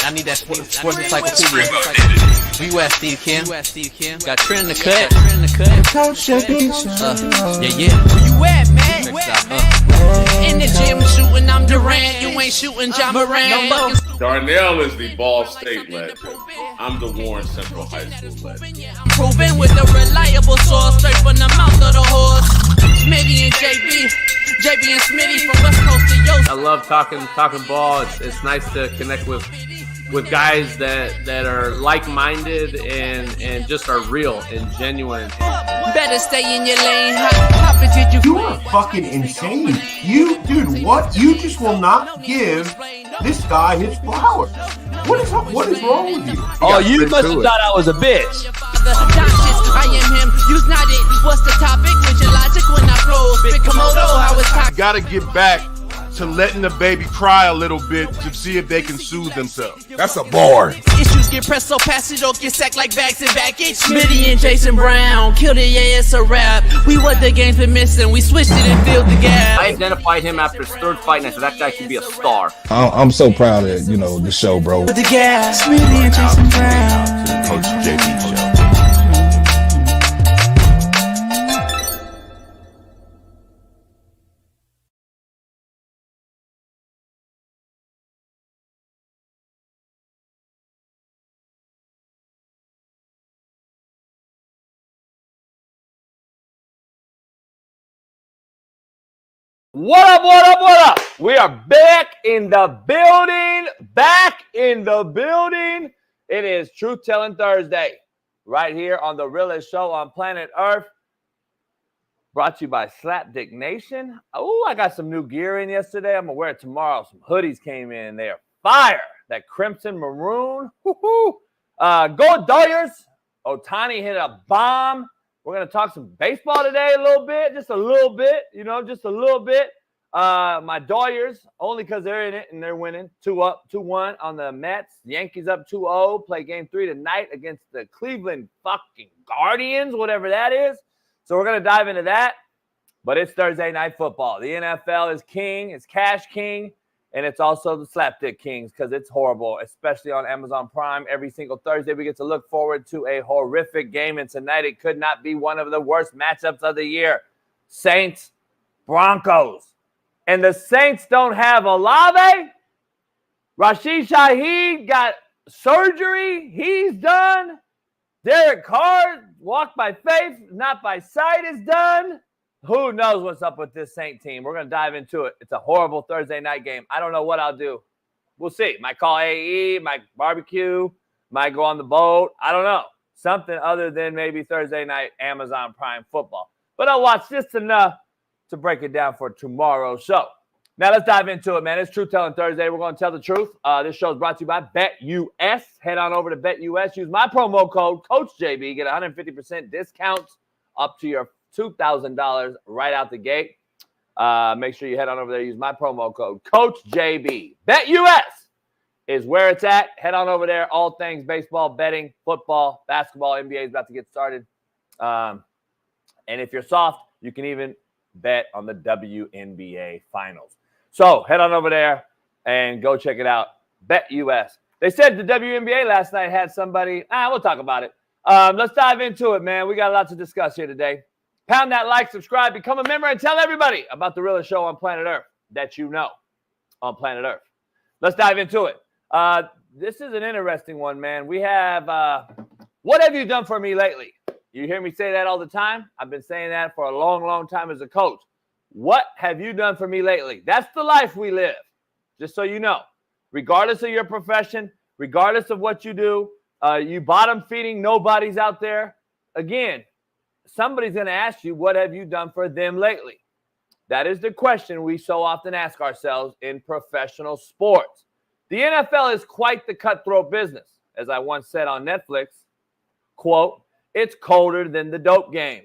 I need that sports encyclopedia. U.S. Steve Kim. Got Trent in the cut. Yeah. Where you at, man? In the gym shooting, I'm Durant. You ain't shooting John Moran. Darnell is the Ball State legend. I'm the Warren Central High School legend. Proven with a reliable source, straight from the mouth of the horse. Smitty and JB and Smitty from West Coast to Yost. I love talking ball. It's nice to connect with guys that are like-minded and just are real and genuine. Better stay in your lane. How did you? You are fucking insane. Dude, what? You just will not give this guy his flowers. What is wrong with you? Oh, you must have thought I was a bitch. I am him. You's not it. What's the topic? With your logic when I flow. Big Komodo, I was talking. Gotta get back to letting the baby cry a little bit to see if they can soothe themselves. That's a bar. Issues get pressed so past it, don't get sacked like bags and baggage. Smitty and Jason Brown killed it, yeah, it's a rap. We what the game's been missing, we switched it and filled the gap. I identified him after his third fight, and I said that guy should be a star. I'm so proud of the show, bro. With the gas, Smitty and Jason Brown. To the Coach JB show. What up? We are back in the building. It is Truth Telling Thursday right here on the realest show on planet Earth. Brought to you by Slapdick Nation. Oh, I got some new gear in yesterday. I'm going to wear it tomorrow. Some hoodies came in. They are fire. That crimson maroon. Woo-hoo. Go Dodgers. Ohtani hit a bomb. We're going to talk some baseball today just a little bit. My Dodgers, only because they're in it and they're winning. 2-1 on the Mets. Yankees up 2-0. Play game 3 tonight against the Cleveland fucking Guardians, whatever that is. So we're going to dive into that. But it's Thursday night football. The NFL is king. It's Cash King. And it's also the Slapdick Kings because it's horrible, especially on Amazon Prime. Every single Thursday, we get to look forward to a horrific game. And tonight, it could not be one of the worst matchups of the year. Saints, Broncos. And the Saints don't have Olave. Rashid Shaheed got surgery. He's done. Derek Carr, walk by faith, not by sight, is done. Who knows what's up with this Saint team? We're going to dive into it. It's a horrible Thursday night game. I don't know what I'll do. We'll see. Might call AE, might barbecue, might go on the boat. I don't know. Something other than maybe Thursday night Amazon Prime football. But I'll watch just enough to break it down for tomorrow's show. Now let's dive into it, man. It's Truth Telling Thursday. We're going to tell the truth. This show is brought to you by BetUS. Head on over to BetUS. Use my promo code CoachJB. Get 150% discounts up to your $2,000 right out the gate. Make sure you head on over there. Use my promo code CoachJB. BetUS is where it's at. Head on over there. All things baseball, betting, football, basketball, NBA is about to get started. And if you're soft, you can even bet on the WNBA finals. So head on over there and go check it out. BetUS. They said the WNBA last night had somebody. We'll talk about it. Let's dive into it, man. We got a lot to discuss here today. Pound that like, subscribe, become a member, and tell everybody about the realest show on planet Earth that you know on planet Earth. Let's dive into it. This is an interesting one, man. We have, what have you done for me lately? You hear me say that all the time. I've been saying that for a long, long time as a coach. What have you done for me lately? That's the life we live, just so you know. Regardless of your profession, regardless of what you do, you bottom feeding nobodies out there. Again, somebody's going to ask you, what have you done for them lately? That is the question we so often ask ourselves in professional sports. The NFL is quite the cutthroat business. As I once said on Netflix, quote, it's colder than the dope game,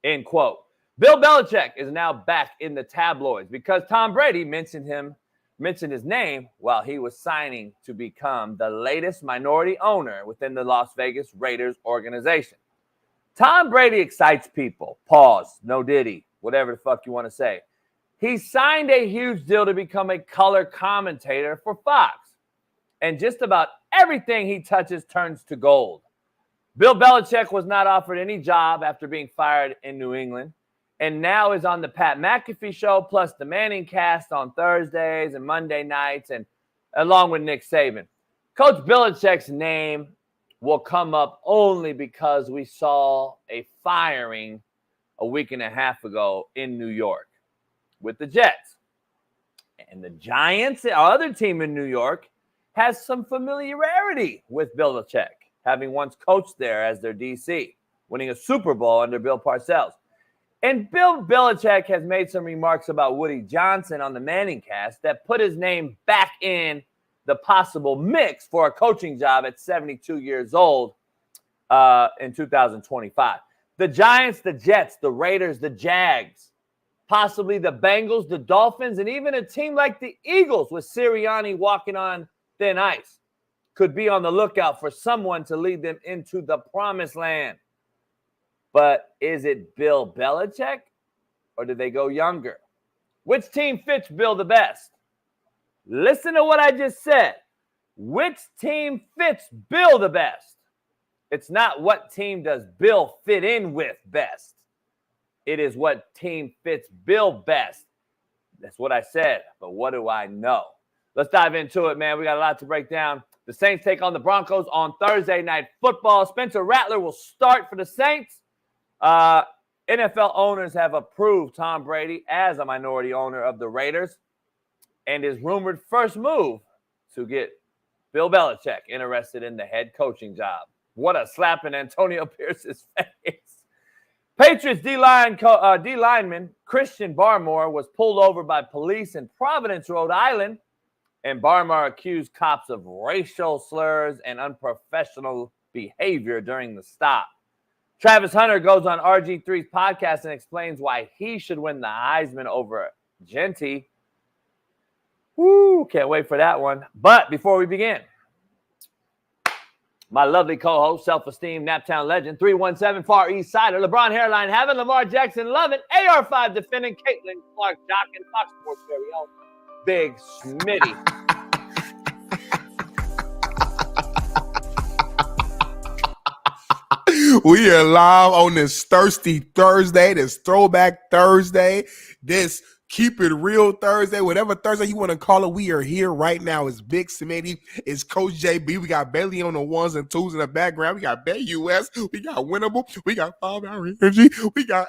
end quote. Bill Belichick is now back in the tabloids because Tom Brady mentioned his name while he was signing to become the latest minority owner within the Las Vegas Raiders organization. Tom Brady excites people. Pause. No diddy. Whatever the fuck you want to say. He signed a huge deal to become a color commentator for Fox. and just about everything he touches turns to gold. Bill Belichick was not offered any job after being fired in New England, and now is on the Pat McAfee show, plus the Manning cast on Thursdays and Monday nights, and along with Nick Saban. Coach Belichick's name will come up only because we saw a firing a week and a half ago in New York with the Jets. And the Giants, our other team in New York, has some familiarity with Belichick, having once coached there as their DC, winning a Super Bowl under Bill Parcells. And Bill Belichick has made some remarks about Woody Johnson on the Manning cast that put his name back in the possible mix for a coaching job at 72 years old in 2025. The Giants, the Jets, the Raiders, the Jags, possibly the Bengals, the Dolphins, and even a team like the Eagles with Sirianni walking on thin ice could be on the lookout for someone to lead them into the promised land. But is it Bill Belichick, or do they go younger? Which team fits Bill the best? Listen to what I just said. Which team fits Bill the best? It's not what team does Bill fit in with best. It is what team fits Bill best. That's what I said, but what do I know? Let's dive into it, man. We got a lot to break down. The Saints take on the Broncos on Thursday Night Football. Spencer Rattler will start for the Saints. NFL owners have approved Tom Brady as a minority owner of the Raiders, and his rumored first move to get Bill Belichick interested in the head coaching job. What a slap in Antonio Pierce's face. Patriots D-lineman Christian Barmore was pulled over by police in Providence, Rhode Island, and Barmore accused cops of racial slurs and unprofessional behavior during the stop. Travis Hunter goes on RG3's podcast and explains why he should win the Heisman over Genty. Woo, can't wait for that one. But before we begin, my lovely co-host, self-esteemed Naptown legend, 317 Far East Sider, LeBron hairline having, Lamar Jackson loving, AR5 defending, Caitlin Clark jocking, Fox Sports very own, Big Smitty. We are live on this Thirsty Thursday, this Throwback Thursday, this Keep It Real Thursday, whatever Thursday you want to call it. We are here right now. It's Big Smitty. It's Coach JB. We got Bailey on the ones and twos in the background. We got Bay US. We got Winnable. We got 5 Hour Energy. We got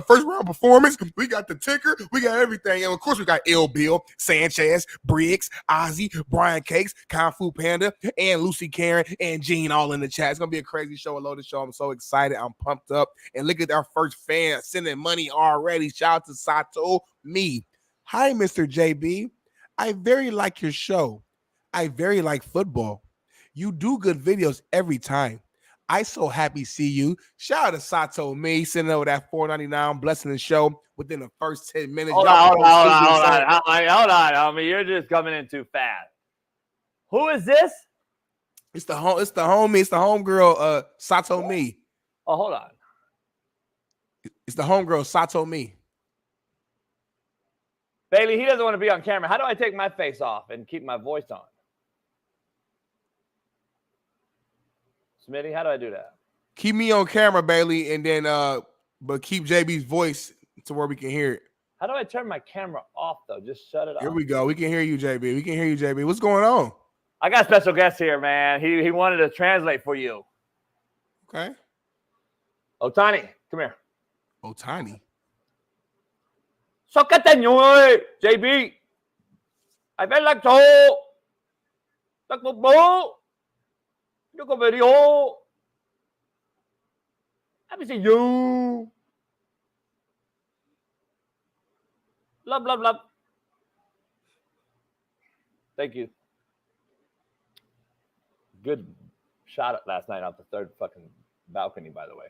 First Round Performance. We got the ticker. We got everything. And of course, we got Il Bill, Sanchez, Briggs, Ozzy, Brian Cakes, Kung Fu Panda, and Lucy Karen and Jean all in the chat. It's going to be a crazy show, a loaded show. I'm so excited. I'm pumped up. And look at our first fan sending money already. Shout out to Sato. Me. Hi, Mr. JB. I very like your show. I very like football. You do good videos every time. I so happy see you. Shout out to Sato Me, sending over that $4.99, blessing the show within the first 10 minutes. Hold on, homie. You're just coming in too fast. Who is this? It's the homie. It's the homegirl, Sato Me. Oh, hold on. It's the homegirl, Sato Me. Bailey, he doesn't want to be on camera. How do I take my face off and keep my voice on? Smitty, how do I do that? Keep me on camera, Bailey, and then but keep JB's voice to where we can hear it. How do I turn my camera off, though? Just shut it off. Here we go. We can hear you, JB. We can hear you, JB. What's going on? I got a special guest here, man. He wanted to translate for you. Okay. Otani, come here. Otani. Sokatan nyo eh, JB. I feel like so. Takbo. You go video. Happy to see you. Love, love, love. Thank you. Good shot last night off the third fucking balcony, by the way.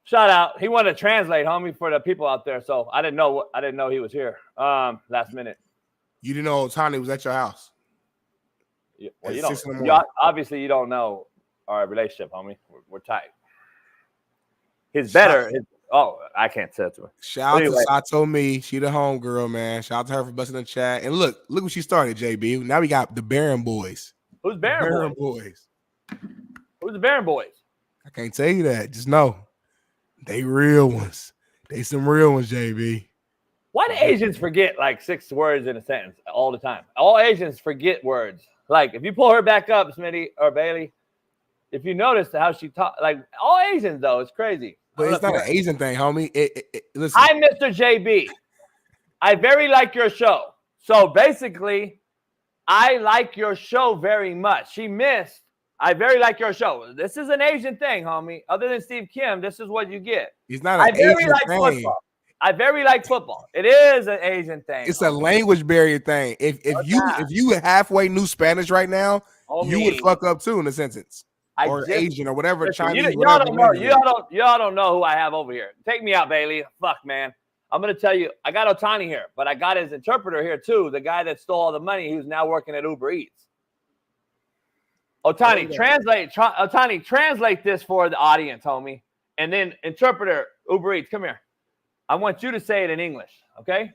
Shout out. He wanted to translate, homie, for the people out there. So I didn't know he was here. Last minute. You didn't know Otani was at your house. Yeah, well, obviously you don't know our relationship, homie. We're tight. His better Oh, I can't say it to her. Shout out Anyway. to Sato Me. She the homegirl, man. Shout out to her for busting the chat. And look what she started, JB. Now we got the Barron Boys. Who's Barron Boys? Who's the Barron Boys? I can't tell you that. Just know they real ones. They some real ones, JB. Why do Asians forget like 6 words in a sentence all the time? All Asians forget words. Like if you pull her back up, Smitty or Bailey, if you notice how she talk, like all Asians though, it's crazy. But it's not an Asian thing, homie. Listen. Hi, Mr. JB. I very like your show. So basically, I like your show very much. She missed. I very like your show. This is an Asian thing, homie. Other than Steve Kim, this is what you get. It's not an Asian thing. Football. I very like football. It is an Asian thing. It's a language barrier thing. If you halfway knew Spanish right now, you would fuck up too in a sentence. Asian or whatever, Chinese. Y'all don't know. Y'all don't know who I have over here. Take me out, Bailey. Fuck, man. I'm gonna tell you. I got Otani here, but I got his interpreter here too. The guy that stole all the money, who's now working at Uber Eats. Otani, translate this for the audience, homie, and then interpreter Uber Eats. Come here. I want you to say it in English, okay?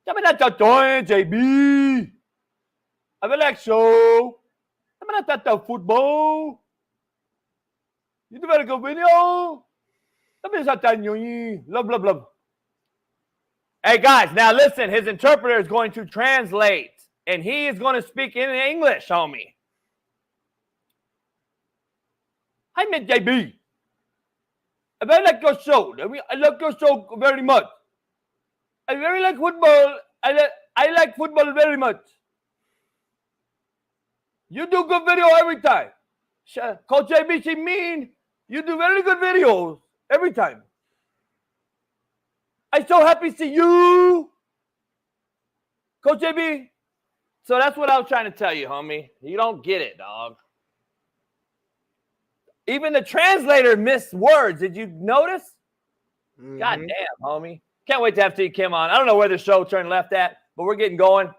JB. I like show. Football. You do very good video. Blah, blah, blah. Hey, guys, now listen. His interpreter is going to translate, and he is going to speak in English, homie. Hi, Mr. JB. I very like your show. I like your show very much. I very like football. I like football very much. You do good video every time. Coach JB, she mean you do very good videos every time. I'm so happy to see you, Coach JB. So that's what I was trying to tell you, homie. You don't get it, dog. Even the translator missed words. Did you notice? Mm-hmm. God damn, homie. Can't wait to have T. Kim on. I don't know where the show turned left at, but we're getting going.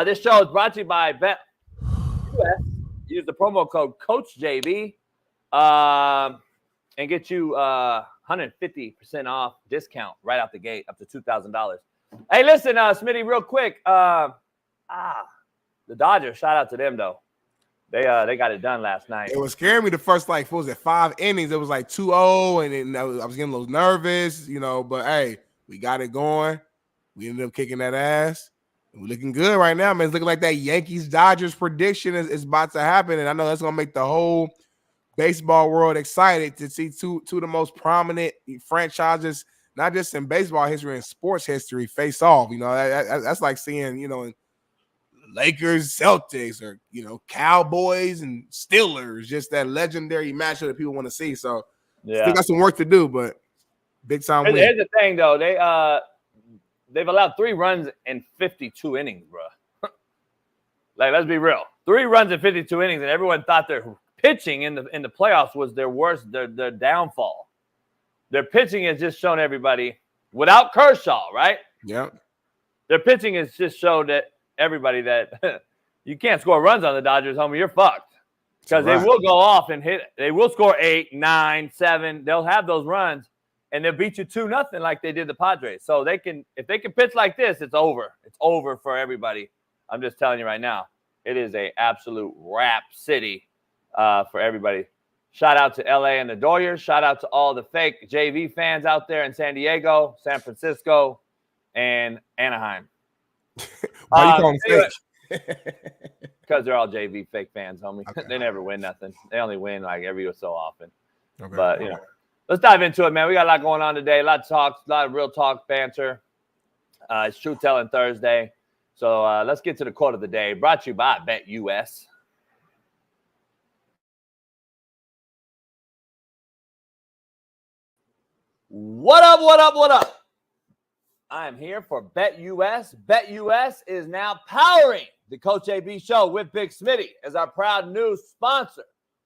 This show is brought to you by Bet US. Use the promo code CoachJB and get you 150% off discount right out the gate, up to $2,000. Hey, listen, Smitty, real quick. The Dodgers, shout out to them, though. They got it done last night. It was scaring me the first, 5 innings. It was 2-0, and then I was getting a little nervous, but hey, we got it going. We ended up kicking that ass. We're looking good right now, man. It's looking like that Yankees-Dodgers prediction is about to happen, and I know that's going to make the whole baseball world excited to see two of the most prominent franchises, not just in baseball history, in sports history, face off. That's like seeing, Lakers, Celtics, or, Cowboys and Steelers, just that legendary matchup that people want to see. So, still got some work to do, but big time win. Here's the thing, though. They've allowed 3 runs in 52 innings, bro. Let's be real. 3 runs in 52 innings, and everyone thought their pitching in the playoffs was their worst, their downfall. Their pitching has just shown everybody, without Kershaw, right? Yeah. Their pitching has just showed that everybody that you can't score runs on the Dodgers, homie. You're fucked. Because they will go off and hit. They will score 8, 9, 7. They'll have those runs. And they'll beat you 2-0 like they did the Padres. So if they can pitch like this, it's over. It's over for everybody. I'm just telling you right now, it is a absolute rap city for everybody. Shout out to LA and the Doyers. Shout out to all the fake JV fans out there in San Diego, San Francisco, and Anaheim. Why you calling them fake? Because they're all JV fake fans, homie. Okay. They never win nothing. They only win every so often. Okay. But let's dive into it, man. We got a lot going on today. A lot of talk, a lot of real talk, banter. It's Truth Telling Thursday. So let's get to the quote of the day. Brought to you by Bet US. What up, what up, what up? I am here for Bet US. Bet US is now powering the Coach AB Show with Big Smitty as our proud new sponsor.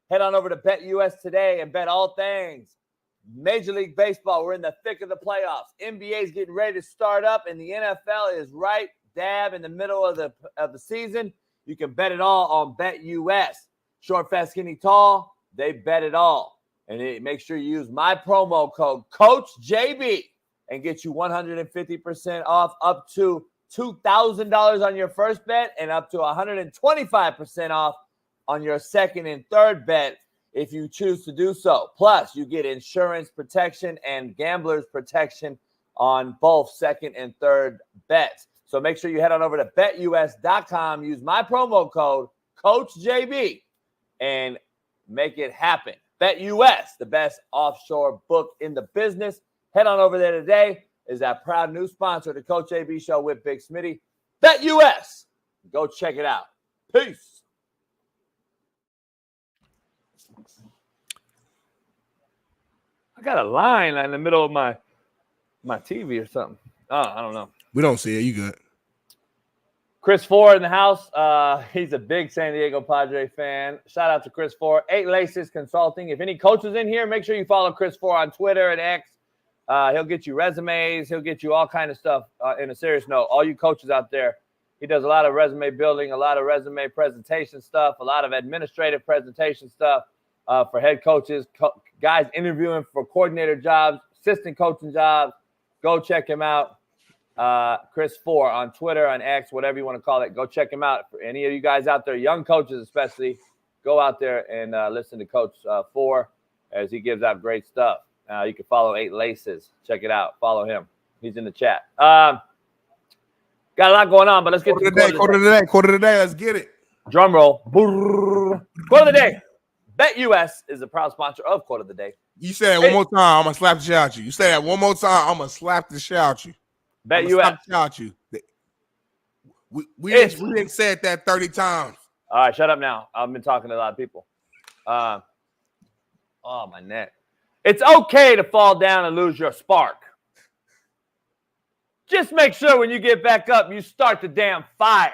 Head on over to Bet US today and bet all things Major League Baseball. We're in the thick of the playoffs. NBA is getting ready to start up, and the NFL is right dab in the middle of the season. You can bet it all on Bet US. Short, fast, skinny, tall, they bet it all. And make sure you use my promo code CoachJB and get you 150% off, up to $2,000 on your first bet and up to 125% off on your second and third bet if you choose to do so. Plus, you get insurance protection and gambler's protection on both second and third bets. So make sure you head on over to betus.com, use my promo code CoachJB, and make it happen. BetUS, the best offshore book in the business. Head on over there today. Is our proud new sponsor, the Coach AB Show with Big Smitty. BetUS. Go check it out. Peace. I got a line in the middle of my TV or something. Oh, I don't know. We don't see it. You good. Chris Ford in the house. He's a big San Diego Padre fan. Shout out to Chris Ford. 8 Laces Consulting. If any coaches in here, make sure you follow Chris Ford on Twitter and X. He'll get you resumes. He'll get you all kind of stuff. In a serious note, all you coaches out there, he does a lot of resume building, a lot of resume presentation stuff, a lot of administrative presentation stuff for head coaches, guys interviewing for coordinator jobs, assistant coaching jobs. Go check him out. Chris Ford on Twitter, on X, whatever you want to call it. Go check him out. For any of you guys out there, young coaches especially, go out there and listen to Coach Ford as he gives out great stuff. You can follow 8 Laces. Check it out. Follow him. He's in the chat. Got a lot going on, but let's get to the Quarter of the day. Let's get it. Drum roll. Quote of the day. BetUS is a proud sponsor of Quote of the Day. You say that one more time, I'm gonna slap the shit out you. You say that one more time, I'm gonna slap the shit out you. BetUS. We didn't say it that 30 times. All right, shut up now. I've been talking to a lot of people. Oh, my neck. It's okay to fall down and lose your spark. Just make sure when you get back up, you start the damn fire.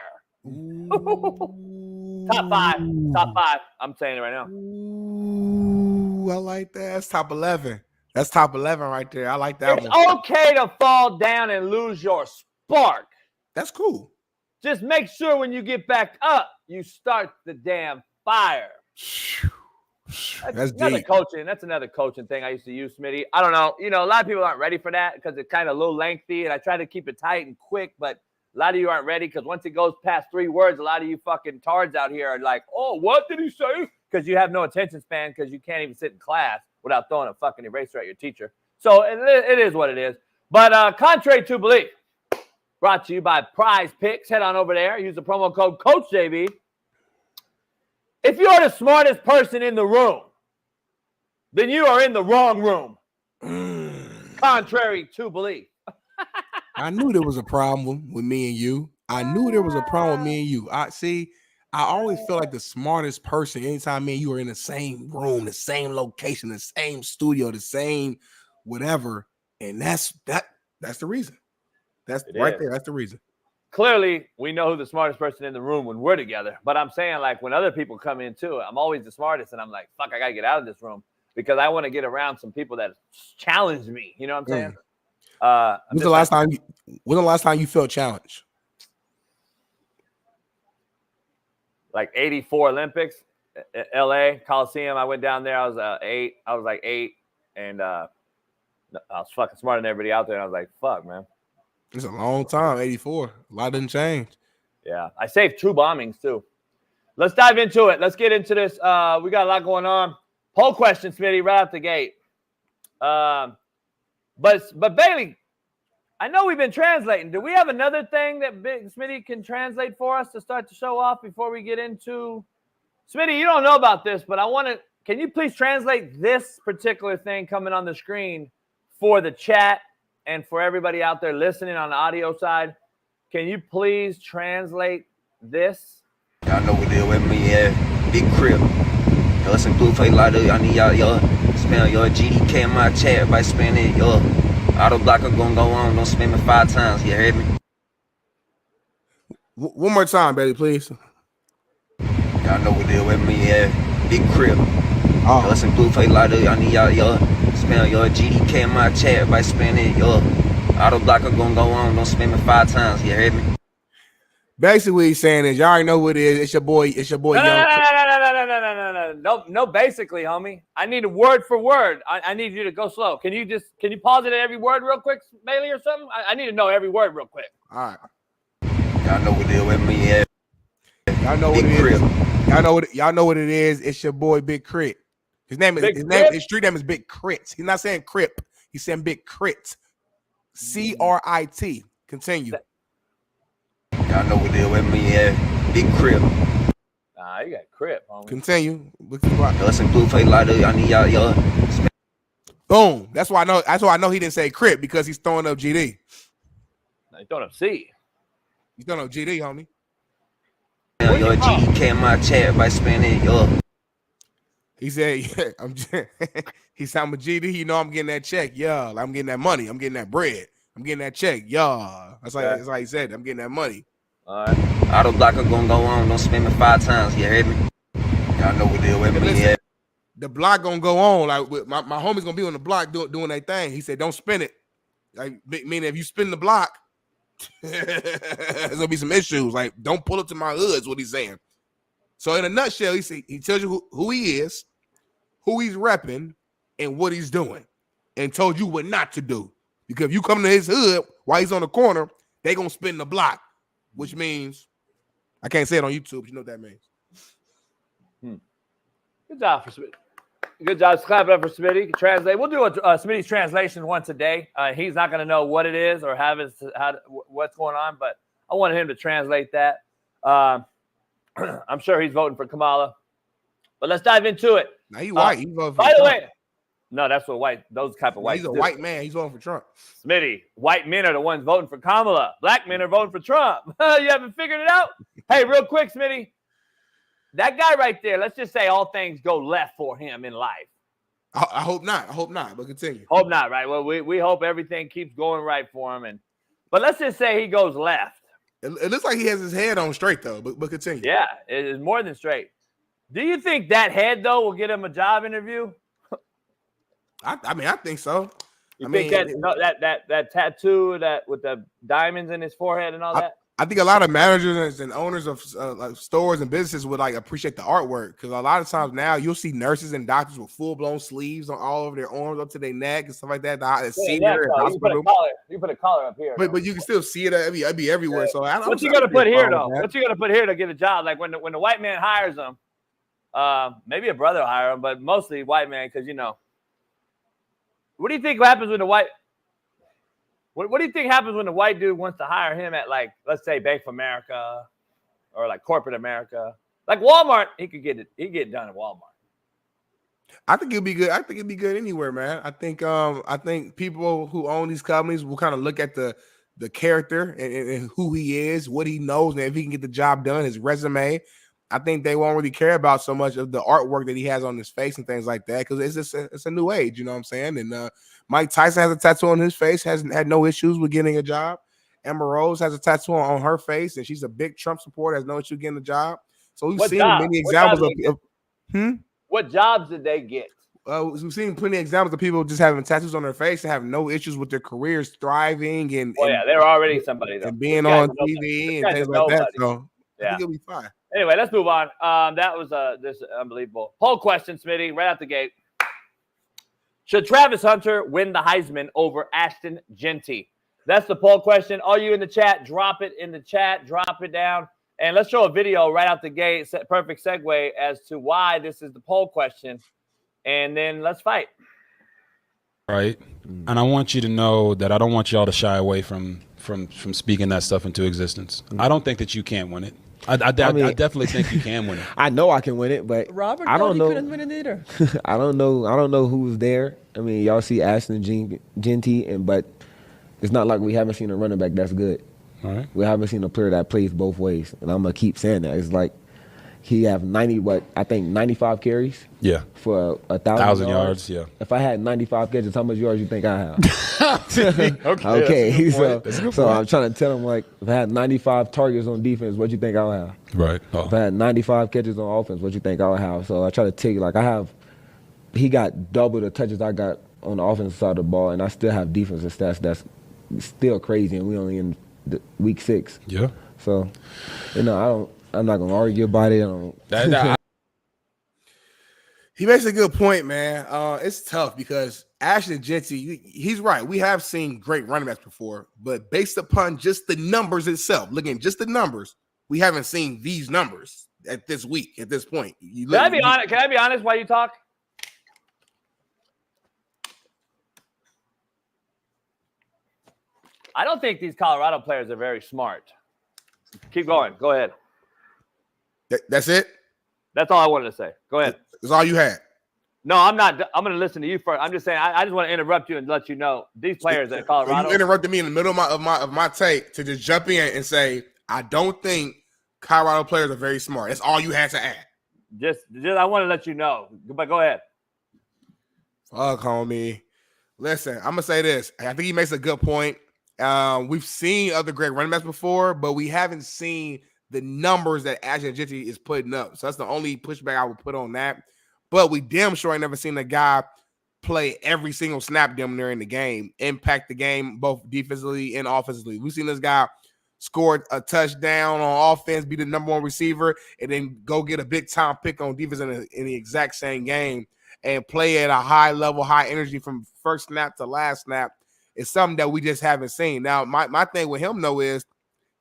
Top five. I'm saying it right now. Ooh, I like that. That's top 11. That's top 11 right there. I like that one. It's okay to fall down and lose your spark. That's cool. Just make sure when you get back up, you start the damn fire. That's another deep. coaching. That's another coaching thing I used to use, Smitty. I don't know. A lot of people aren't ready for that because it's kind of a little lengthy, and I try to keep it tight and quick, but a lot of you aren't ready because once it goes past 3 words, a lot of you fucking tards out here are like, oh, what did he say? Because you have no attention span because you can't even sit in class without throwing a fucking eraser at your teacher. So it is what it is. But contrary to belief, brought to you by Prize Picks. Head on over there. Use the promo code CoachJB. If you're the smartest person in the room, then you are in the wrong room. Contrary to belief. I knew there was a problem with me and you. I always feel like the smartest person anytime me and you are in the same room, the same location, the same studio, the same whatever. And that's the reason. That's right there. That's the reason. Clearly, we know who the smartest person in the room when we're together. But I'm saying, like, when other people come in too, I'm always the smartest, and I'm like, fuck, I gotta get out of this room because I want to get around some people that challenge me. You know what I'm saying? When's the last time you felt challenged? Like 84 Olympics, LA Coliseum. I went down there. I was 8. I was like 8, and I was fucking smarter than everybody out there. And I was like, fuck, man. It's a long time. 84. A lot didn't change. Yeah, I saved 2 bombings too. Let's dive into it. Let's get into this. We got a lot going on. Poll question, Smitty, right out the gate. But Bailey, I know we've been translating. Do we have another thing that Big Smitty can translate for us to start the show off before we get into Smitty? You don't know about this, but can you please translate this particular thing coming on the screen for the chat and for everybody out there listening on the audio side? Can you please translate this? Y'all know what deal with me, big crib. Yo, some blue face like that. I need y'all spam your GDK in my chat by spending your auto blocker gonna go on. Don't spam it 5 times. You heard me? One more time, baby, please. Y'all know what deal with me, big crib. Yo, some blue face like that. I need y'all spam your GDK in my chat by spending your auto blocker gonna go on. Don't spam it 5 times. You heard me? Basically, what he's saying is, y'all already know who it is. It's your boy. No. no, basically, homie. I need a word for word. I need you to go slow. Can you pause it at every word real quick, Bailey, or something? I need to know every word real quick. All right. Y'all know what it is with me, yeah. Y'all know what it is. Y'all know what it is. It's your boy Big Crit. His street name is Big Crit. He's not saying Crip. He's saying Big Crit. CRIT. Continue. Y'all know what it is with me, yeah. Big Crip. Nah, you got Crip, homie. Continue. Listen, Blueface lighter. I need y'all. Boom. That's why I know he didn't say Crip, because he's throwing up GD. Nah, he's throwing up C. He's throwing up GD, homie. Your GDK in my chat by spending your. He said, yeah, he said, I'm a GD. You know, I'm getting that check. Yeah, I'm getting that money. I'm getting that bread. I'm getting that check. Yeah. That's like he said. I'm getting that money. All right. Auto blocker gonna go on. Don't spend me 5 times. You heard me? Y'all know what it is with me, yeah. The block gonna go on. Like with my homie's gonna be on the block doing their thing. He said, don't spin it. Like, meaning if you spin the block, there's gonna be some issues. Like, don't pull up to my hood is what he's saying. So in a nutshell, he tells you who he is, who he's repping, and what he's doing, and told you what not to do. Because if you come to his hood while he's on the corner, they gonna spin the block, which means I can't say it on YouTube. You know what that means. Good job for Smitty. Good job. Let's clap it up for Smitty. Translate. We'll do a Smitty's translation once a day. He's not going to know what it is or what's going on, but I wanted him to translate that. I'm sure he's voting for Kamala, but let's dive into it. Now he white. He voting for by the Trump. way, no, that's what white. Those type of white. He's a white man. He's voting for Trump. Smitty. White men are the ones voting for Kamala. Black men are voting for Trump. You haven't figured it out? Hey, real quick, Smitty. That guy right there, let's just say all things go left for him in life. I hope not. I hope not, but continue. Hope not, right? Well, we hope everything keeps going right for him. But let's just say he goes left. It looks like he has his head on straight, though, but continue. Yeah, it is more than straight. Do you think that head, though, will get him a job interview? I mean, I think so. You think that tattoo that with the diamonds in his forehead and all that? I think a lot of managers and owners of like stores and businesses would like appreciate the artwork, because a lot of times now you'll see nurses and doctors with full blown sleeves on all over their arms up to their neck and stuff like that. You put a collar up here, but you can still see it. It'd be everywhere. So what you gonna put here though? What you gonna put here to get a job? Like when the white man hires them, maybe a brother will hire him, but mostly white man, because you know. What do you think happens when the white? What do you think happens when the white dude wants to hire him at, like, let's say Bank of America or like corporate America, like Walmart? He could get it. He get it done at Walmart. I think it'd be good. I think it'd be good anywhere, man. I think people who own these companies will kind of look at the character and who he is, what he knows, and if he can get the job done, his resume. I think they won't really care about so much of the artwork that he has on his face and things like that, because it's a new age, you know what I'm saying? And Mike Tyson has a tattoo on his face, hasn't had no issues with getting a job. Emma Rose has a tattoo on her face, and she's a big Trump supporter, has no issue getting a job. So we've seen many examples of what jobs did they get? We've seen plenty of examples of people just having tattoos on their face and have no issues with their careers thriving and they're already somebody though. And being on TV and things like that. So I think it'll be fine. Anyway, let's move on. That was this unbelievable poll question, Smitty, right out the gate. Should Travis Hunter win the Heisman over Ashton Genty? That's the poll question. All you in the chat, drop it in the chat, drop it down, and let's show a video right out the gate. Perfect segue as to why this is the poll question, and then let's fight. Right, and I want you to know that I don't want y'all to shy away from speaking that stuff into existence. I don't think that you can't win it. I definitely think you can win it. I know I can win it, but Robert I don't know. Couldn't win it either. I don't know who was there. I mean, y'all see Ashton Genty, but it's not like we haven't seen a running back that's good. All right. We haven't seen a player that plays both ways, and I'm gonna keep saying that. It's like he have 95 carries. Yeah. For 1,000 yards. Yeah. If I had 95 catches, how much yards you think I have? Okay. So I'm trying to tell him, like, if I had 95 targets on defense, what you think I'll have? Right. Oh. If I had 95 catches on offense, what you think I'll have? So I try to tell you, like, he got double the touches I got on the offensive side of the ball, and I still have defensive stats that's still crazy, and we only in week 6. Yeah. So, I'm not gonna argue about it. He makes a good point, man. It's tough because Ashton Genty, he's right. We have seen great running backs before, but based upon just the numbers itself, looking at just the numbers, we haven't seen these numbers at this week, at this point. Can I be honest? Can I be honest while you talk? I don't think these Colorado players are very smart. Keep going. Go ahead. That's it? That's all I wanted to say. Go ahead. That's all you had? No, I'm not. I'm going to listen to you first. I'm just saying, I just want to interrupt you and let you know these players at Colorado. You interrupted me in the middle of my take to just jump in and say, I don't think Colorado players are very smart. That's all you had to add. Just I want to let you know. But go ahead. Fuck, homie. Listen, I'm going to say this. I think he makes a good point. We've seen other great running backs before, but we haven't seen the numbers that Ashton Genty is putting up. So that's the only pushback I would put on that. But we damn sure ain't never seen a guy play every single snap damn near in the game, impact the game both defensively and offensively. We've seen this guy score a touchdown on offense, be the number one receiver, and then go get a big-time pick on defense in the exact same game and play at a high level, high energy from first snap to last snap. It's something that we just haven't seen. Now, my thing with him, though, is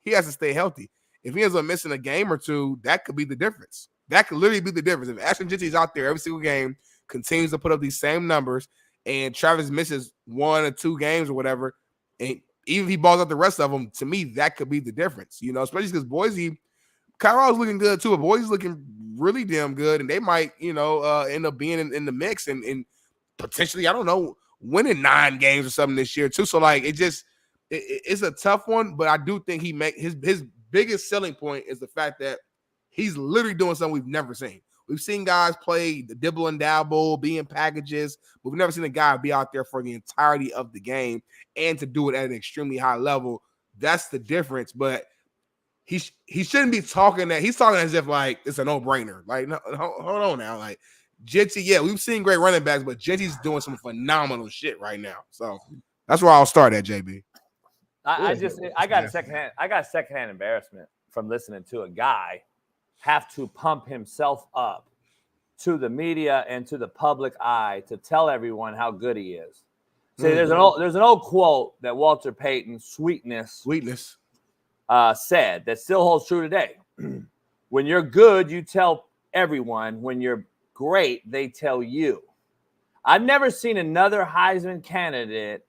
he has to stay healthy. If he ends up missing a game or two, that could be the difference. That could literally be the difference. If Ashton Genty's out there every single game, continues to put up these same numbers, and Travis misses 1 or 2 games or whatever, and even if he balls out the rest of them, to me, that could be the difference. You know, especially because Boise, Colorado's looking good too, but Boise's looking really damn good, and they might, end up being in the mix and potentially, I don't know, winning 9 games or something this year too. So like, it's a tough one, but I do think he his biggest selling point is the fact that he's literally doing something we've never seen. We've seen guys play the dibble and dabble, be in packages, but we've never seen a guy be out there for the entirety of the game and to do it at an extremely high level. That's the difference. But he shouldn't be talking that. He's talking as if like it's a no-brainer. Like, no, hold on now. Like, Genty, yeah, we've seen great running backs, but Genty's doing some phenomenal shit right now. So that's where I'll start at, JB. I got secondhand embarrassment from listening to a guy have to pump himself up to the media and to the public eye to tell everyone how good he is. See, there's an old quote that Walter Payton, Sweetness, said that still holds true today. When you're good, you tell everyone. When you're great, they tell you. I've never seen another Heisman candidate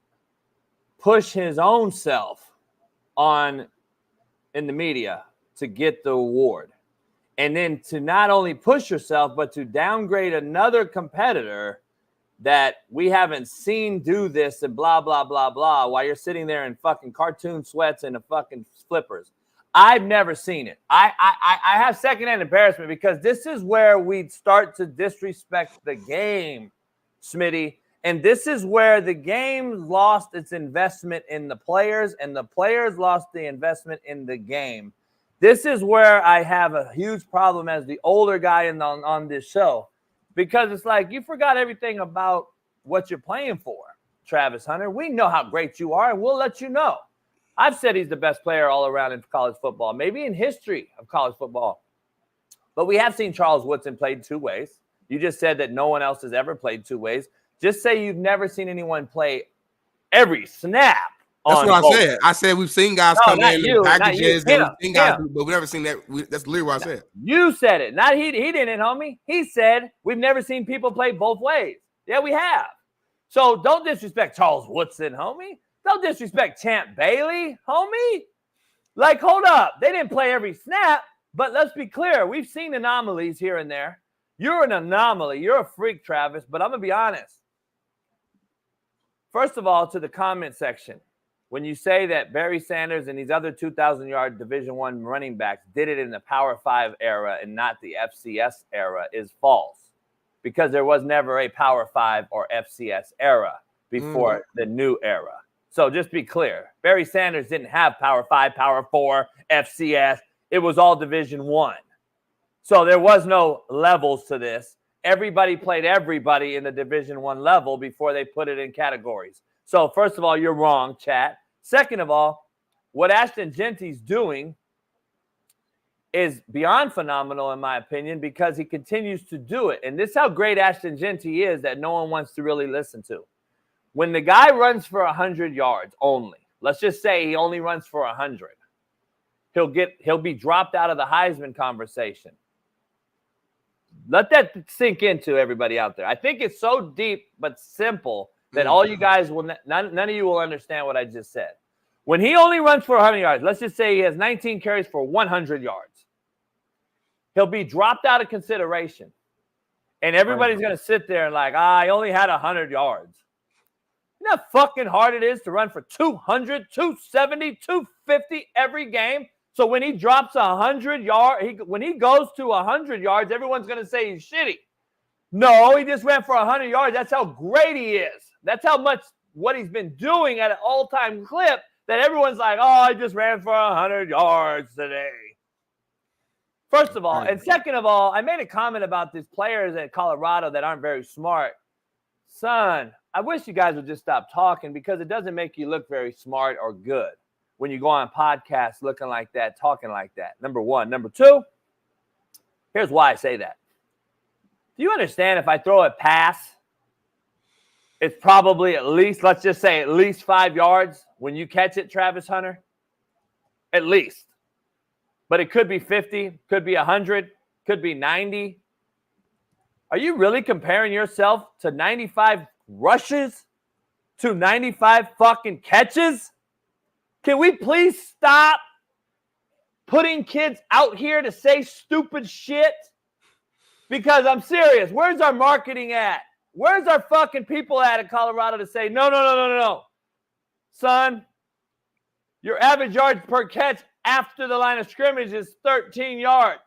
push his own self in the media to get the award. And then to not only push yourself, but to downgrade another competitor that we haven't seen do this and blah, blah, blah, blah, while you're sitting there in fucking cartoon sweats and the fucking flippers. I've never seen it. I have secondhand embarrassment because this is where we start to disrespect the game, Smitty. And this is where the game lost its investment in the players and the players lost the investment in the game. This is where I have a huge problem as the older guy on this show, because it's like you forgot everything about what you're playing for, Travis Hunter. We know how great you are, and we'll let you know. I've said he's the best player all around in college football, maybe in history of college football. But we have seen Charles Woodson played 2 ways. You just said that no one else has ever played 2 ways. Just say you've never seen anyone play every snap. That's what I said. I said we've seen guys come in and packages, but we've never seen that. That's literally what I said. You said it. Not he didn't, homie. He said we've never seen people play both ways. Yeah, we have. So don't disrespect Charles Woodson, homie. Don't disrespect Champ Bailey, homie. Like, hold up. They didn't play every snap, but let's be clear. We've seen anomalies here and there. You're an anomaly. You're a freak, Travis, but I'm going to be honest. First of all, to the comment section, when you say that Barry Sanders and these other 2,000-yard Division I running backs did it in the Power 5 era and not the FCS era is false, because there was never a Power 5 or FCS era before the new era. So just be clear. Barry Sanders didn't have Power 5, Power 4, FCS. It was all Division I. So there was no levels to this. Everybody played everybody in the Division I level before they put it in categories. So first of all, you're wrong, chat. Second of all, what Ashton Genty's doing is beyond phenomenal, in my opinion, because he continues to do it. And this is how great Ashton Genty is that no one wants to really listen to. When the guy runs for 100 yards only, let's just say he only runs for 100, he'll be dropped out of the Heisman conversation. Let that sink into everybody out there. I think it's so deep but simple that all you guys will none of you will understand what I just said. When he only runs for 100 yards, let's just say he has 19 carries for 100 yards. He'll be dropped out of consideration. And everybody's going to sit there and like, he only had 100 yards. You know how fucking hard it is to run for 200, 270, 250 every game? So when he drops 100 yards, when he goes to 100 yards, everyone's going to say he's shitty. No, he just ran for 100 yards. That's how great he is. That's how much what he's been doing at an all-time clip that everyone's like, I just ran for 100 yards today. First of all, and second of all, I made a comment about these players at Colorado that aren't very smart. Son, I wish you guys would just stop talking because it doesn't make you look very smart or good when you go on podcasts looking like that, talking like that. Number one. Number two, here's why I say that. Do you understand if I throw a pass, it's probably at least, let's just say at least 5 yards when you catch it, Travis Hunter? At least. But it could be 50, could be 100, could be 90. Are you really comparing yourself to 95 rushes to 95 fucking catches? Can we please stop putting kids out here to say stupid shit? Because I'm serious. Where's our marketing at? Where's our fucking people at in Colorado to say, no. Son, your average yards per catch after the line of scrimmage is 13 yards.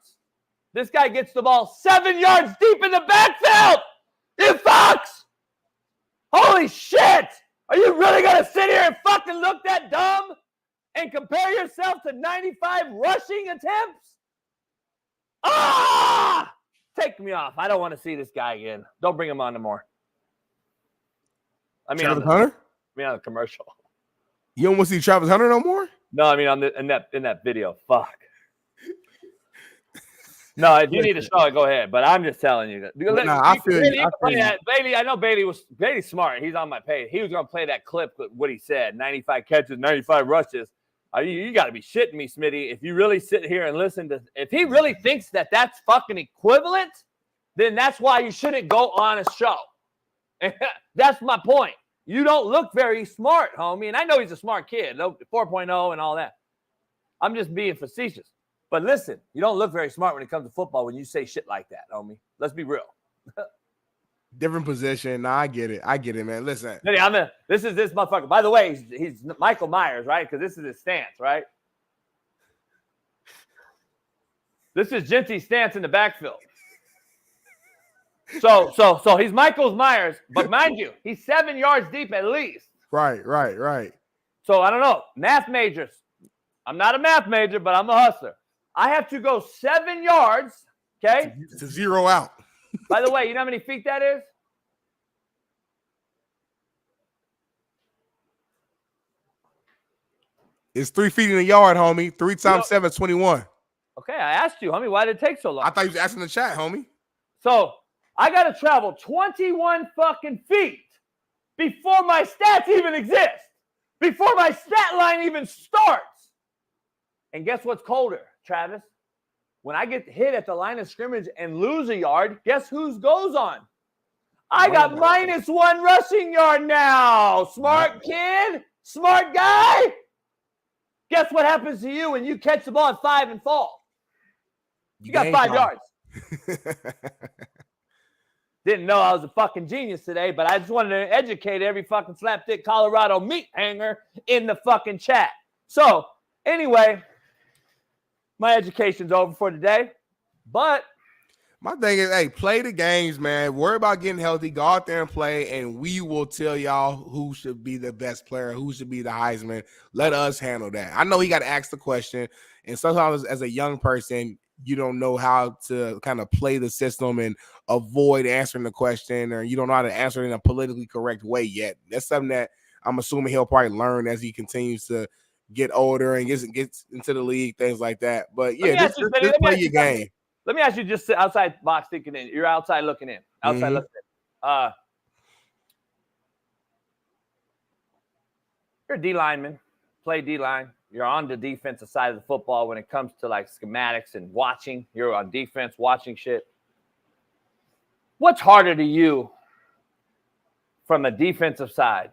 This guy gets the ball 7 yards deep in the backfield. You fucks! Holy shit! Are you really going to sit here and fucking look that dumb and compare yourself to 95 rushing attempts? Take me off. I don't want to see this guy again. Don't bring him on no more. I mean, Travis Hunter? On the commercial. You don't want to see Travis Hunter no more? No, I mean in that video. Fuck. No, if you need to show it, go ahead. But I'm just telling you that. I feel you. Bailey, I know Bailey's smart. He's on my page. He was gonna play that clip with what he said: 95 catches, 95 rushes. You got to be shitting me, Smitty. If you really sit here and listen to, if he really thinks that that's fucking equivalent, then that's why you shouldn't go on a show. That's my point. You don't look very smart, homie. And I know he's a smart kid, 4.0 and all that. I'm just being facetious. But listen, you don't look very smart when it comes to football when you say shit like that, homie. Let's be real. Different position. Nah, I get it, man. Listen. This is this motherfucker. By the way, he's Michael Myers, right? Because this is his stance, right? This is Genty's stance in the backfield. So he's Michael Myers, but mind you, he's 7 yards deep at least. Right. So I don't know. Math majors. I'm not a math major, but I'm a hustler. I have to go 7 yards, okay? To zero out. By the way, you know how many feet that is? It's 3 feet in a yard, homie. 3 times 7 is 21. Okay, I asked you, homie. Why did it take so long? I thought you was asking the chat, homie. So I got to travel 21 fucking feet before my stats even exist, before my stat line even starts. And guess what's colder, Travis? When I get hit at the line of scrimmage and lose a yard, guess whose goes on? I got -1 rushing yard now. Smart kid, smart guy. Guess what happens to you when you catch the ball at 5 and fall? You got 5 yards. Didn't know I was a fucking genius today, but I just wanted to educate every fucking slapdick Colorado meat hanger in the fucking chat. So, anyway, my education's over for today. But my thing is, hey, play the games, man. Worry about getting healthy. Go out there and play, and we will tell y'all who should be the best player, who should be the Heisman. Let us handle that. I know he got to ask the question, and sometimes as a young person, you don't know how to kind of play the system and avoid answering the question, or you don't know how to answer it in a politically correct way yet. That's something that I'm assuming he'll probably learn as he continues to get older and gets into the league, things like that. But yeah, Let me just play your game. Let me ask you, just outside box thinking in. You're outside looking in. Outside looking in. You're a D lineman, play D line. You're on the defensive side of the football when it comes to like schematics and watching. You're on defense, watching shit. What's harder to you from a defensive side?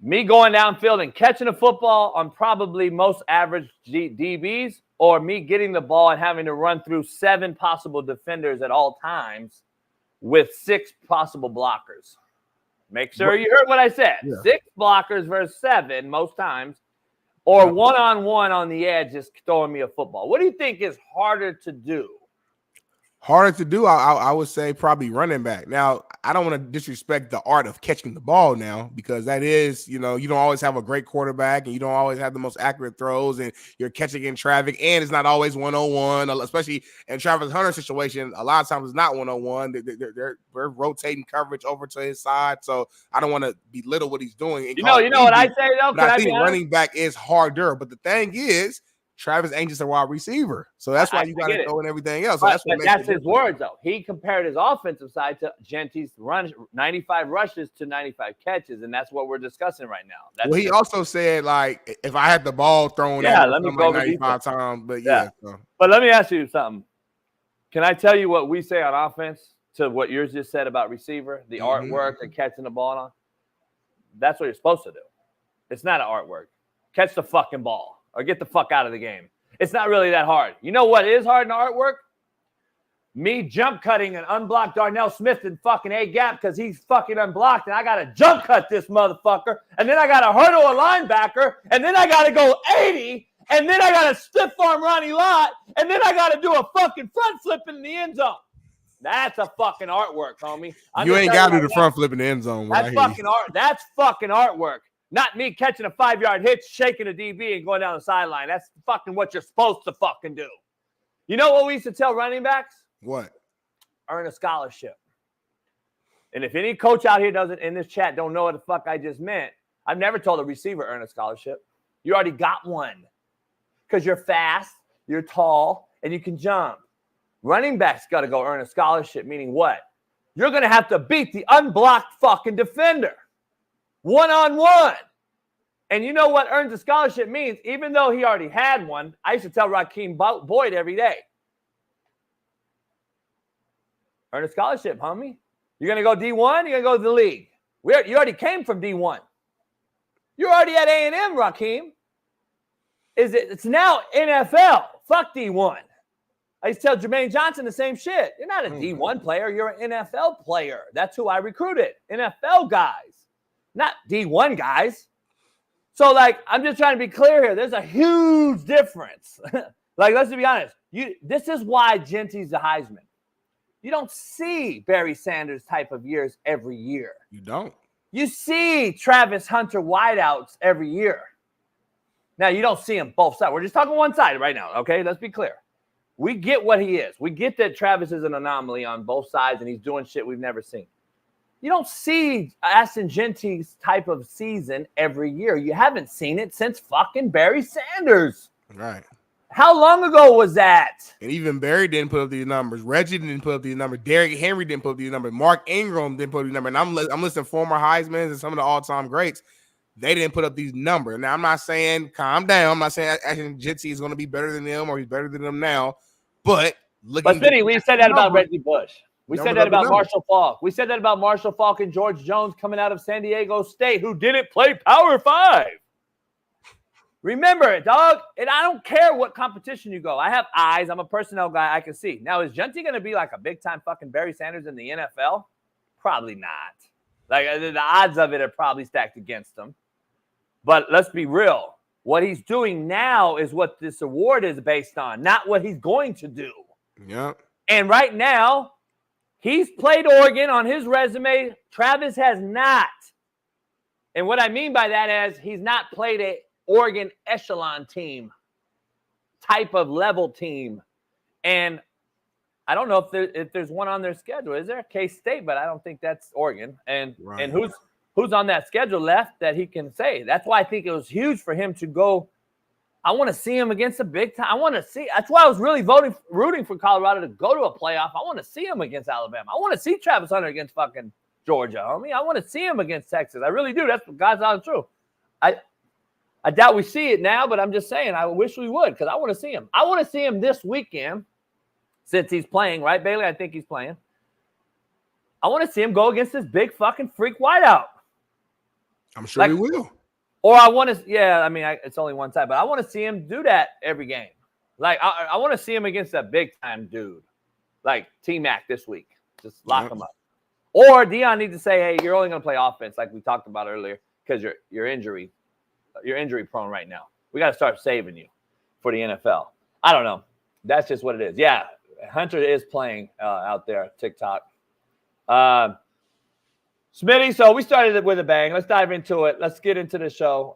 Me going downfield and catching a football on probably most average DBs, or me getting the ball and having to run through 7 possible defenders at all times with 6 possible blockers? Make sure you heard what I said. Yeah. 6 blockers versus 7 most times, or one-on-one on the edge just throwing me a football. What do you think is harder to do? Harder to do, I would say probably running back. Now, I don't want to disrespect the art of catching the ball now, because that is, you don't always have a great quarterback and you don't always have the most accurate throws, and you're catching in traffic, and it's not always 101, especially in Travis Hunter's situation. A lot of times it's not 101. They're rotating coverage over to his side. So I don't want to belittle what he's doing. You know what I say, though? But I think running back is harder. But the thing is, Travis ain't just a wide receiver, so that's why you got to throw in everything else. So that's his words, though. He compared his offensive side to Genty's run 95 rushes to 95 catches, and that's what we're discussing right now. Well, he also said, like, if I had the ball thrown at me like 95 times, but But let me ask you something. Can I tell you what we say on offense to what yours just said about receiver, the artwork and catching the ball on? That's what you're supposed to do. It's not an artwork. Catch the fucking ball. Or get the fuck out of the game. It's not really that hard. You know what is hard in artwork? Me jump cutting an unblocked Darnell Smith in fucking A gap because he's fucking unblocked, and I got to jump cut this motherfucker, and then I got to hurdle a linebacker, and then I got to go 80, and then I got to stiff arm Ronnie Lott, and then I got to do a fucking front flip in the end zone. That's a fucking artwork, homie. You ain't got to do the front flip in the end zone. That's fucking art. That's fucking artwork. Not me catching a 5-yard hitch, shaking a DB, and going down the sideline. That's fucking what you're supposed to fucking do. You know what we used to tell running backs? What? Earn a scholarship. And if any coach out here doesn't in this chat don't know what the fuck I just meant, I've never told a receiver earn a scholarship. You already got one because you're fast, you're tall, and you can jump. Running backs got to go earn a scholarship, meaning what? You're going to have to beat the unblocked fucking defender. One-on-one. And you know what earns a scholarship means? Even though he already had one, I used to tell Raheem Boyd every day. Earn a scholarship, homie. You're going to go D1, you're going to go to the league. You already came from D1. You're already at A&M, Raheem. It's now NFL. Fuck D1. I used to tell Jermaine Johnson the same shit. You're not a D1 player. You're an NFL player. That's who I recruited. NFL guys. Not D1 guys. So, like, I'm just trying to be clear here. There's a huge difference. Like, let's be honest. This is why Genty's the Heisman. You don't see Barry Sanders type of years every year. You don't. You see Travis Hunter wideouts every year. Now, you don't see him both sides. We're just talking one side right now, okay? Let's be clear. We get what he is. We get that Travis is an anomaly on both sides, and he's doing shit we've never seen. You don't see Ashton Genty's type of season every year. You haven't seen it since fucking Barry Sanders. Right. How long ago was that? And even Barry didn't put up these numbers. Reggie didn't put up these numbers. Derrick Henry didn't put up these numbers. Mark Ingram didn't put up these numbers. And I'm listing former Heismans and some of the all-time greats. They didn't put up these numbers. Now, I'm not saying calm down. I'm not saying Ashton Genty is going to be better than them or he's better than them now. But Smitty, we said that about Reggie Bush. We said that about Marshall Faulk. We said that about Marshall Faulk and George Jones coming out of San Diego State, who didn't play Power 5. Remember it, dog. And I don't care what competition you go. I have eyes. I'm a personnel guy. I can see. Now, is Genty going to be like a big-time fucking Barry Sanders in the NFL? Probably not. Like, the odds of it are probably stacked against him. But let's be real. What he's doing now is what this award is based on, not what he's going to do. Yeah. And right now, he's played Oregon on his resume. Travis has not. And what I mean by that is he's not played a Oregon echelon team, type of level team. And I don't know if there's one on their schedule. Is there? K-State, but I don't think that's Oregon. And who's on that schedule left that he can say. That's why I think it was huge for him to go. I want to see him against a big time. I want to see. That's why I was really rooting for Colorado to go to a playoff. I want to see him against Alabama. I want to see Travis Hunter against fucking Georgia, homie. I want to see him against Texas. I really do. That's what God's honest truth. I doubt we see it now, but I'm just saying I wish we would because I want to see him. I want to see him this weekend since he's playing, right, Bailey? I think he's playing. I want to see him go against this big fucking freak wideout. I'm sure he will. Or I want to, it's only one time, but I want to see him do that every game. Like, I want to see him against a big-time dude, like T-Mac this week. Just lock him up. Or Deion needs to say, hey, you're only going to play offense like we talked about earlier because you're injury prone right now. We got to start saving you for the NFL. I don't know. That's just what it is. Yeah, Hunter is playing out there, TikTok. Smitty, so we started it with a bang. Let's dive into it. Let's get into the show.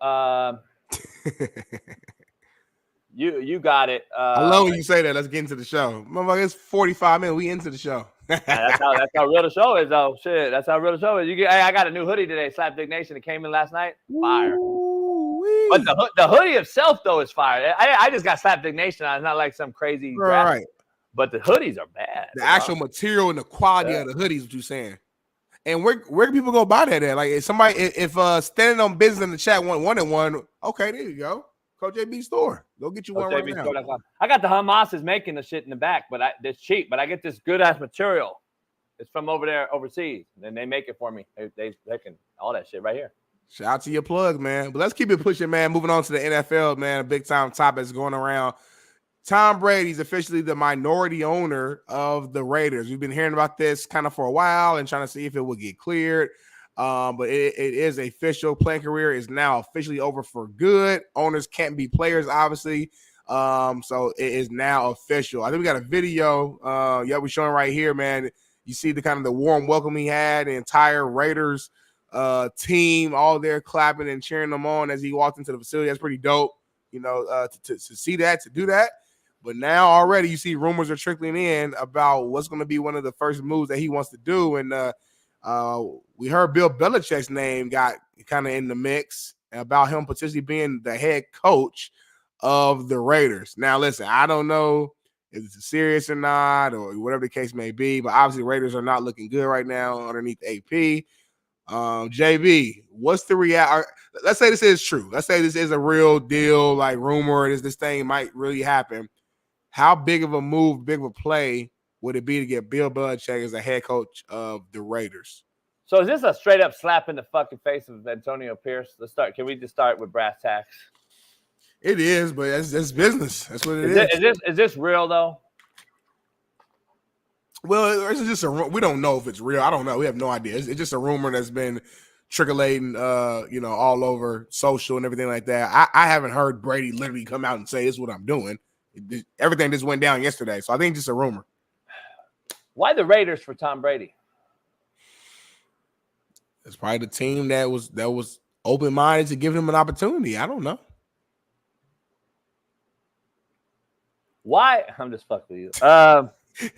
You got it. I love when you say that. Let's get into the show. Motherfucker, it's 45 minutes. We into the show. That's how real the show is, though. Shit, that's how real the show is. I got a new hoodie today, Slapdick Nation. It came in last night. Fire. Ooh-wee. But the hoodie itself, though, is fire. I just got Slapdick Nation on. It's not like some crazy graphic. Right. But the hoodies are bad. The actual material and the quality of the hoodies, what you're saying. And where can people go buy that at? Like, if somebody, if standing on business in the chat want one, okay, there you go. Coach JB store. Go get you one right now. I got the Hamas is making the shit in the back, but it's cheap. But I get this good ass material. It's from over there overseas. And they make it for me. They can all that shit right here. Shout out to your plugs, man. But let's keep it pushing, man. Moving on to the NFL, man. A big time topic is going around. Tom Brady's officially the minority owner of the Raiders. We've been hearing about this kind of for a while and trying to see if it would get cleared. But it is official. Playing career is now officially over for good. Owners can't be players, obviously. So it is now official. I think we got a video. We're showing right here, man. You see the kind of the warm welcome he had, the entire Raiders team, all there clapping and cheering him on as he walked into the facility. That's pretty dope, to see that, to do that. But now already you see rumors are trickling in about what's going to be one of the first moves that he wants to do. And we heard Bill Belichick's name got kind of in the mix about him potentially being the head coach of the Raiders. Now, listen, I don't know if it's serious or not or whatever the case may be, but obviously Raiders are not looking good right now underneath AP. JB, what's the reality? Let's say this is true. Let's say this is a real deal, like rumor, this thing might really happen. How big of a move, big of a play would it be to get Bill Belichick as a head coach of the Raiders? So is this a straight up slap in the fucking face of Antonio Pierce? Let's start. Can we just start with brass tacks? It is, but it's business. That's what it is. Is this real though? Well, it's just we don't know if it's real. I don't know. We have no idea. It's just a rumor that's been trickling, all over social and everything like that. I haven't heard Brady literally come out and say, "This is what I'm doing." Everything just went down yesterday, so I think it's just a rumor. Why the Raiders for Tom Brady? It's probably the team that was open-minded to give him an opportunity. I don't know. Why? I'm just fucking with you.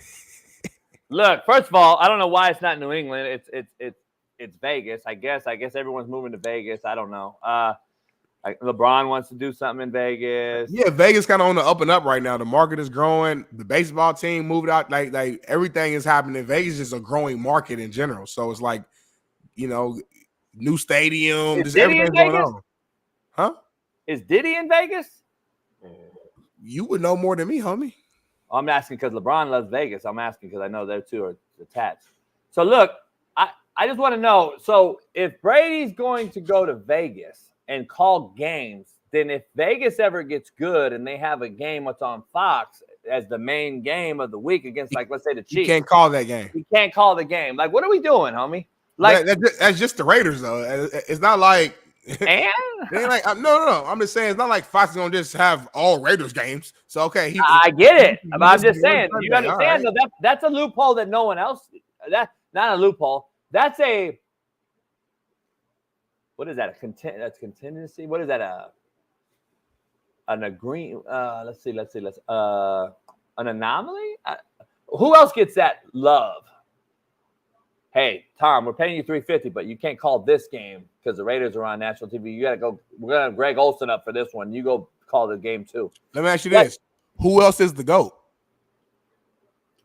Look, first of all, I don't know why it's not New England. It's Vegas. I guess everyone's moving to Vegas. I don't know. Like LeBron wants to do something in Vegas. Yeah, Vegas kind of on the up and up right now. The market is growing. The baseball team moved out. Like everything is happening. Vegas is a growing market in general. So it's like, new stadium. Just everything's going on. Huh? Is Diddy in Vegas? You would know more than me, homie. I'm asking because LeBron loves Vegas. I'm asking because I know they two are attached. So look, I just want to know. So if Brady's going to go to Vegas and call games, then if Vegas ever gets good and they have a game what's on Fox as the main game of the week against, like, let's say the Chiefs. You can't call that game. You can't call the game. Like, what are we doing, homie? Like that's just the Raiders, though. It's not like and no. I'm just saying it's not like Fox is gonna just have all Raiders games. So okay, I get it. I'm just saying. You understand? Right. Though, that's a loophole that no one else. That's not a loophole. That's a. What is that? That's contingency. What is that? An agreement. Let's see. An anomaly. Who else gets that love? hey, Tom, we're paying you $350, but you can't call this game because the Raiders are on national TV. You got to go. We're going to have Greg Olson up for this one. You go call the game too. Let me ask you this. Who else is the GOAT?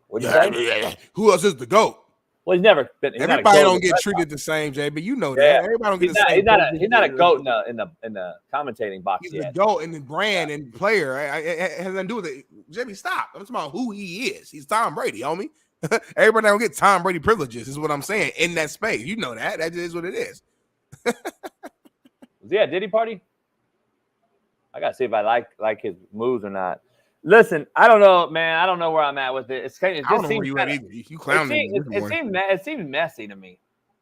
What'd you say? Who else is the GOAT? Well, he's never been. Everybody don't get treated the same, Jay, but you know that. Yeah. Everybody don't get He's the not, same. he's not a GOAT in the commentating box He's yet. the GOAT in the brand and player. It has nothing to do with it. Jimmy, stop. I'm talking about who he is. He's Tom Brady, homie. Everybody don't get Tom Brady privileges, is what I'm saying, in that space. You know that. That is what it is. Yeah, did he party? I gotta see if I like his moves or not. Listen, I don't know, man. I don't know where I'm at with it. It just seems you clowning. It seems messy to me.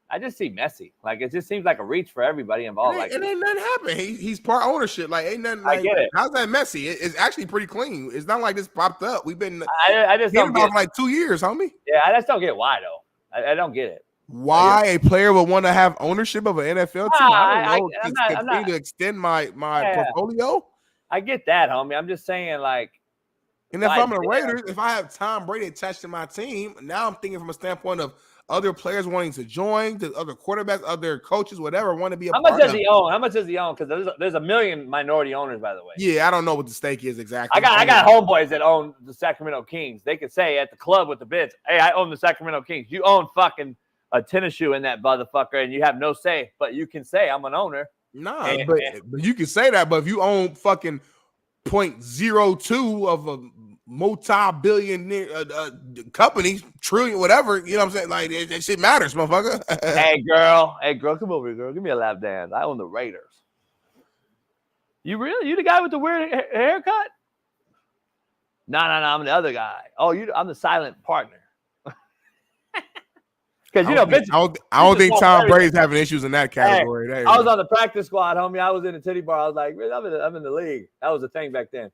I just see messy. Like it just seems like a reach for everybody involved. It ain't nothing happen. He's part ownership. Like ain't nothing. Like, I get it. How's that messy? It's actually pretty clean. It's not like this popped up. We've been. I just don't get it. Like 2 years, homie. Yeah, I just don't get why though. I don't get it. Why a player would want to have ownership of an NFL team? I don't know. I'm not to extend my portfolio. I get that, homie. I'm just saying, like. And if I'm the Raiders, if I have Tom Brady attached to my team, now I'm thinking from a standpoint of other players wanting to join, the other quarterbacks, other coaches, whatever, want to be a part of it. How much does he own? Because there's a million minority owners, by the way. Yeah, I don't know what the stake is exactly. I got homeboys that own the Sacramento Kings. They could say at the club with the bids, hey, I own the Sacramento Kings. You own fucking a tennis shoe in that motherfucker, and you have no say, but you can say I'm an owner. Nah, but you can say that, but if you own fucking 0.02 of a multi-billion company, trillion, whatever, you know what I'm saying? Like that shit matters, motherfucker. Hey girl, come over here, girl. Give me a lap dance. I own the Raiders. You really? You the guy with the weird haircut? No, I'm the other guy. Oh, I'm the silent partner. Because I don't think Tom Brady's having issues in that category. Hey, I was on the practice squad, homie. I was in the titty bar. I was like, I'm in the league. That was the thing back then.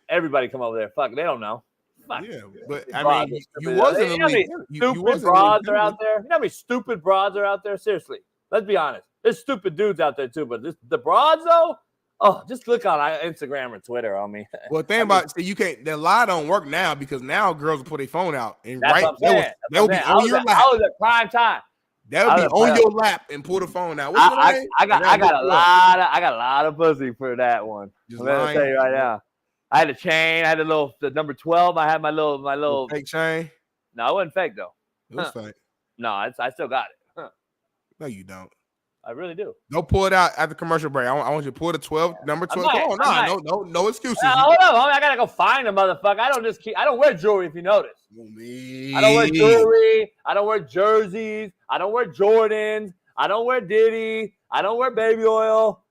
Everybody come over there. Fuck, they don't know. Fuck. Yeah, but I mean, you wasn't in the league. Stupid broads are out there. You know how many stupid broads are out there? Seriously, let's be honest. There's stupid dudes out there too, but the broads though. Oh, just look on Instagram or Twitter, homie. Well, think about you can't. The lie don't work now because now girls will put their phone out and they will be on your lap. I was at prime time. That would be on your lap and pull the phone out. I got a lot of pussy for that one. I'm gonna tell you right now. I had a chain. I had the number 12. I had my little fake chain. No, it wasn't fake though. It was fake. No, I still got it. Huh. No, you don't. I really do. Go pull it out at the commercial break. I want you to pull the 12, number 12. No excuses. Hold on, I gotta go find a motherfucker. I don't wear jewelry if you notice. I don't wear jewelry. I don't wear jerseys. I don't wear Jordans. I don't wear Diddy. I don't wear baby oil.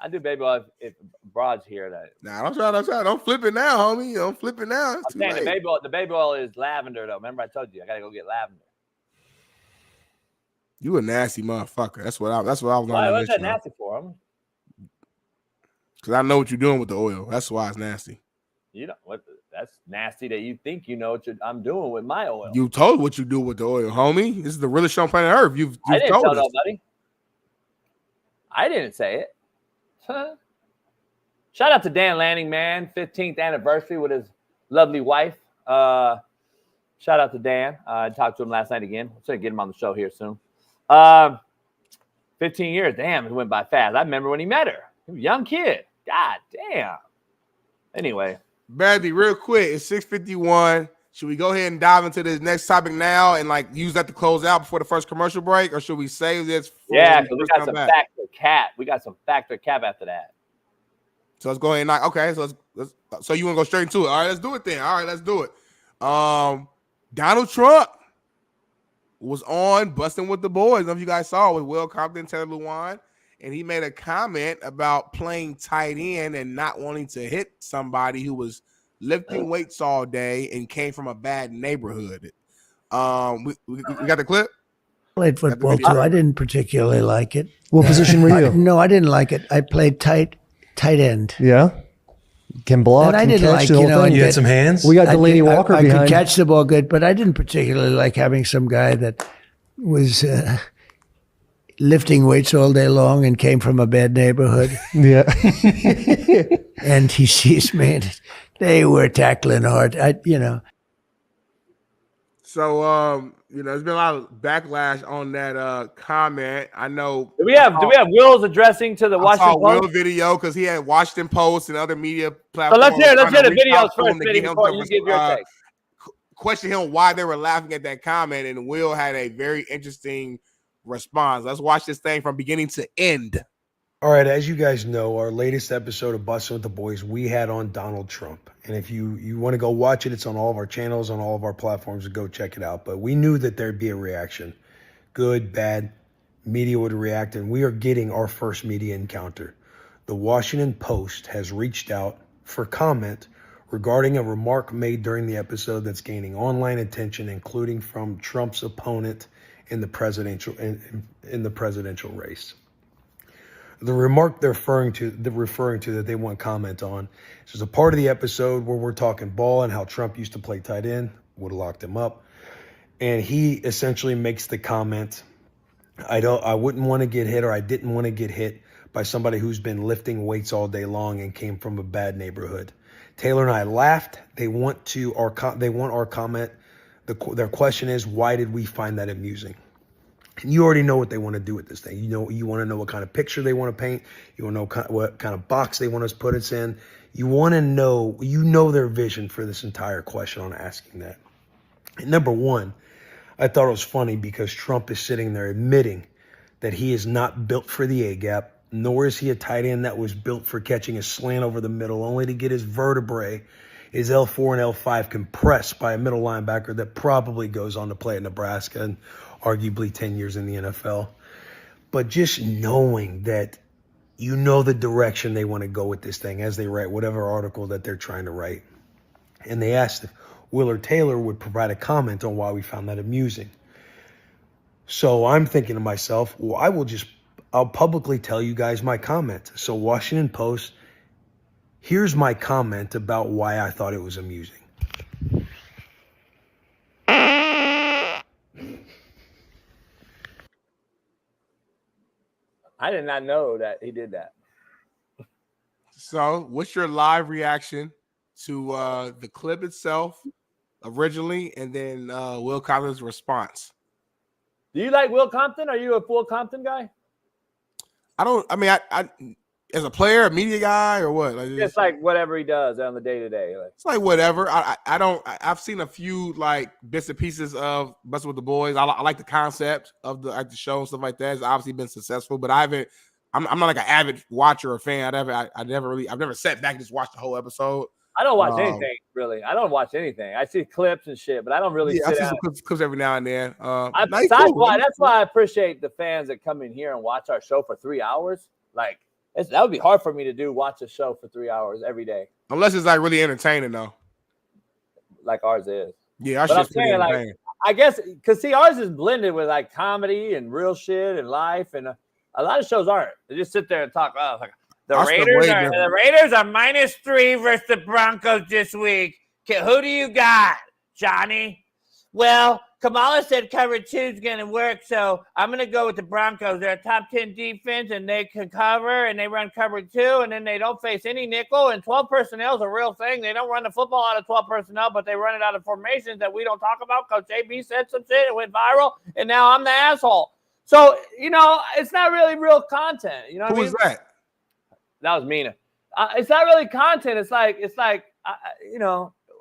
I do baby oil if broads here. Nah, don't try. Don't flip it now, homie. Don't flip it now. I'm saying the baby oil is lavender though. Remember I told you I gotta go get lavender. You a nasty motherfucker. That's what I was. Why? What's that nasty for? Because I know what you're doing with the oil. That's why it's nasty. You know what? That's nasty that you think you know what I'm doing with my oil. You told what you do with the oil, homie. This is the realest show on planet Earth. I didn't told tell us. nobody. I didn't say it. Huh? Shout out to Dan Lanning, man. 15th anniversary with his lovely wife. Shout out to Dan. I talked to him last night again. I'm going to get him on the show here soon. 15 years. Damn, it went by fast. I remember when he met her. He was a young kid. God damn. Anyway. Badly, real quick. It's 6:51. Should we go ahead and dive into this next topic now and like use that to close out before the first commercial break, or should we save this? Yeah, because we got some factor cap. We got some factor cap after that. So let's go ahead and okay. So let's so you want to go straight into it? All right, let's do it then. All right, let's do it. Donald Trump was on Busting with the Boys. I don't know if you guys saw it with Will Compton, Taylor Lewan, and he made a comment about playing tight end and not wanting to hit somebody who was lifting weights all day and came from a bad neighborhood. We got the clip? Played football too. I didn't particularly like it. What position were you? No, I didn't like it. I played tight end. Yeah. Can block, and I can didn't catch the whole thing. You had some hands? We got Delaney Walker I behind. could catch the ball good, but I didn't particularly like having some guy that was lifting weights all day long and came from a bad neighborhood. Yeah. And he sees me and they were tackling hard. So there's been a lot of backlash on that comment. I know. Do we have Will's addressing to the I Washington saw Will Post? Video because he had Washington Post and other media So platforms. let's hear the reach out videos to him first, to Smitty, get him before to you give your take. question him why they were laughing at that comment, and Will had a very interesting response. Let's watch this thing from beginning to end. All right, as you guys know, our latest episode of Bussin' with the Boys, we had on Donald Trump. And if you want to go watch it, it's on all of our channels, on all of our platforms, go check it out. But we knew that there'd be a reaction. Good, bad, media would react, and we are getting our first media encounter. The Washington Post has reached out for comment regarding a remark made during the episode that's gaining online attention, including from Trump's opponent in the presidential race. The remark they're referring to that they want comment on is a part of the episode where we're talking ball and how Trump used to play tight end, would have locked him up. And he essentially makes the comment, I wouldn't want to get hit, or I didn't want to get hit by somebody who's been lifting weights all day long and came from a bad neighborhood. Taylor and I laughed. They want our comment. Their question is, why did we find that amusing? And you already know what they want to do with this thing. You want to know what kind of picture they want to paint. You want to know what kind of box they want us to put us in. You want to know, their vision for this entire question on asking that. And number one, I thought it was funny because Trump is sitting there admitting that he is not built for the A-gap, nor is he a tight end that was built for catching a slant over the middle, only to get his vertebrae, his L4 and L5 compressed by a middle linebacker that probably goes on to play at Nebraska and arguably 10 years in the NFL. But just knowing that the direction they want to go with this thing as they write whatever article that they're trying to write. And they asked if Will or Taylor would provide a comment on why we found that amusing. So I'm thinking to myself, well, I'll publicly tell you guys my comment. So Washington Post, here's my comment about why I thought it was amusing. I did not know that he did that. So what's your live reaction to the clip itself originally, and then Will Compton's response? Do you like Will Compton? Are you a full Compton guy? I as a player, a media guy, or what? It's like whatever he does on the day-to-day. It's like whatever. I've seen a few like bits and pieces of Bussin' with the Boys. I like the concept of the show and stuff like that. It's obviously been successful, but I'm not like an avid watcher or fan. I've never sat back and just watched the whole episode. I don't watch anything, really. I don't watch anything. I see clips and shit, but I don't really I see some clips every now and then. That's why I appreciate the fans that come in here and watch our show for 3 hours. Like, that would be hard for me to do, watch a show for 3 hours every day. Unless it's like really entertaining, though. Like ours is. Yeah, our shit's pretty entertaining. Like, I guess, because see, ours is blended with like comedy and real shit and life, and a lot of shows aren't. They just sit there and talk. Oh, like, the Raiders are -3 versus the Broncos this week. Okay, who do you got, Johnny? Well, Kamala said cover 2 is going to work, so I'm going to go with the Broncos. They're a top 10 defense, and they can cover, and they run cover 2, and then they don't face any nickel, and 12 personnel is a real thing. They don't run the football out of 12 personnel, but they run it out of formations that we don't talk about because JB said some shit, it went viral, and now I'm the asshole. So, it's not really real content. You know what I mean? Who was that? That was Mina. It's not really content. It's like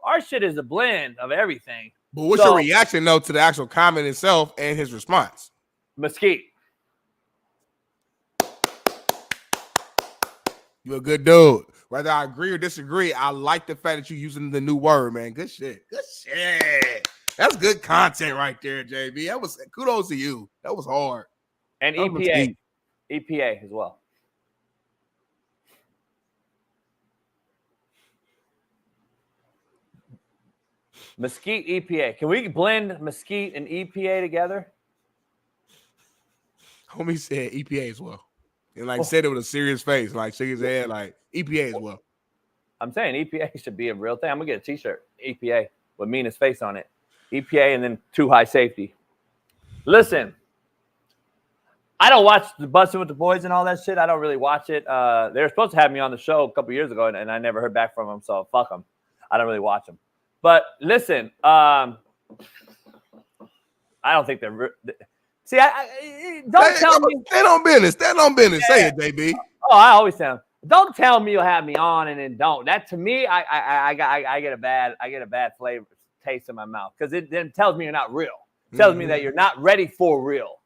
our shit is a blend of everything. But what's your reaction, though, to the actual comment itself and his response? Mesquite. You're a good dude. Whether I agree or disagree, I like the fact that you're using the new word, man. Good shit. Good shit. That's good content right there, JB. That was kudos to you. That was hard. And EPA. EPA as well. Mesquite, EPA. Can we blend Mesquite and EPA together? Homie said EPA as well. And said it with a serious face, shook his head, EPA as well. I'm saying EPA should be a real thing. I'm going to get a t-shirt, EPA, with Mina's face on it. EPA and then 2 high safety. Listen, I don't watch the Bussin' with the Boys and all that shit. I don't really watch it. They were supposed to have me on the show a couple years ago, and I never heard back from them, so fuck them. I don't really watch them. But listen, I don't think they're. See, don't tell me. Stand on business. Stand on business. Say it, JB. Oh, I always tell. Don't tell me you'll have me on and then don't. That to me, I get a bad flavor taste in my mouth because it then tells me you're not real. It tells me that you're not ready for real,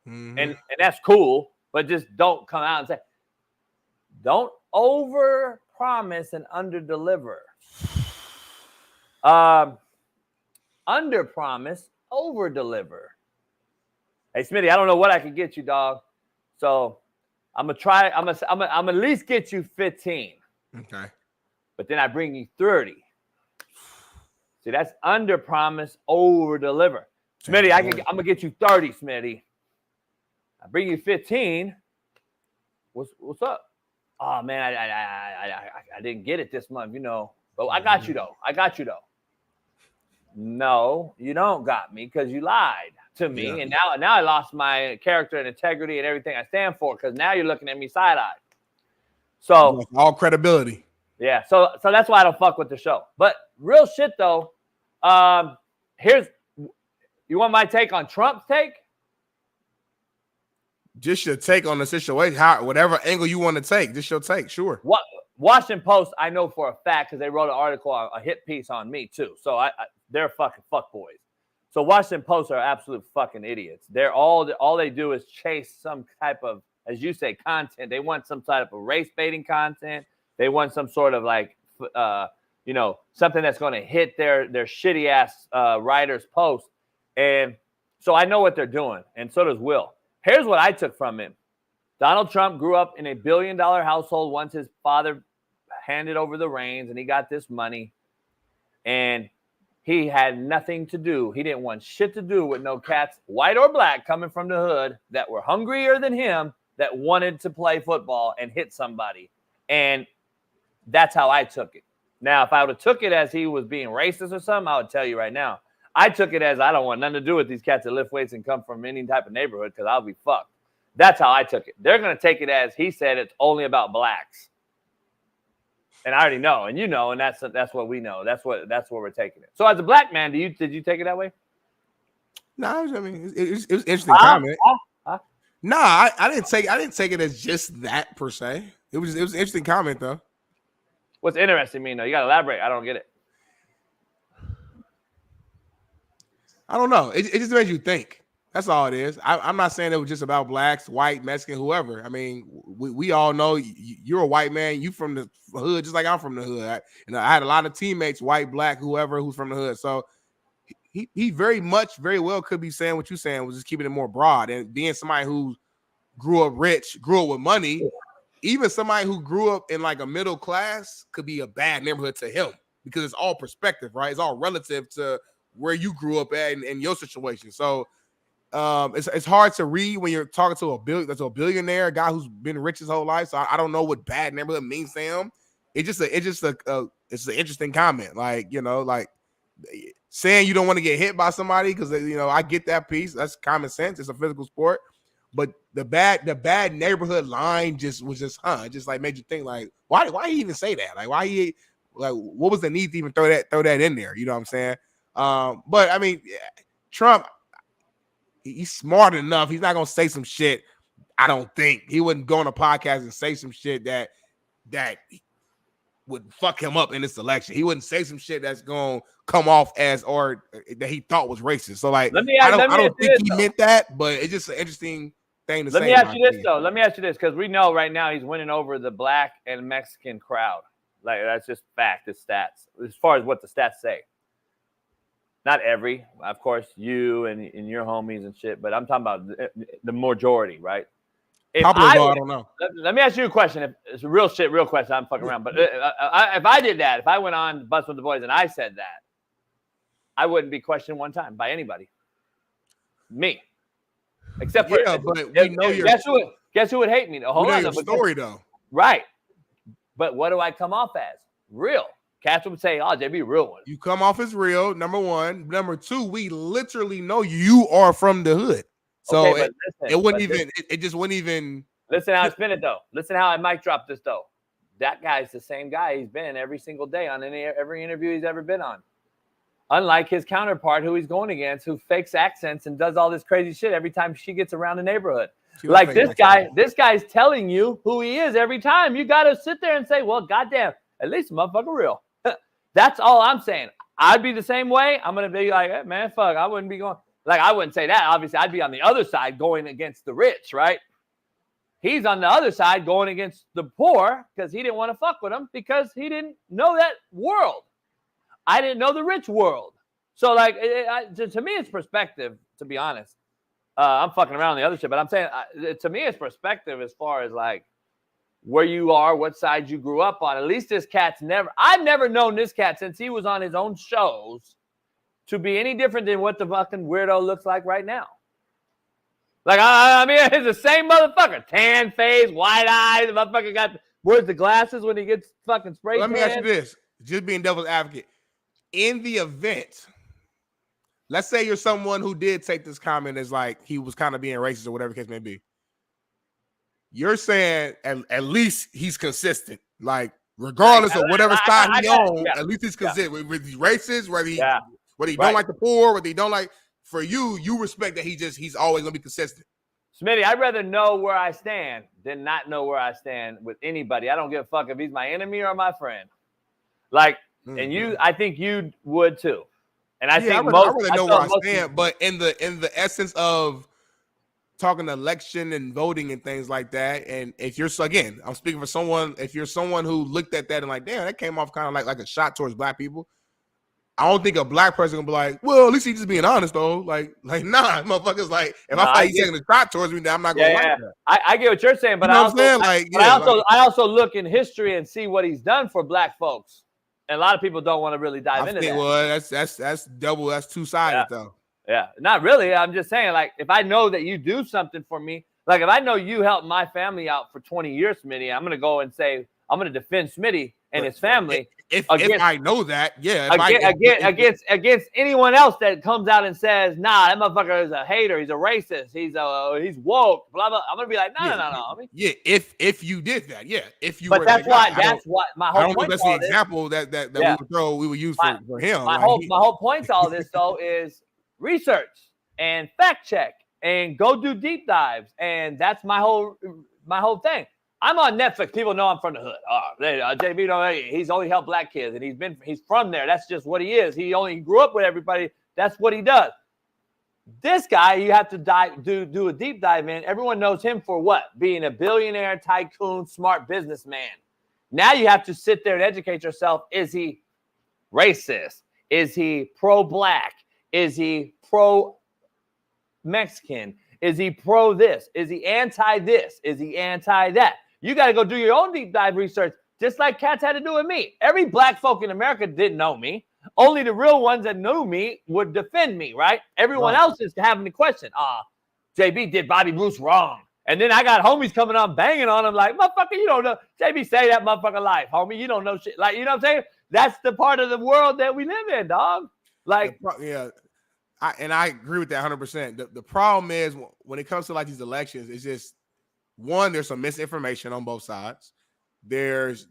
and that's cool. But just don't come out and say. Don't over promise and under deliver. Under promise, over deliver. Hey Smitty, I don't know what I can get you, dog. So I'm gonna try. I'm at least get you 15. Okay. But then I bring you 30. See, that's under promise, over deliver. Smitty, I'm gonna get you 30, Smitty. I bring you 15. What's up? Oh man, I didn't get it this month, But I got you though. No, you don't got me because you lied to me, and now I lost my character and integrity and everything I stand for because now you're looking at me side-eyed. So all credibility. Yeah, so that's why I don't fuck with the show. But real shit though, you want my take on Trump's take? Just your take on the situation, whatever angle you want to take, just your take, sure. What Washington Post, I know for a fact because they wrote an article, a hit piece on me too. So they're fucking fuckboys. So Washington Post are absolute fucking idiots. They're all they do is chase some type of, as you say, content. They want some type of race baiting content. They want some sort of like, something that's going to hit their shitty ass writers' post. And so I know what they're doing, and so does Will. Here's what I took from him. Donald Trump grew up in a $1 billion household once his father handed over the reins and he got this money. And he had nothing to do. He didn't want shit to do with no cats, white or black, coming from the hood that were hungrier than him, that wanted to play football and hit somebody. And that's how I took it. Now, if I would have took it as he was being racist or something, I would tell you right now. I took it as I don't want nothing to do with these cats that lift weights and come from any type of neighborhood because I'll be fucked. That's how I took it. They're going to take it as he said it's only about blacks. And I already know, and and that's what we know. That's what we're taking it. So as a black man, did you take it that way? No, I mean it was interesting comment. No, I didn't take it as just that per se. It was an interesting comment though. What's interesting mean though? You gotta elaborate. I don't get it. I don't know. It just makes you think. That's all it is. I'm not saying it was just about blacks, white, Mexican, whoever. I mean, we all know you're a white man. You from the hood, just like I'm from the hood. I had a lot of teammates, white, black, whoever, who's from the hood. So he very well could be saying what you're saying, was just keeping it more broad. And being somebody who grew up rich, grew up with money, even somebody who grew up in like a middle class could be a bad neighborhood to him because it's all perspective, right? It's all relative to where you grew up at and your situation. So it's hard to read when you're talking to a billionaire, a guy who's been rich his whole life. So I don't know what bad neighborhood means to him. It's an interesting comment. Like, like saying you don't want to get hit by somebody because I get that piece. That's common sense. It's a physical sport. But the bad neighborhood line just like made you think like, why he even say that? Like what was the need to even throw that in there? You know what I'm saying? But I mean, Trump, he's smart enough. He's not gonna say some shit. I don't think he wouldn't go on a podcast and say some shit that would fuck him up in this election. He wouldn't say some shit that's gonna come off as or that he thought was racist. So like, I don't think he meant that, but it's just an interesting thing to say. Let me ask you this though. Let me ask you this because we know right now he's winning over the black and Mexican crowd. Like that's just fact. It's stats as far as what the stats say. Not every, of course, you and your homies and shit, but I'm talking about the majority, right? I don't know. Let me ask you a question. It's a real question. I'm fucking around. But if I did that, if I went on Bus with the Boys and I said that, I wouldn't be questioned one time by anybody. Me. Except for but we know your guess who would hate me? Hold on, your story though. Right. But what do I come off as? Real. Cats would say, "Oh, JB, real one." You come off as real. Number one. Number two, we literally know you are from the hood, so okay, it just wouldn't even. Listen how I spin it though. Listen how I mic drop this though. That guy's the same guy he's been every single day on every interview he's ever been on. Unlike his counterpart, who he's going against, who fakes accents and does all this crazy shit every time she gets around the neighborhood. Like this guy's telling you who he is every time. You got to sit there and say, well, goddamn, at least the motherfucker real. That's all I'm saying. I'd be the same way. I'm going to be like, hey, man, fuck, I wouldn't be going. Like, I wouldn't say that. Obviously, I'd be on the other side going against the rich, right? He's on the other side going against the poor because he didn't want to fuck with them because he didn't know that world. I didn't know the rich world. So, like, to me, it's perspective, to be honest. I'm fucking around on the other shit, but I'm saying, to me, it's perspective as far as, like, where you are, what side you grew up on. At least this cat's I've never known this cat since he was on his own shows to be any different than what the fucking weirdo looks like right now. Like, I mean, it's the same motherfucker. Tan face, white eyes. The motherfucker wears the glasses when he gets fucking sprayed. Let me ask you this, just being devil's advocate. In the event, let's say you're someone who did take this comment as like he was kind of being racist or whatever the case may be. You're saying at least he's consistent. Like, regardless of whatever side he on, at least he's consistent. Whether he's racist, whether he don't like the poor, whether he don't like, for you respect that he's always gonna be consistent. Smitty, I'd rather know where I stand than not know where I stand with anybody. I don't give a fuck if he's my enemy or my friend. Like, and I think you would too. And I think I really know where I stand, but in the essence of talking election and voting and things like that, and if you're I'm speaking for someone, if you're someone who looked at that and like, damn, that came off kind of like a shot towards black people, I don't think a black person gonna be like, well, at least he's just being honest though. Like nah, motherfuckers. Like, if I find he's taking a shot towards me, then I'm not gonna like that. I get what you're saying, but I also look in history and see what he's done for black folks. And a lot of people don't want to really dive into that. Well, that's double. That's two-sided though. Yeah, not really. I'm just saying, like, if I know that you do something for me, like if I know you helped my family out for 20 years, Smitty, I'm gonna go and say I'm gonna defend Smitty and his family. If I know that, against anyone else that comes out and says, nah, that motherfucker is a hater, he's a racist, he's woke, blah blah. I'm gonna be like, no. I mean, if you did that, if you. But that's what my whole point. That's the example that we would use for him. My whole point to all this though is research and fact check and go do deep dives, and that's my whole thing. I'm on Netflix. People know I'm from the hood. JB, he's only helped black kids, and he's from there. That's just what he is. He grew up with everybody. That's what he does. This guy, you have to do a deep dive in. Everyone knows him for what? Being a billionaire, tycoon, smart businessman. Now you have to sit there and educate yourself. Is he racist? Is he pro-black? Is he pro-Mexican? Is he pro this? Is he anti this? Is he anti that? You got to go do your own deep dive research, just like Cats had to do with me. Every black folk in America didn't know me. Only the real ones that knew me would defend me, right? Everyone else is having the question. JB did Bobby Bruce wrong. And then I got homies coming on banging on him like, motherfucker, you don't know. JB say that motherfucker life, homie. You don't know shit. Like, you know what I'm saying? That's the part of the world that we live in, dog. Like, I agree with that 100%. The problem is when it comes to like these elections, it's just one, there's some misinformation on both sides. There's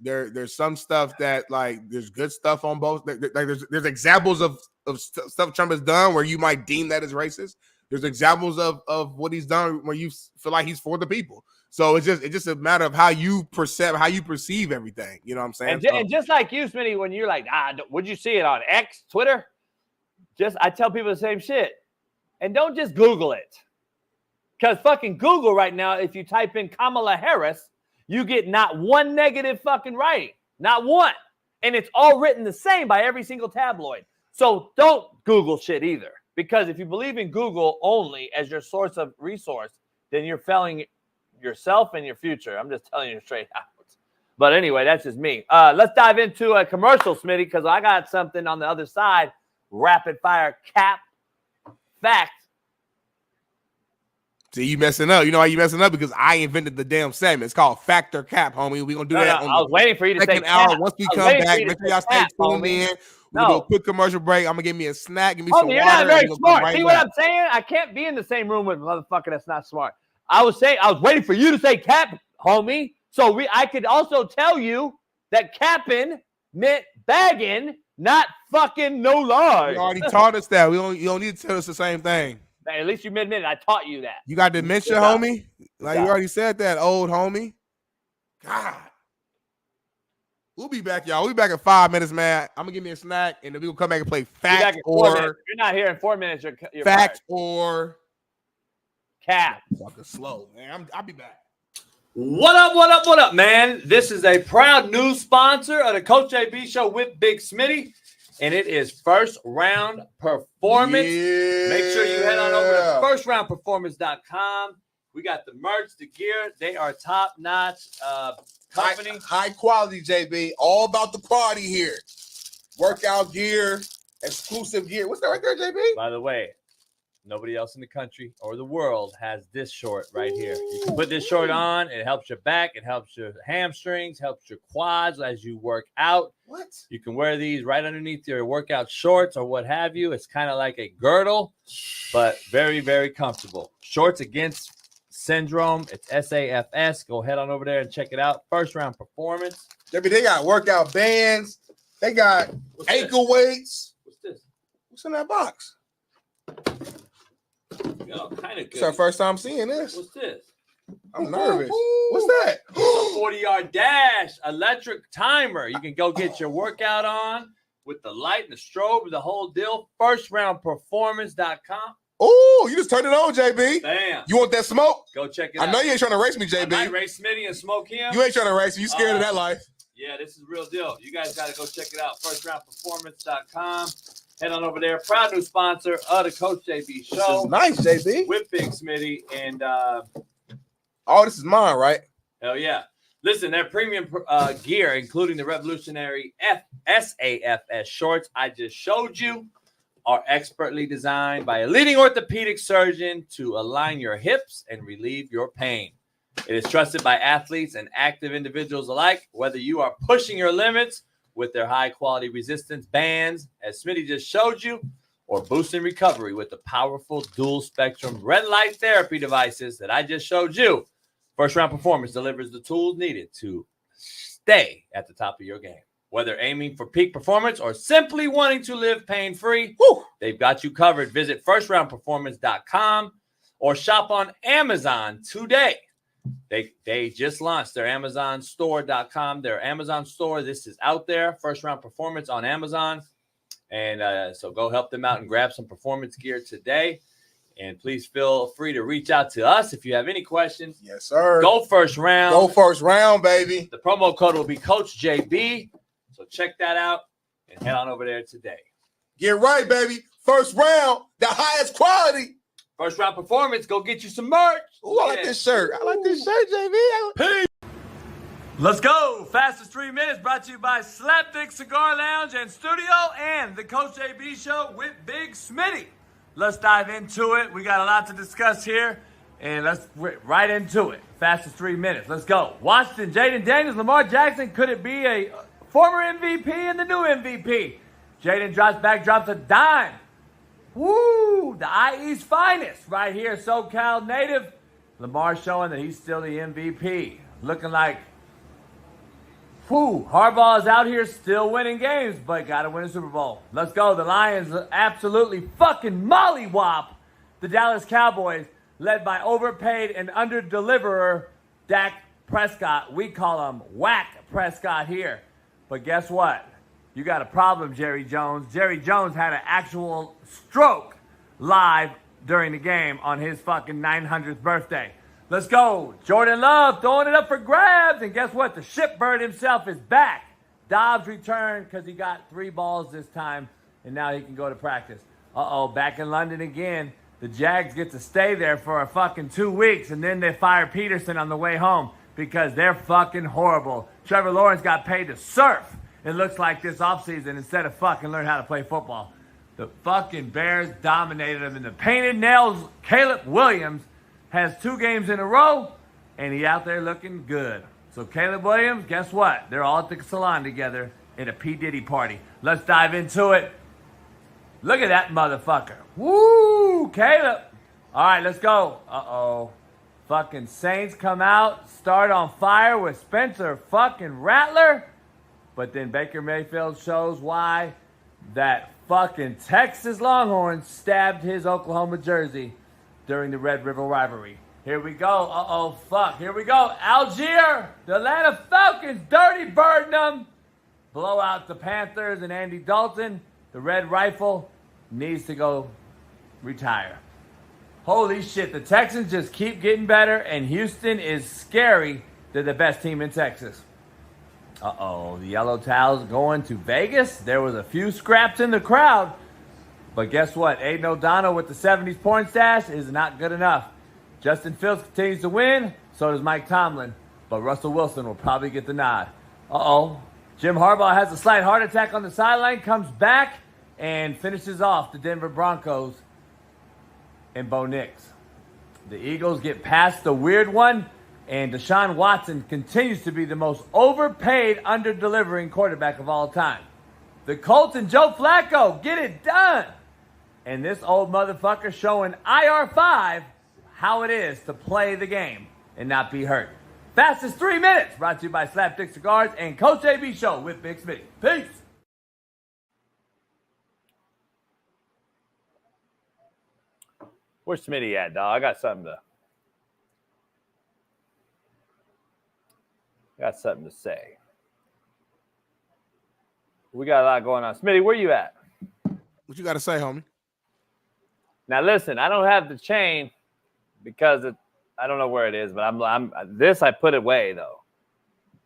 some stuff that like there's good stuff on both. Like there's examples of stuff Trump has done where you might deem that as racist. There's examples of what he's done where you feel like he's for the people. So it's just a matter of how you perceive everything. You know what I'm saying? And just like you, Smitty, when you're like, would you see it on X, Twitter? I tell people the same shit. And don't just Google it. Because fucking Google right now, if you type in Kamala Harris, you get not one negative fucking writing. Not one. And it's all written the same by every single tabloid. So don't Google shit either. Because if you believe in Google only as your source of resource, then you're failing yourself and your future. I'm just telling you straight out. But anyway, that's just me. Let's dive into a commercial, Smitty, because I got something on the other side. Rapid fire cap fact. See, you messing up. You know why you messing up? Because I invented the damn segment. It's called Factor Cap, homie. We're going to do that on I was waiting for you to say hour. cap. Once we come back, make sure y'all stay tuned in. We'll do a quick commercial break. I'm going to give me a snack. Give me some water. You're not very smart. See what I'm saying? I can't be in the same room with a motherfucker that's not smart. I was waiting for you to say cap, homie. So I could also tell you that capping meant bagging Not fucking no lies. You already taught us that. You don't need to tell us the same thing. Hey, at least you admitted I taught you that. You got dementia, homie? Like you already said that, old homie. God. We'll be back, y'all. We'll be back in 5 minutes, man. I'm gonna give me a snack, and then we'll come back and play fact or you're not here in 4 minutes. You're fact fired. or cap. Fucking slow, man. I'll be back. What up, man? This is a proud new sponsor of the Coach JB Show with Big Smitty, and it is First Round Performance. Yeah. Make sure you head on over to firstroundperformance.com. We got the merch, the gear. They are top-notch company. High quality, JB. All about the quality here. Workout gear, exclusive gear. What's that right there, JB? By the way, nobody else in the country or the world has this short right here. You can put this short on. It helps your back. It helps your hamstrings, helps your quads as you work out. What? You can wear these right underneath your workout shorts or what have you. It's kind of like a girdle, but very, very comfortable. Shorts Against Syndrome. It's SAFS. Go head on over there and check it out. First Round Performance. JB, they got workout bands. They got ankle weights. What's this? What's in that box? Yo, kind of good. It's our first time seeing this. What's this? I'm nervous. What's that? A 40-yard dash electric timer. You can go get your workout on with the light and the strobe, the whole deal. Firstroundperformance.com. Oh, you just turned it on, JB. Bam. You want that smoke? Go check it out. I know you ain't trying to race me, JB. I might race Smitty and smoke him. You ain't trying to race me. You scared of that life. Yeah, this is the real deal. You guys got to go check it out. Firstroundperformance.com. Head on over there. Proud new sponsor of the Coach JB Show. Nice, JB. With Big Smitty. And this is mine, right? hell yeah. Listen, their premium gear, including the revolutionary SAFS shorts I just showed you, are expertly designed by a leading orthopedic surgeon to align your hips and relieve your pain. It is trusted by athletes and active individuals alike, whether you are pushing your limits with their high-quality resistance bands, as Smitty just showed you, or boosting recovery with the powerful dual-spectrum red light therapy devices that I just showed you. First Round Performance delivers the tools needed to stay at the top of your game. Whether aiming for peak performance or simply wanting to live pain-free, they've got you covered. Visit firstroundperformance.com or shop on Amazon today. They just launched their AmazonStore.com, their Amazon store. This is out there, First Round Performance on Amazon. And so go help them out and grab some performance gear today. And please feel free to reach out to us if you have any questions. Yes, sir. Go First Round. Go First Round, baby. The promo code will be Coach JB. So check that out and head on over there today. Get right, baby. First Round, the highest quality. First Round Performance, go get you some merch. Ooh, I like this shirt. I like this shirt, JB. Peace. Let's go. Fastest 3 minutes brought to you by Slapdick Cigar Lounge and Studio and the Coach JB Show with Big Smitty. Let's dive into it. We got a lot to discuss here, and let's right into it. Fastest 3 minutes. Let's go. Washington, Jaden Daniels, Lamar Jackson. Could it be a former MVP and the new MVP? Jaden drops back, drops a dime. Woo! The IE's finest right here, SoCal native. Lamar showing that he's still the MVP. Looking like, Harbaugh is out here still winning games, but got to win a Super Bowl. Let's go. The Lions absolutely fucking mollywop the Dallas Cowboys, led by overpaid and under-deliverer Dak Prescott. We call him Whack Prescott here. But guess what? You got a problem, Jerry Jones. Jerry Jones had an actual stroke live during the game on his fucking 900th birthday. Let's go. Jordan Love throwing it up for grabs. And guess what? The shipbird himself is back. Dobbs returned because he got 3 balls this time, and now he can go to practice. Back in London again. The Jags get to stay there for a fucking 2 weeks, and then they fire Peterson on the way home because they're fucking horrible. Trevor Lawrence got paid to surf, it looks like, this offseason instead of fucking learn how to play football. The fucking Bears dominated them in the painted nails. Caleb Williams has 2 games in a row, and he out there looking good. So Caleb Williams, guess what? They're all at the salon together at a P. Diddy party. Let's dive into it. Look at that motherfucker. Woo, Caleb. All right, let's go. Fucking Saints come out, start on fire with Spencer fucking Rattler. But then Baker Mayfield shows why that fucking Texas Longhorn stabbed his Oklahoma jersey during the Red River rivalry. Here we go. Uh-oh, fuck. Here we go. Algier, the Atlanta Falcons, dirty birding them. Blow out the Panthers and Andy Dalton. The Red Rifle needs to go retire. Holy shit, the Texans just keep getting better, and Houston is scary. They're the best team in Texas. Uh-oh, the Yellow Towels going to Vegas. There was a few scraps in the crowd. But guess what? Aiden O'Donnell with the 70s point stash is not good enough. Justin Fields continues to win. So does Mike Tomlin. But Russell Wilson will probably get the nod. Uh-oh. Jim Harbaugh has a slight heart attack on the sideline, comes back, and finishes off the Denver Broncos and Bo Nix. The Eagles get past the weird one, and Deshaun Watson continues to be the most overpaid, under-delivering quarterback of all time. The Colts and Joe Flacco get it done. And this old motherfucker showing IR5 how it is to play the game and not be hurt. Fastest 3 minutes, brought to you by Slapdick Cigars and Coach AB Show with Big Smitty. Peace. Where's Smitty at, dog? I got something to say. We got a lot going on. Smitty, where you at? What you got to say, homie? Now listen, I don't have the chain because I don't know where it is, but I put it away though.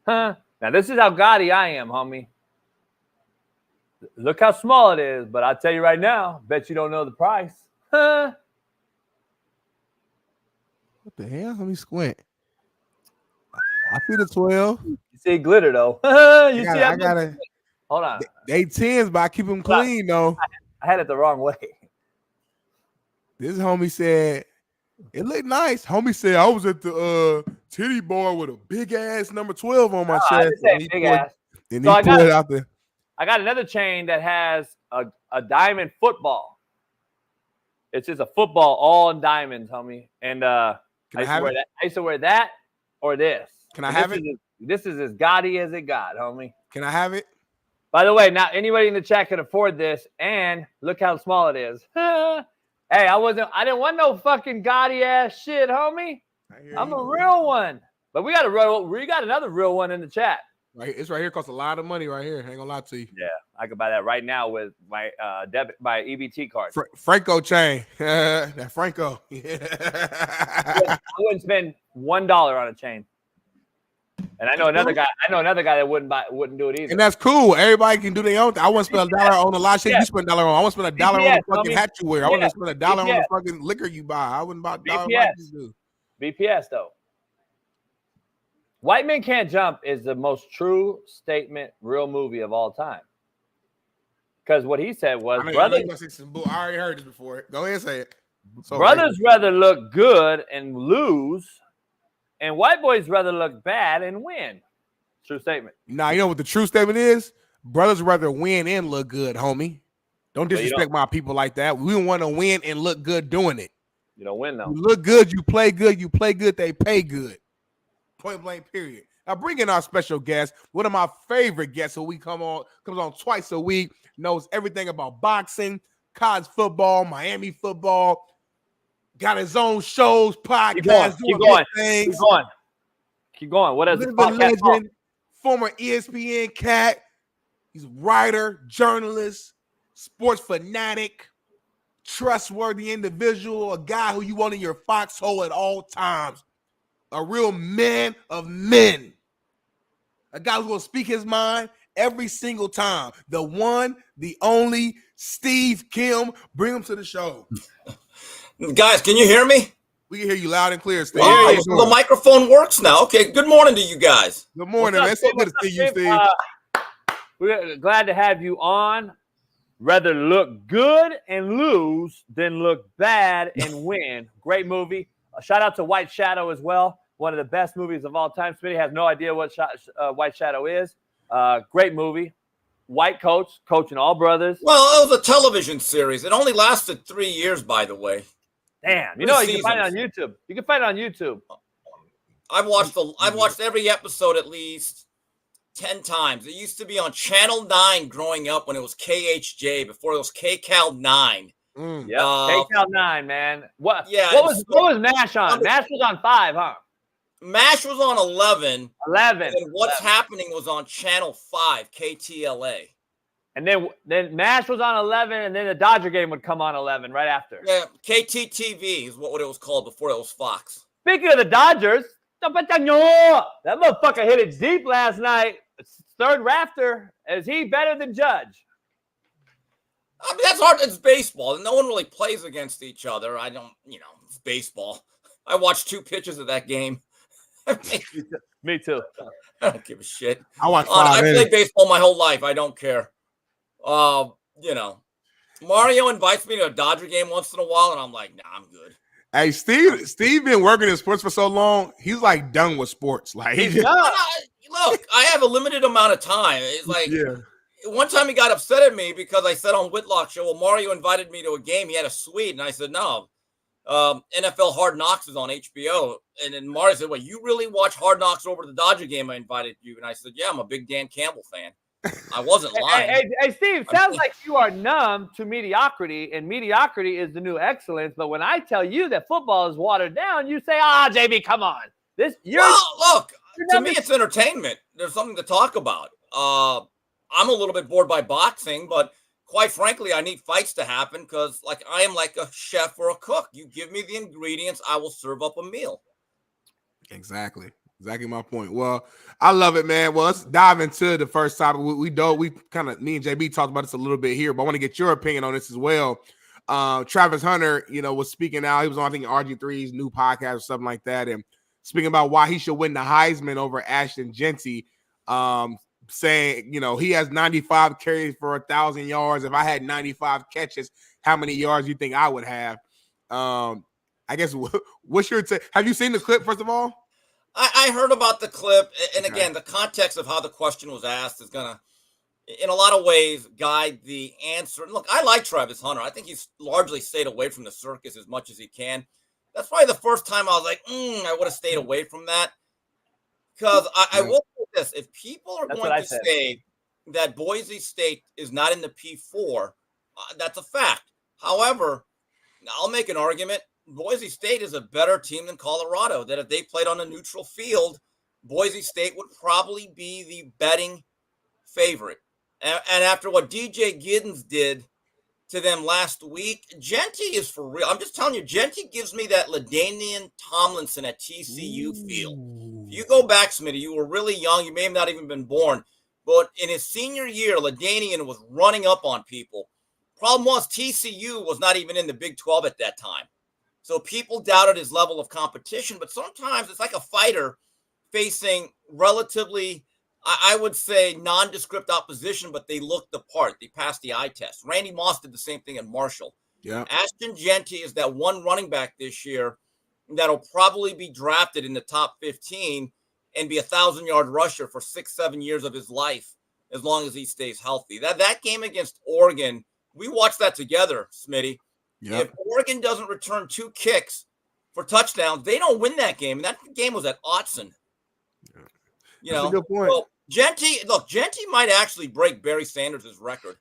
Huh? Now this is how gaudy I am, homie. Look how small it is, but I'll tell you right now, bet you don't know the price. Huh? What the hell? Let me squint. I see the 12. You see glitter though. I gotta. Hold on. They 10s, but I keep them clean though. I had it the wrong way. This homie said it looked nice. Homie said I was at the titty bar with a big ass number 12 on my chest. And he pulled it out there. I got another chain that has a diamond football. It's just a football all in diamonds, homie. And I used to wear that or this. Can I have it? This is as gaudy as it got, homie. Can I have it? By the way, now anybody in the chat can afford this, and look how small it is. Hey, I didn't want no fucking gaudy ass shit, homie. I'm a real one. But we got another real one in the chat. Right, it's right here. Costs a lot of money right here. I ain't gonna lie to you. Yeah, I could buy that right now with my my EBT card. Franco chain. That Franco. I wouldn't spend $1 on a chain. And I know another guy that wouldn't do it either. And that's cool. Everybody can do their own thing. I wouldn't spend $1 on a lot of shit you spend $1 on. I wouldn't spend $1 on the fucking hat you wear. I wouldn't spend $1 on the fucking liquor you buy. I wouldn't buy $1 like you do. BPS though. White Men Can't Jump is the most true statement, real movie of all time. Because what he said was, I already heard this before. Go ahead and say it. Brothers rather look good and lose, and white boys rather look bad and win. True statement. Nah, you know what the true statement is? Brothers rather win and look good, homie. Don't disrespect my people like that. We want to win and look good doing it. You don't win, though. You look good, you play good, they pay good. Point blank, period. Now bring in our special guest, one of my favorite guests who comes on twice a week, knows everything about boxing, college football, Miami football, got his own shows, podcasts, doing things. Keep going. What is the podcast legend, former ESPN cat. He's a writer, journalist, sports fanatic, trustworthy individual, a guy who you want in your foxhole at all times. A real man of men. A guy who's going to speak his mind every single time. The one, the only, Steve Kim. Bring him to the show. Guys, can you hear me? We can hear you loud and clear, Steve. Oh, the microphone works now. Okay, good morning to you guys. Good morning, man. So good to see you, Steve. We're glad to have you on. Rather look good and lose than look bad and win. Great movie. A shout out to White Shadow as well. One of the best movies of all time. Smitty has no idea what White Shadow is. Great movie. White coach, coaching all brothers. Well, it was a television series. It only lasted 3 years, by the way. Damn. You know, you can find it on YouTube. I've watched every episode at least. 10 times. It used to be on Channel 9 growing up when it was KHJ, before it was KCal 9. Yep, KCal 9, man. What Yeah, was MASH on? MASH was on 5, huh? MASH was on 11. 11. And What's Happening was on Channel 5, KTLA. And then MASH was on 11, and then the Dodger game would come on 11 right after. Yeah, KTTV is what it was called before it was Fox. Speaking of the Dodgers, that motherfucker hit it deep last night. Third rafter. Is he better than Judge? I mean, that's hard. It's baseball. No one really plays against each other. I don't, it's baseball. I watched 2 pitches of that game. Me too. I don't give a shit. I watched 5 I played baseball my whole life. I don't care. Mario invites me to a Dodger game once in a while, and I'm like, nah, I'm good. Hey, Steve been working in sports for so long. He's like done with sports. Like, look, I have a limited amount of time. It's like, one time he got upset at me because I said on Whitlock show, well, Mario invited me to a game. He had a suite, and I said, no. NFL Hard Knocks is on HBO. And then Mario said, well, you really watch Hard Knocks over the Dodger game I invited you? And I said, yeah, I'm a big Dan Campbell fan. I wasn't lying. Hey, Steve, sounds like you are numb to mediocrity, and mediocrity is the new excellence. But when I tell you that football is watered down, you say, JB, come on. Look, to me, it's entertainment. There's something to talk about. I'm a little bit bored by boxing, but quite frankly, I need fights to happen because, like, I am like a chef or a cook. You give me the ingredients, I will serve up a meal. Exactly my point. Well, I love it, man. Well, let's dive into the first topic. We kind of, me and JB talked about this a little bit here, but I want to get your opinion on this as well. Travis Hunter, was speaking out. He was on, I think, RG3's new podcast or something like that, and speaking about why he should win the Heisman over Ashton Genty, saying, he has 95 carries for 1,000 yards. If I had 95 catches, how many yards do you think I would have? I guess, what's your take? Have you seen the clip, first of all? I heard about the clip, and again, the context of how the question was asked is going to, in a lot of ways, guide the answer. And look, I like Travis Hunter. I think he's largely stayed away from the circus as much as he can. That's probably the first time I was like, I would have stayed away from that. Because I will say this. If people are going to say that Boise State is not in the P4, that's a fact. However, I'll make an argument. Boise State is a better team than Colorado, that if they played on a neutral field, Boise State would probably be the betting favorite. And after what DJ Giddens did to them last week, Genty is for real. I'm just telling you, Genty gives me that LaDainian Tomlinson at TCU feel. If you go back, Smitty, you were really young. You may have not even been born. But in his senior year, LaDainian was running up on people. Problem was TCU was not even in the Big 12 at that time. So people doubted his level of competition, but sometimes it's like a fighter facing relatively, I would say, nondescript opposition, but they looked the part. They passed the eye test. Randy Moss did the same thing in Marshall. Yeah. Ashton Genty is that one running back this year that'll probably be drafted in the top 15 and be a 1,000-yard rusher for 6-7 years of his life, as long as he stays healthy. That game against Oregon, we watched that together, Smitty. Yep. If Oregon doesn't return 2 kicks for touchdowns, they don't win that game. And that game was at Autzen. That's a good point. Well, Genty might actually break Barry Sanders' record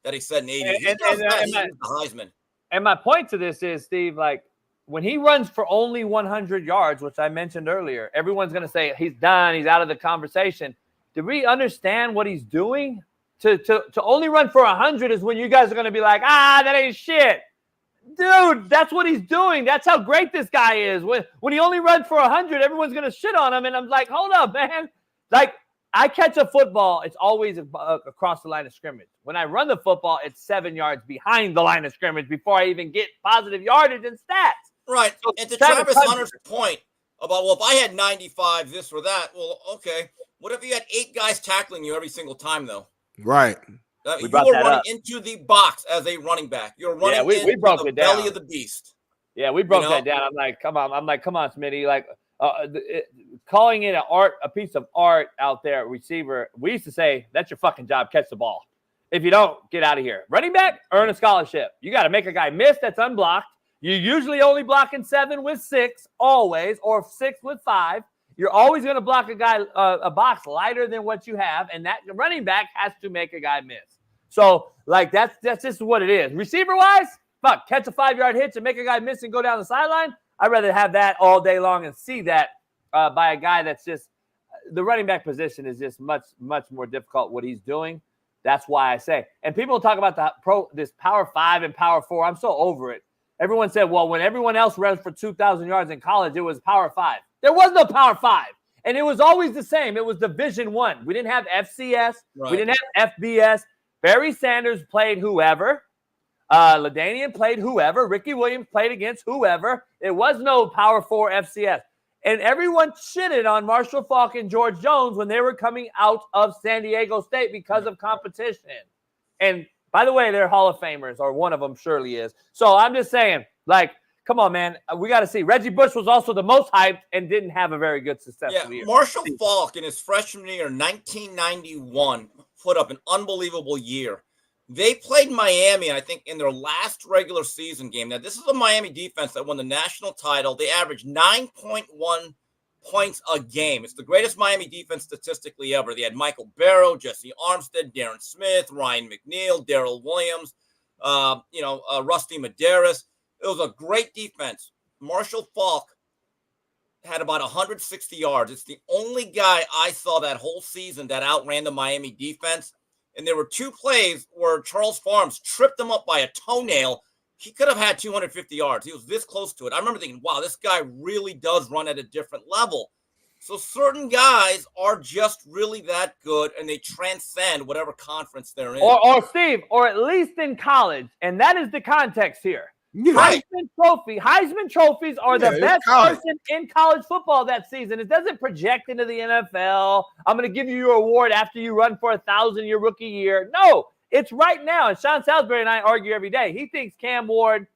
that he set in 80. He's the Heisman. And my point to this is, Steve, like, when he runs for only 100 yards, which I mentioned earlier, everyone's going to say he's done, he's out of the conversation. Do we understand what he's doing? To only run for 100 is when you guys are going to be like, that ain't shit. Dude, that's what he's doing. That's how great this guy is. When he only runs for 100, everyone's going to shit on him. And I'm like, hold up, man. Like, I catch a football, it's always across the line of scrimmage. When I run the football, it's 7 yards behind the line of scrimmage before I even get positive yardage and stats. Right. So and to Travis Hunter's point about, well, if I had 95, this or that, well, okay. What if you had 8 guys tackling you every single time, though? Right. You were running into the box as a running back. You're running we broke into the it down. belly of the beast. Yeah, we broke that down. I'm like, come on, Smitty. Like, calling it a piece of art out there at receiver. We used to say, that's your fucking job, catch the ball. If you don't, get out of here. Running back, earn a scholarship. You got to make a guy miss that's unblocked. You're usually only blocking 7 with 6, always, or 6 with 5. You're always going to block a guy, a box lighter than what you have, and that running back has to make a guy miss. So, like, that's just what it is. Receiver-wise, fuck, catch a 5-yard hitch and make a guy miss and go down the sideline. I'd rather have that all day long and see that by a guy that's just – the running back position is just much, much more difficult what he's doing. That's why I say. And people talk about this Power 5 and Power 4. I'm so over it. Everyone said, well, when everyone else ran for 2,000 yards in college, it was Power 5. There was no Power 5. And it was always the same. It was Division 1. We didn't have FCS. Right. We didn't have FBS. Barry Sanders played whoever. LaDainian played whoever. Ricky Williams played against whoever. It was no Power 4 FCS. And everyone shitted on Marshall Faulk and George Jones when they were coming out of San Diego State because of competition. And by the way, they're Hall of Famers, or one of them surely is. So I'm just saying, like, come on, man. We got to see. Reggie Bush was also the most hyped and didn't have a very good successful year. Marshall Faulk in his freshman year, 1991, put up an unbelievable year. They played Miami, I think, in their last regular season game. Now, this is a Miami defense that won the national title. They averaged 9.1 points a game. It's the greatest Miami defense statistically ever. They had Michael Barrow, Jesse Armstead, Darren Smith, Ryan McNeil, Darrell Williams, Rusty Medeiros. It was a great defense. Marshall Faulk had about 160 yards. It's the only guy I saw that whole season that outran the Miami defense. And there were 2 plays where Charles Farms tripped him up by a toenail. He could have had 250 yards. He was this close to it. I remember thinking, wow, this guy really does run at a different level. So certain guys are just really that good, and they transcend whatever conference they're in. Or Steve, or at least in college. And that is the context here. Right. Heisman trophies are the best person in college football that season. It doesn't project into the NFL. I'm going to give you your award after you run for 1,000 your rookie year. No, it's right now. And Sean Salisbury and I argue every day. He thinks Cam Ward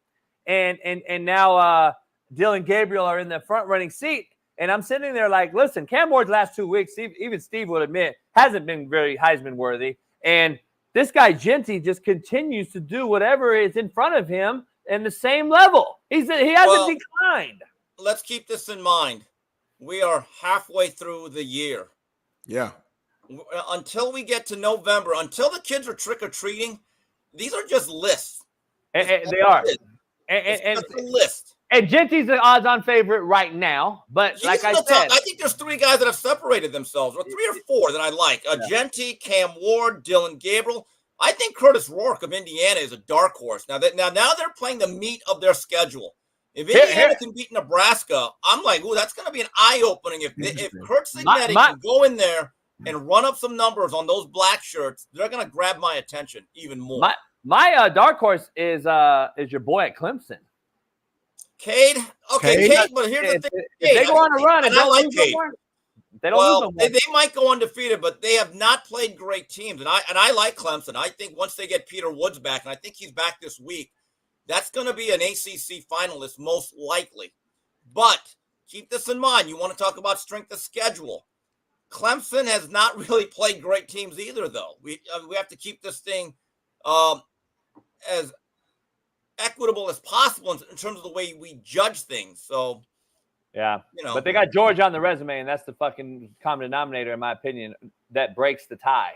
and now Dylan Gabriel are in the front running seat. And I'm sitting there like, listen, Cam Ward's last 2 weeks, even Steve would admit, hasn't been very Heisman worthy. And this guy Genty just continues to do whatever is in front of him. In the same level. He hasn't declined. Let's keep this in mind. We are halfway through the year. Yeah. Until we get to November, until the kids are trick-or-treating, these are just lists. They are. It's just a list. And Genty's the odds-on favorite right now. But like I said, I think there's 3 guys that have separated themselves, or 3 or 4 that I like. Genty, Cam Ward, Dylan Gabriel. I think Curtis Rourke of Indiana is a dark horse. Now they're playing the meat of their schedule. If Indiana can beat Nebraska, I'm like, ooh, that's going to be an eye-opening. If Kurt Signetti can go in there and run up some numbers on those black shirts, they're going to grab my attention even more. My dark horse is your boy at Clemson. Cade? Okay, Cade, but here's the thing. If they go on a run and I like Cade. They don't they might go undefeated, but they have not played great teams. And I like Clemson. I think once they get Peter Woods back, and I think he's back this week, that's going to be an ACC finalist most likely. But keep this in mind. You want to talk about strength of schedule. Clemson has not really played great teams either, though. We have to keep this thing as equitable as possible in terms of the way we judge things. So. Yeah, but they got George on the resume, and that's the fucking common denominator, in my opinion, that breaks the tie.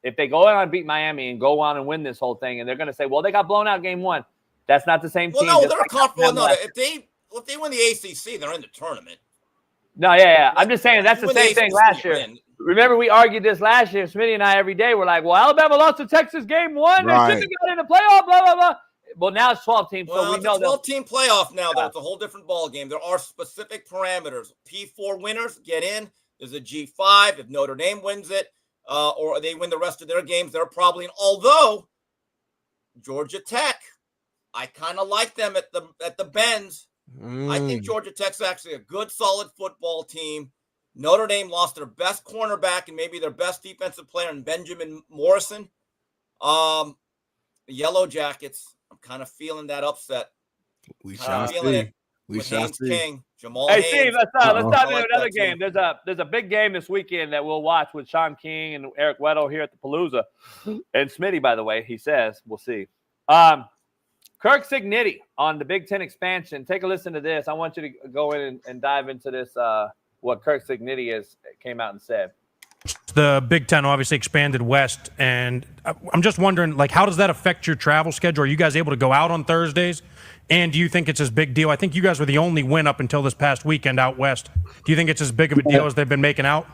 If they go on and beat Miami and go on and win this whole thing, and they're going to say, well, they got blown out game 1. That's not the same team. Well, no, they're a confident. No, if they win the ACC, they're in the tournament. No, yeah. I'm just saying that's the same thing last year. Remember, we argued this last year. Smitty and I every day were like, well, Alabama lost to Texas game 1. They shouldn't have got in the playoff, blah, blah, blah. Well, now it's 12 teams, so we know it's a 12-team playoff now, though. It's a whole different ball game. There are specific parameters. P4 winners get in. There's a G5. If Notre Dame wins it, or they win the rest of their games, they're probably in. Although Georgia Tech, I kind of like them at the Benz. I think Georgia Tech's actually a good, solid football team. Notre Dame lost their best cornerback and maybe their best defensive player in Benjamin Morrison. Yellow Jackets. I'm kind of feeling that upset. We shall see. We shall see. King, Jamal Hey, Haynes. Steve, let's dive into another game. There's a big game this weekend that we'll watch with Shaun King and Eric Weddle here at the Palooza. And Smitty, by the way, he says, we'll see. Kirk Signetti on the Big Ten expansion. Take a listen to this. I want you to go in and dive into this what Kirk Cignetti came out and said. The Big Ten obviously expanded west, and I'm just wondering, like, how does that affect your travel schedule? Are you guys able to go out on Thursdays? And do you think it's as big deal? I think you guys were the only win up until this past weekend out west. Do you think it's as big of a deal as they've been making out?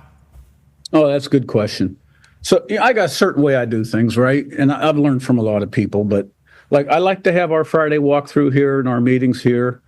Oh, that's a good question. So I got a certain way I do things, right? And I've learned from a lot of people, but like I like to have our Friday walkthrough here and our meetings here.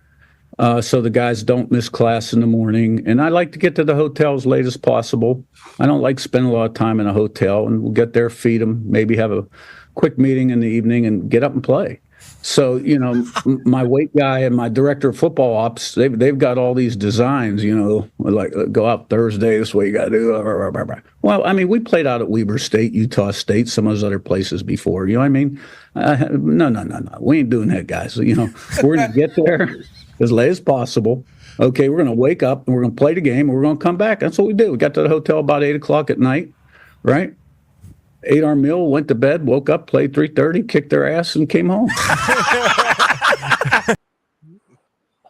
So the guys don't miss class in the morning. And I like to get to the hotel as late as possible. I don't like spending a lot of time in a hotel, and we'll get there, feed them, maybe have a quick meeting in the evening and get up and play. So, you know, my weight guy and my director of football ops, they've got all these designs, you know, like go out Thursday, this is what you got to do. Well, I mean, we played out at Weber State, Utah State, some of those other places before, you know what I mean? No. We ain't doing that, guys. You know, we're going to get there as late as possible. Okay, we're going to wake up and we're going to play the game and we're going to come back. That's what we do. We got to the hotel about 8 o'clock at night, right? Ate our meal, went to bed, woke up, played 3:30, kicked their ass, and came home.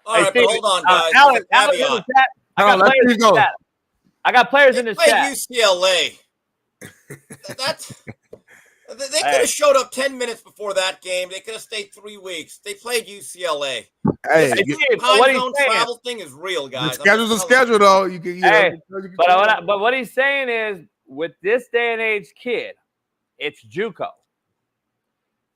All right, but hold on, guys. Alex, in the chat. I got players in the chat. UCLA. They could have showed up 10 minutes before that game. They could have stayed 3 weeks. They played UCLA. Hey, the time zone travel thing is real, guys. The schedule's a schedule, though. You can, but what he's saying is, with this day and age kid, it's JUCO.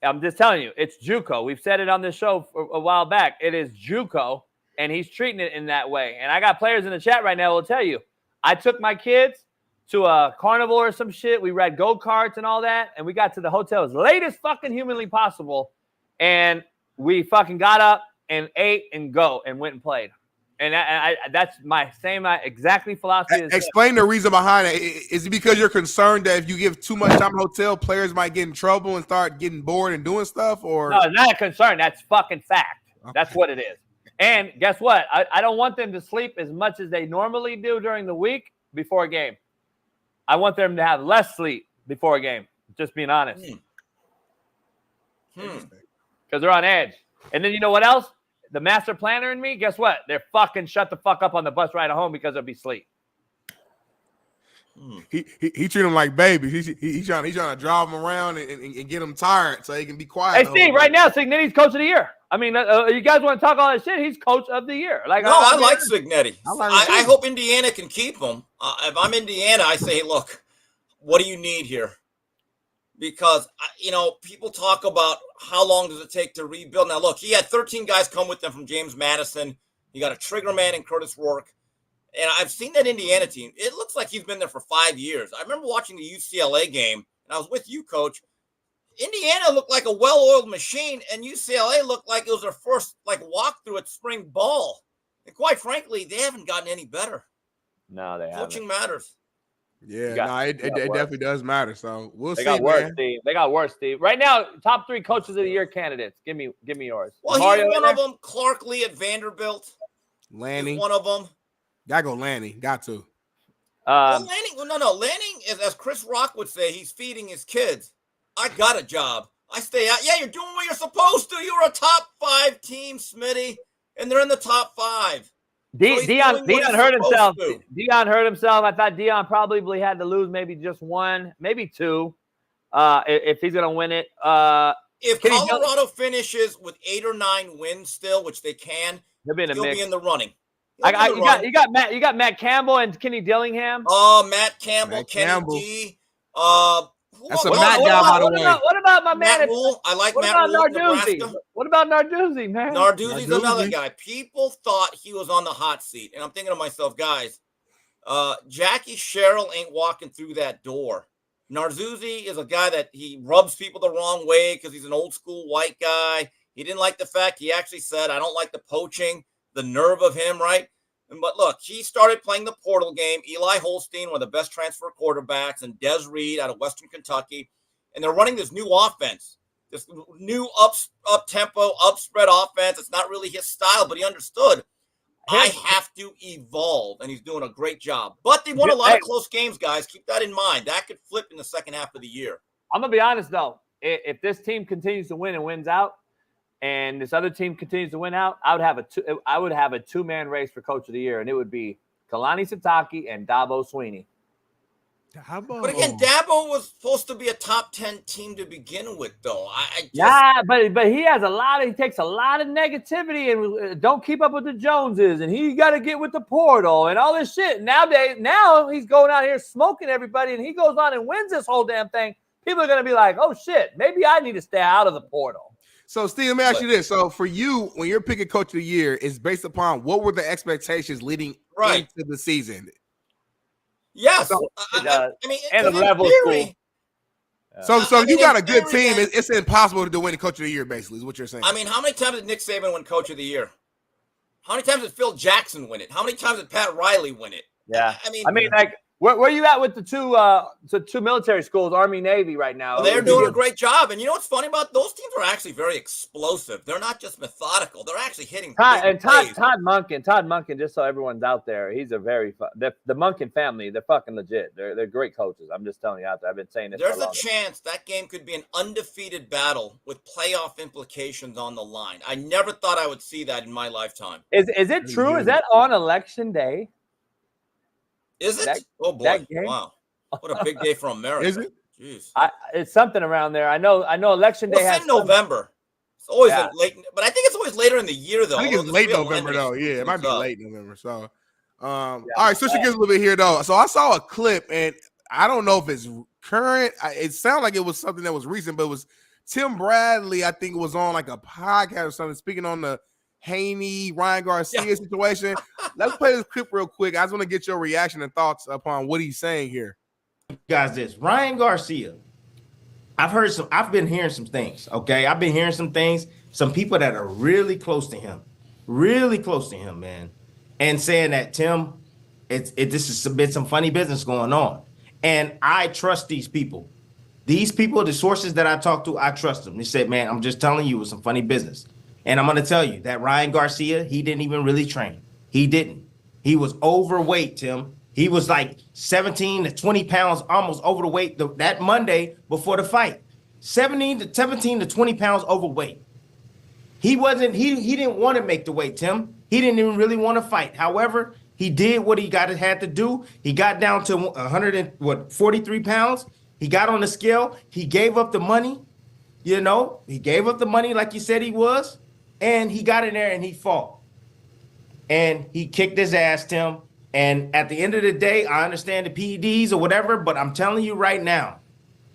I'm just telling you, it's JUCO. We've said it on this show a while back. It is JUCO, and he's treating it in that way. And I got players in the chat right now who will tell you, I took my kids to a carnival or some shit. We ride go-karts and all that, and we got to the hotel as late as fucking humanly possible, and we fucking got up and ate and went and played. And that's my same exactly philosophy. Explain the reason behind it. Is it because you're concerned that if you give too much time in the hotel, players might get in trouble and start getting bored and doing stuff? Or no, it's not a concern. That's fucking fact. Okay. That's what it is. And guess what? I don't want them to sleep as much as they normally do during the week before a game. I want them to have less sleep before a game. Just being honest. Because they're on edge. And then you know what else? The master planner in me, guess what? They're fucking shut the fuck up on the bus ride home because they'll be asleep. He treat them like babies. He's trying to drive them around and get them tired so they can be quiet. Hey, Steve, right now, Cignetti's coach of the year. I mean, you guys want to talk all that shit? He's coach of the year. Like, I like Cignetti. I hope Indiana can keep him. If I'm Indiana, I say, hey, look, what do you need here? Because, you know, people talk about how long does it take to rebuild. Now, look, he had 13 guys come with him from James Madison. He got a trigger man in Curtis Rourke. And I've seen that Indiana team. It looks like he's been there for 5 years. I remember watching the UCLA game, and I was with you, Coach. Indiana looked like a well-oiled machine, and UCLA looked like it was their first, like, walkthrough at spring ball. And quite frankly, they haven't gotten any better. No, they haven't. Coaching matters. Yeah, it definitely does matter. So we'll see. Got worse, Steve. They got worse, Steve. Right now, top 3 coaches of the year candidates. Give me yours. Well, he's one of them. Clark Lee at Vanderbilt. Lanning. He's one of them. Gotta go Lanning. Got to. Lanning. Well, Lanning is, as Chris Rock would say, he's feeding his kids. I got a job. I stay out. Yeah, you're doing what you're supposed to. You're a top 5 team, Smitty, and they're in the top 5. Dion hurt himself. Dion hurt himself. I thought Dion probably had to lose maybe just 1, maybe 2, if he's going to win it. If Colorado finishes with 8 or 9 wins still, which they can, he'll be in the running. You got Matt Campbell and Kenny Dillingham. Oh, Matt Campbell, Kenny D. That's a Matt guy, by the way. What about my man? Matt Rule? I like Matt Rule. Narduzzi? What about Narduzzi, man? Narduzzi's another guy. People thought he was on the hot seat. And I'm thinking to myself, guys, Jackie Sherrill ain't walking through that door. Narduzzi is a guy that he rubs people the wrong way because he's an old school white guy. He didn't like the fact he actually said, I don't like the poaching, the nerve of him, right? But look, he started playing the portal game. Eli Holstein, one of the best transfer quarterbacks, and Des Reed out of Western Kentucky. And they're running this new offense, this new up-tempo, up-spread offense. It's not really his style, but he understood. I have to evolve, and he's doing a great job. But they won a lot of close games, guys. Keep that in mind. That could flip in the second half of the year. I'm going to be honest, though. If this team continues to win and wins out, and this other team continues to win out, I would have a 2-man race for Coach of the Year, and it would be Kalani Sitake and Dabo Sweeney. But again, Dabo was supposed to be a top 10 team to begin with, though. But he has he takes a lot of negativity and don't keep up with the Joneses, and he got to get with the portal and all this shit. Now he's going out here smoking everybody, and he goes on and wins this whole damn thing. People are going to be like, oh shit, maybe I need to stay out of the portal. So, Steve, let me ask you this. So, for you, when you're picking coach of the year, it's based upon what were the expectations leading into the season? Yes. So, I mean, and the level theory, So you got a good team. It's impossible to win coach of the year, basically, is what you're saying. I mean, how many times did Nick Saban win coach of the year? How many times did Phil Jackson win it? How many times did Pat Riley win it? Yeah. I mean, like, where you at with the two military schools, Army, Navy, right now? Well, they're doing a great job. And you know what's funny about those teams are actually very explosive. They're not just methodical. They're actually hitting. Todd Monken, just so everyone's out there, he's a very the Monken family. They're fucking legit. They're great coaches. I'm just telling you out there. I've been saying this. There's a chance that game could be an undefeated battle with playoff implications on the line. I never thought I would see that in my lifetime. Is it true? Is that on election day? Is it? Oh boy! Wow! What a big day for America. Is it? Jeez. It's something around there. I know. Election day has in November. It's always late, but I think it's always later in the year, though. I think it's late November, though. Yeah, it might be late November. So, all right, switching gears a little bit here, though. So I saw a clip, and I don't know if it's current. It sounded like it was something that was recent, but it was Tim Bradley. I think it was on like a podcast or something, speaking on the Haney, Ryan Garcia situation. Let's play this clip real quick. I just want to get your reaction and thoughts upon what he's saying here. Guys, this Ryan Garcia. I've been hearing some things. Okay. I've been hearing some things, some people that are really close to him, man. And saying that, Tim, this has been some funny business going on. And I trust these people. These people, the sources that I talked to, I trust them. They said, man, I'm just telling you it was some funny business. And I'm going to tell you that Ryan Garcia, he didn't even really train. He didn't. He was overweight, Tim. He was like 17 to 20 pounds almost over the weight that Monday before the fight. 17 to 20 pounds overweight. He didn't want to make the weight, Tim. He didn't even really want to fight. However, he did what he had to do. He got down to 43 pounds. He got on the scale. He gave up the money. You know, he gave up the money like he said he was. And he got in there and he fought. And he kicked his ass, Tim. And at the end of the day, I understand the PEDs or whatever, but I'm telling you right now,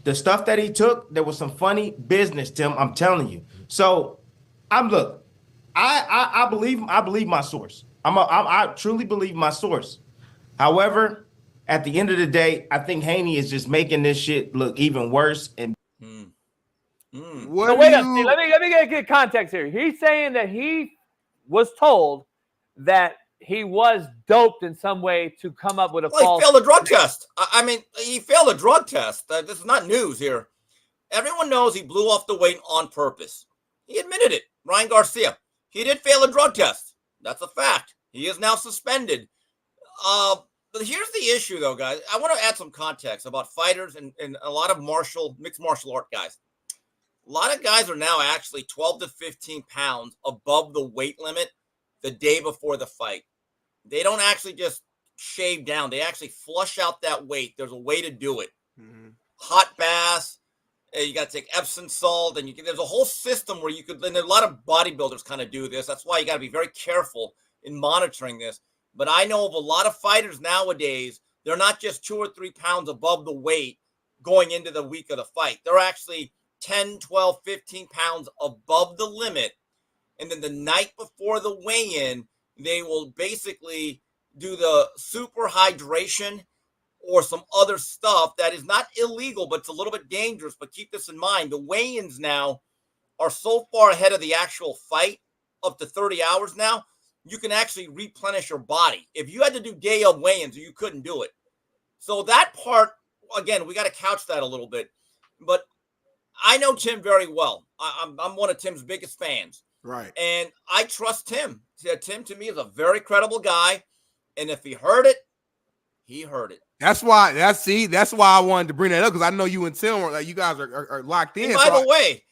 the stuff that he took, there was some funny business, Tim. I'm telling you. So, I believe my source. I truly believe my source. However, at the end of the day, I think Haney is just making this shit look even worse. And So wait up, Steve, let me get context here. He's saying that he was told that he was doped in some way to come up with a false. He failed a drug test. I mean, he failed a drug test. This is not news here. Everyone knows he blew off the weight on purpose. He admitted it. Ryan Garcia. He did fail a drug test. That's a fact. He is now suspended. But here's the issue, though, guys. I want to add some context about fighters and a lot of mixed martial art guys. A lot of guys are now actually 12 to 15 pounds above the weight limit the day before the fight. They don't actually just shave down. They actually flush out that weight. There's a way to do it. Mm-hmm. Hot baths. You got to take Epsom salt. And there's a whole system where you could, and a lot of bodybuilders kind of do this. That's why you got to be very careful in monitoring this. But I know of a lot of fighters nowadays, they're not just 2 or 3 pounds above the weight going into the week of the fight. They're actually 10, 12, 15 pounds above the limit. And then the night before the weigh-in, they will basically do the super hydration or some other stuff that is not illegal, but it's a little bit dangerous. But keep this in mind. The weigh-ins now are so far ahead of the actual fight, up to 30 hours now, you can actually replenish your body. If you had to do day of weigh-ins, you couldn't do it. So that part, again, we got to couch that a little bit. But I know Tim very well. I'm one of Tim's biggest fans. Right. And I trust Tim. Tim, to me, is a very credible guy. And if he heard it, he heard it. That's why I wanted to bring that up, because I know you and Tim are, like, you guys are locked in. And by the way,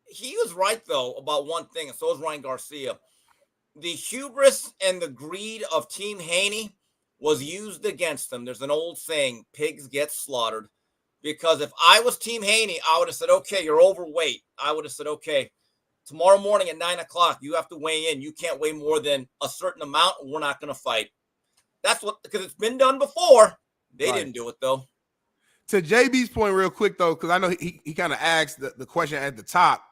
he was right, though, about one thing, and so is Ryan Garcia. the hubris and the greed of Team Haney was used against them. There's an old saying, pigs get slaughtered. Because if I was Team Haney, I would have said, okay, you're overweight. I would have said, okay, tomorrow morning at 9 o'clock, you have to weigh in. You can't weigh more than a certain amount, and we're not going to fight. That's what, because it's been done before. They didn't do it, though. To JB's point real quick, though, because I know he kind of asked the question at the top.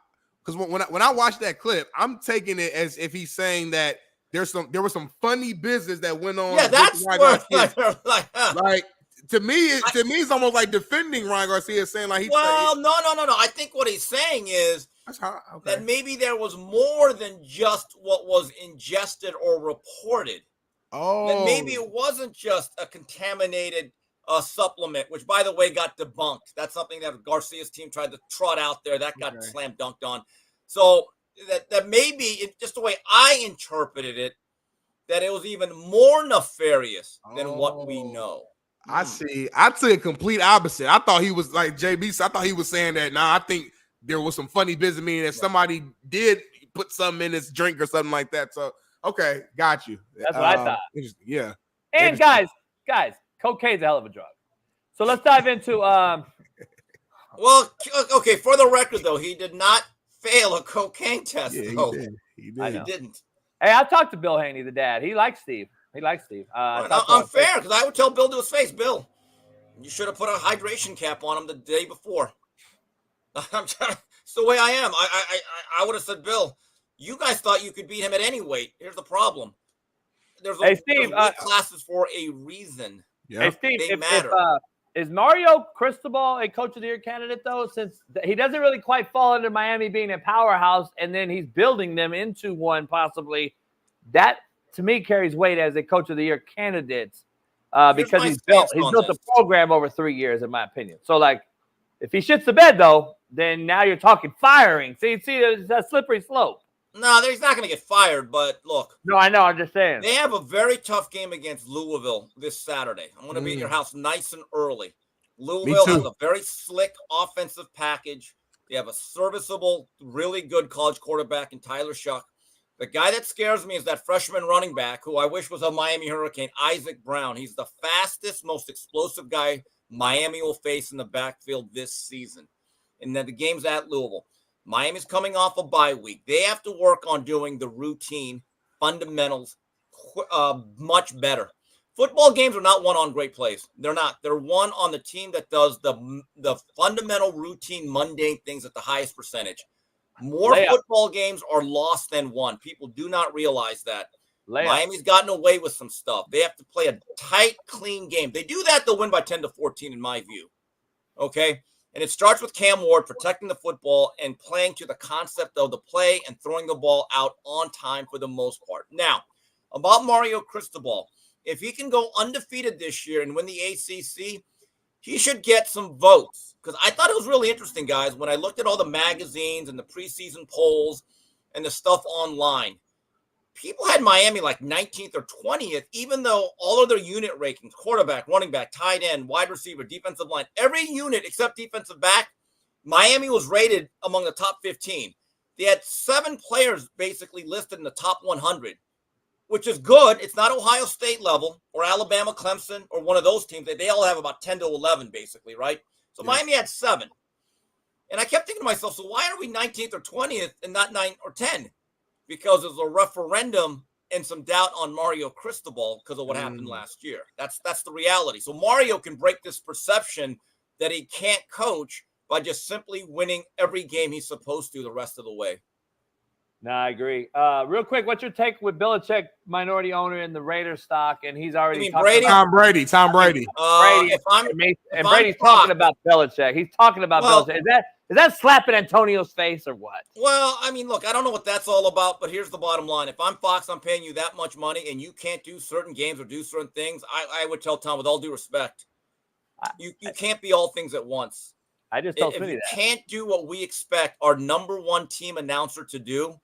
Because when I watched that clip, I'm taking it as if he's saying that there was some funny business that went on. Yeah, that's where like to me, it's almost like defending Ryan Garcia, saying like no. I think what he's saying is that maybe there was more than just what was ingested or reported. Oh, that maybe it wasn't just a contaminated supplement, which, by the way, got debunked. That's something that Garcia's team tried to trot out there. That got slam dunked on. So that maybe, just the way I interpreted it, that it was even more nefarious than what we know. I see. I took a complete opposite. I thought he was like JB. So I thought he was saying that. I think there was some funny business, meaning that somebody did put something in his drink or something like that. So, okay, got you. That's what I thought. Yeah. And guys, cocaine's a hell of a drug. So let's dive into. Well, okay. For the record, though, he did not fail a cocaine test. Yeah, though. He didn't. Hey, I talked to Bill Haney, the dad. He likes Steve. Unfair, because I would tell Bill to his face, Bill, you should have put a hydration cap on him the day before. It's the way I am. I would have said, Bill, you guys thought you could beat him at any weight. Here's the problem. There's weight classes for a reason. Hey, Steve, they matter. Is Mario Cristobal a Coach of the Year candidate, though, since he doesn't really quite fall under Miami being a powerhouse, and then he's building them into one possibly? That, to me, carries weight as a Coach of the Year candidate because he's built a program over 3 years, in my opinion. So, like, if he shits the bed, though, then now you're talking firing. See, it's a slippery slope. No, he's not going to get fired, but look. No, I know. I'm just saying. They have a very tough game against Louisville this Saturday. I'm going to be at your house nice and early. Louisville has a very slick offensive package. They have a serviceable, really good college quarterback in Tyler Shuck. The guy that scares me is that freshman running back, who I wish was a Miami Hurricane, Isaac Brown. He's the fastest, most explosive guy Miami will face in the backfield this season. And then the game's at Louisville. Miami's coming off a bye week. They have to work on doing the routine fundamentals much better. Football games are not won on great plays. They're not. They're won on the team that does the fundamental routine mundane things at the highest percentage. More football games are lost than won. People do not realize that. Miami's gotten away with some stuff. They have to play a tight, clean game. They do that, they'll win by 10-14 in my view. Okay? And it starts with Cam Ward protecting the football and playing to the concept of the play and throwing the ball out on time for the most part. Now, about Mario Cristobal, if he can go undefeated this year and win the ACC, he should get some votes. Because I thought it was really interesting, guys, when I looked at all the magazines and the preseason polls and the stuff online. People had Miami like 19th or 20th, even though all of their unit rankings, quarterback, running back, tight end, wide receiver, defensive line, every unit except defensive back, Miami was rated among the top 15. They had 7 players basically listed in the top 100, which is good. It's not Ohio State level or Alabama, Clemson, or one of those teams. They all have about 10 to 11, basically, right? So Miami had 7. And I kept thinking to myself, so why are we 19th or 20th and not 9 or 10? Because there's a referendum and some doubt on Mario Cristobal because of what happened last year. That's the reality. So Mario can break this perception that he can't coach by just simply winning every game he's supposed to the rest of the way. No, I agree. Real quick, what's your take with Belichick, minority owner in the Raiders stock, and he's already Brady? Tom Brady. Brady's talking about Belichick. He's talking about Belichick. Is that slapping Antonio's face or what? Well, I mean, look, I don't know what that's all about, but here's the bottom line. If I'm Fox, I'm paying you that much money, and you can't do certain games or do certain things, I would tell Tom, with all due respect, you can't be all things at once. I just told Smitty that. If you can't do what we expect our number one team announcer to do,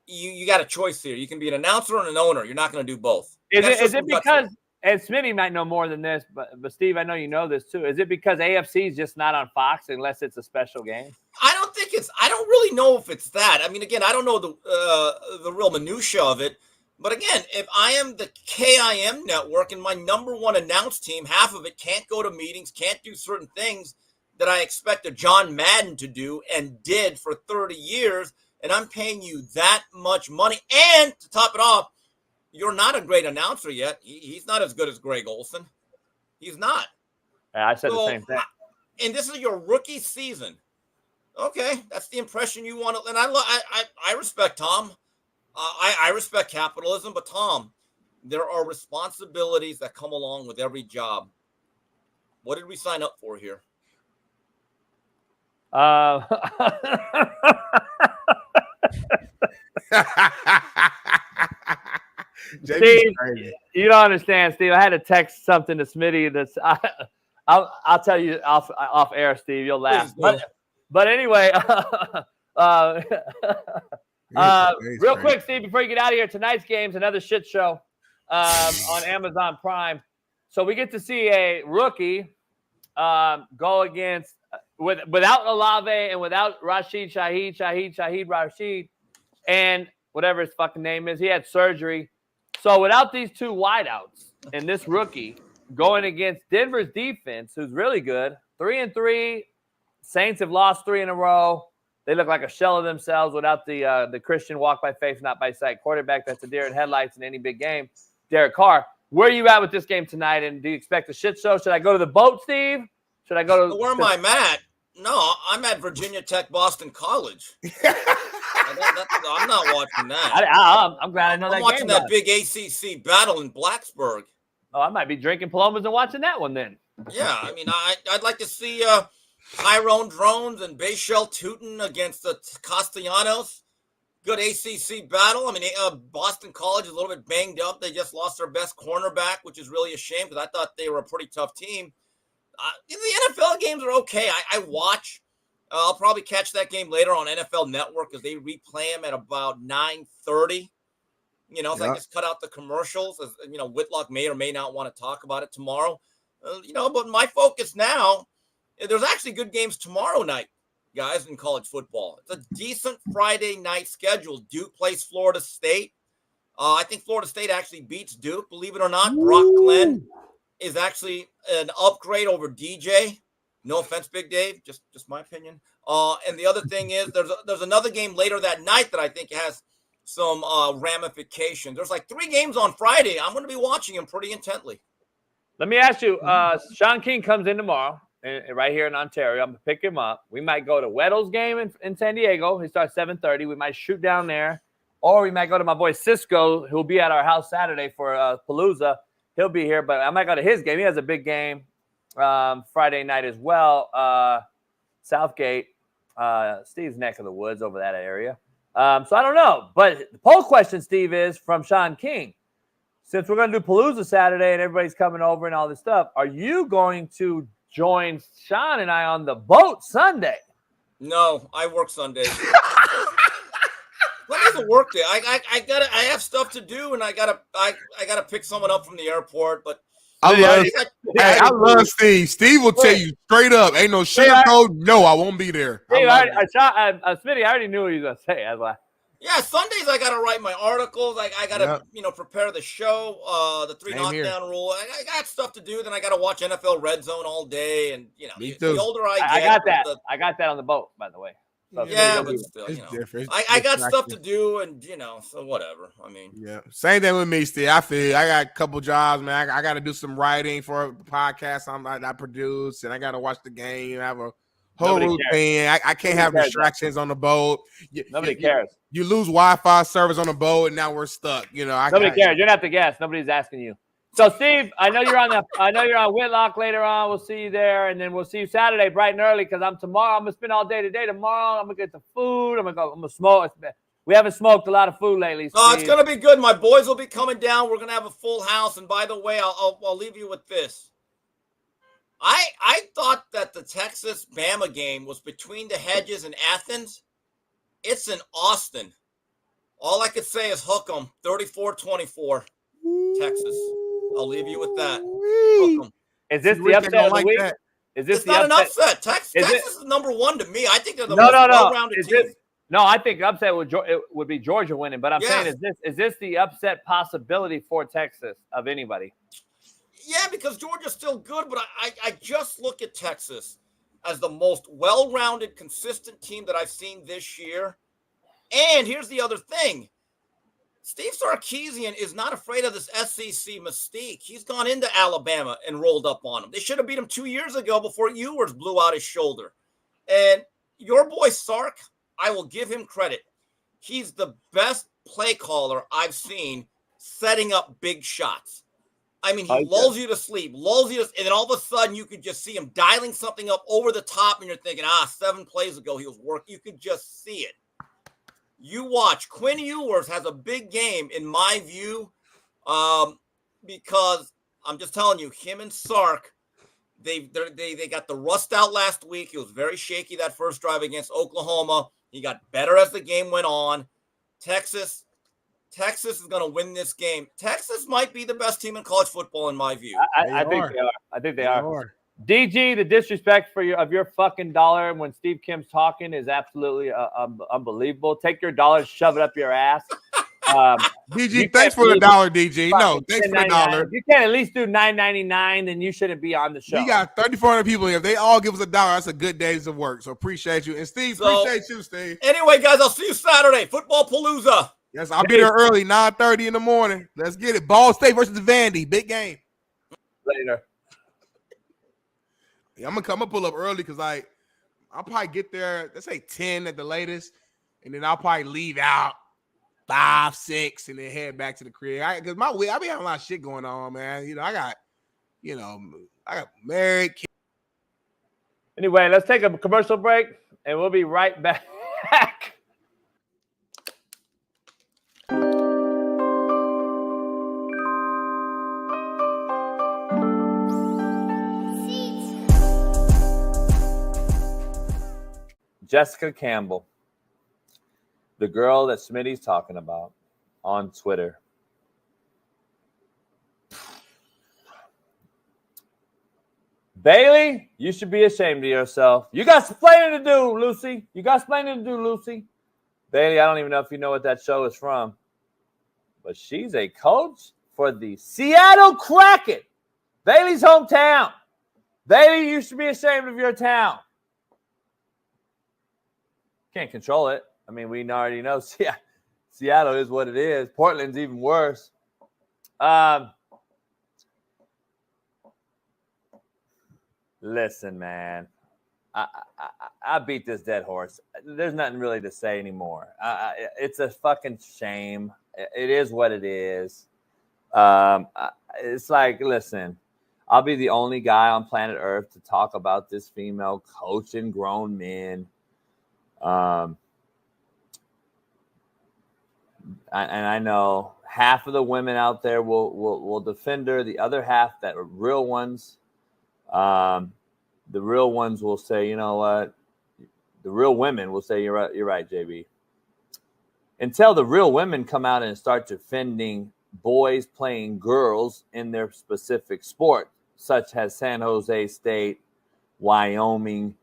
you got a choice here. You can be an announcer and an owner. You're not going to do both. Is it because, and Smitty might know more than this, but Steve, I know you know this too. Is it because AFC is just not on Fox unless it's a special game? I don't think I don't really know if it's that. I mean, again, I don't know the real minutia of it. But again, if I am the KIM network and my number one announce team, half of it can't go to meetings, can't do certain things that I expect a John Madden to do and did for 30 years, and I'm paying you that much money. And to top it off, you're not a great announcer yet. He's not as good as Greg Olson. He's not. I said the same thing. And this is your rookie season. Okay, that's the impression you want to. And I respect Tom. I respect capitalism, but Tom, there are responsibilities that come along with every job. What did we sign up for here? Steve, you don't understand, Steve. I had to text something to Smitty. That's I'll tell you off air, Steve. You'll laugh. But anyway, real quick, Steve, before you get out of here, tonight's game's another shit show on Amazon Prime. So we get to see a rookie go against without Olave and without Rashid, and whatever his fucking name is. He had surgery. So without these two wideouts and this rookie going against Denver's defense, who's really good, 3-3. Saints have lost 3 in a row. They look like a shell of themselves without the Christian walk by faith, not by sight quarterback that's a deer in headlights in any big game, Derek Carr. Where are you at with this game tonight, and do you expect a shit show? Should I go to the boat, Steve? Should I go to where am I at? No, I'm at Virginia Tech, Boston College. I'm not watching that. I'm glad I know that. I'm watching that big ACC battle in Blacksburg. Oh, I might be drinking Palomas and watching that one then. Yeah, I mean, I'd like to see Tyrone Drones and Bayshell Tootin against the Castellanos. Good ACC battle. I mean, Boston College is a little bit banged up. They just lost their best cornerback, which is really a shame because I thought they were a pretty tough team. The NFL games are okay. I watch. I'll probably catch that game later on NFL Network because they replay them at about 9:30. You know, so I just cut out the commercials. As, you know, Whitlock may or may not want to talk about it tomorrow. You know, but my focus now, there's actually good games tomorrow night, guys, in college football. It's a decent Friday night schedule. Duke plays Florida State. I think Florida State actually beats Duke. Believe it or not, Brock Glenn is actually an upgrade over DJ. No offense, Big Dave, just my opinion. And the other thing is there's another game later that night that I think has some ramifications. There's like 3 games on Friday. I'm going to be watching them pretty intently. Let me ask you, Shaun King comes in tomorrow right here in Ontario. I'm going to pick him up. We might go to Weddle's game in San Diego. He starts 7:30. We might shoot down there. Or we might go to my boy Cisco, who'll be at our house Saturday for Palooza. He'll be here, but I might go to his game. He has a big game Friday night as well. Southgate, Steve's neck of the woods over that area. So I don't know. But the poll question, Steve, is from Shaun King. Since we're going to do Palooza Saturday and everybody's coming over and all this stuff, are you going to join Shaun and I on the boat Sunday? No, I work Sundays. When is a work day? I have stuff to do, and I gotta pick someone up from the airport. But I love Steve. Steve will tell you straight up, ain't no sugarcoat. No, I won't be there. Smitty, I already knew what he was gonna say. I was like, yeah, Sundays I gotta write my articles. I gotta prepare the show. The 3 knockdown rule. I got stuff to do. Then I gotta watch NFL Red Zone all day, and the older I get, I got that. I got that on the boat, by the way. So yeah, but still, different. I got stuff to do, and so whatever. I mean, yeah, same thing with me, Steve. I feel I got a couple jobs, man. I got to do some writing for a podcast I produce, and I got to watch the game. I have a whole routine. I can't have distractions on the boat. Nobody cares. You lose Wi-Fi service on the boat, and now we're stuck. Nobody cares. You're not the guest. Nobody's asking you. So, Steve, I know you're on Whitlock later on. We'll see you there, and then we'll see you Saturday bright and early because I'm gonna spend all day today. Tomorrow, I'm gonna get the food. I'm gonna smoke. We haven't smoked a lot of food lately. Oh, it's gonna be good. My boys will be coming down. We're gonna have a full house. And by the way, I'll leave you with this. I thought that the Texas Bama game was between the hedges in Athens. It's in Austin. All I could say is hook 'em. 34-24, Texas. I'll leave you with that. Is this the upset of the week? Is this It's not an upset. Texas is number one to me. I think they're the most well-rounded team. No, I think upset would be Georgia winning. But I'm saying, is this the upset possibility for Texas of anybody? Yeah, because Georgia's still good, but I just look at Texas as the most well-rounded, consistent team that I've seen this year. And here's the other thing. Steve Sarkisian is not afraid of this SEC mystique. He's gone into Alabama and rolled up on them. They should have beat him 2 years ago before Ewers blew out his shoulder. And your boy Sark, I will give him credit. He's the best play caller I've seen setting up big shots. I mean, he lulls you to sleep, and then all of a sudden you could just see him dialing something up over the top, and you're thinking, 7 plays ago he was working. You could just see it. You watch. Quinn Ewers has a big game, in my view, because I'm just telling you, him and Sark, they got the rust out last week. He was very shaky that first drive against Oklahoma. He got better as the game went on. Texas is going to win this game. Texas might be the best team in college football, in my view. I think they are. I think they are. DG, the disrespect of your fucking dollar when Steve Kim's talking is absolutely unbelievable. Take your dollar, shove it up your ass. DG, thanks for the dollar, DG. No, thanks for the dollar. If you can't at least do $9.99, then you shouldn't be on the show. We got 3,400 people here. If they all give us $1, that's a good day's of work. So appreciate you. And Steve, appreciate you, Steve. Anyway, guys, I'll see you Saturday. Football Palooza. Yes, I'll be there early, 9:30 in the morning. Let's get it. Ball State versus Vandy. Big game. Later. Yeah, I'm gonna pull up early because I'll probably get there, let's say 10 at the latest, and then I'll probably leave out 5, 6, and then head back to the crib. Because I be having a lot of shit going on, man. I got married. Kids. Anyway, let's take a commercial break, and we'll be right back. Jessica Campbell, the girl that Smitty's talking about on Twitter. Bailey, you should be ashamed of yourself. You got explaining to do, Lucy. Bailey, I don't even know if you know what that show is from, but she's a coach for the Seattle Kraken, Bailey's hometown. Bailey, you should be ashamed of your town. Can't control it. I mean, we already know Seattle is what it is. Portland's even worse. Listen, man. I beat this dead horse. There's nothing really to say anymore. It's a fucking shame. It is what it is. It's like, listen, I'll be the only guy on planet Earth to talk about this female coaching grown men. And I know half of the women out there will defend her. The other half that are real ones, the real ones will say, you know what? The real women will say, you're right, JB. Until the real women come out and start defending boys playing girls in their specific sport, such as San Jose State, Wyoming,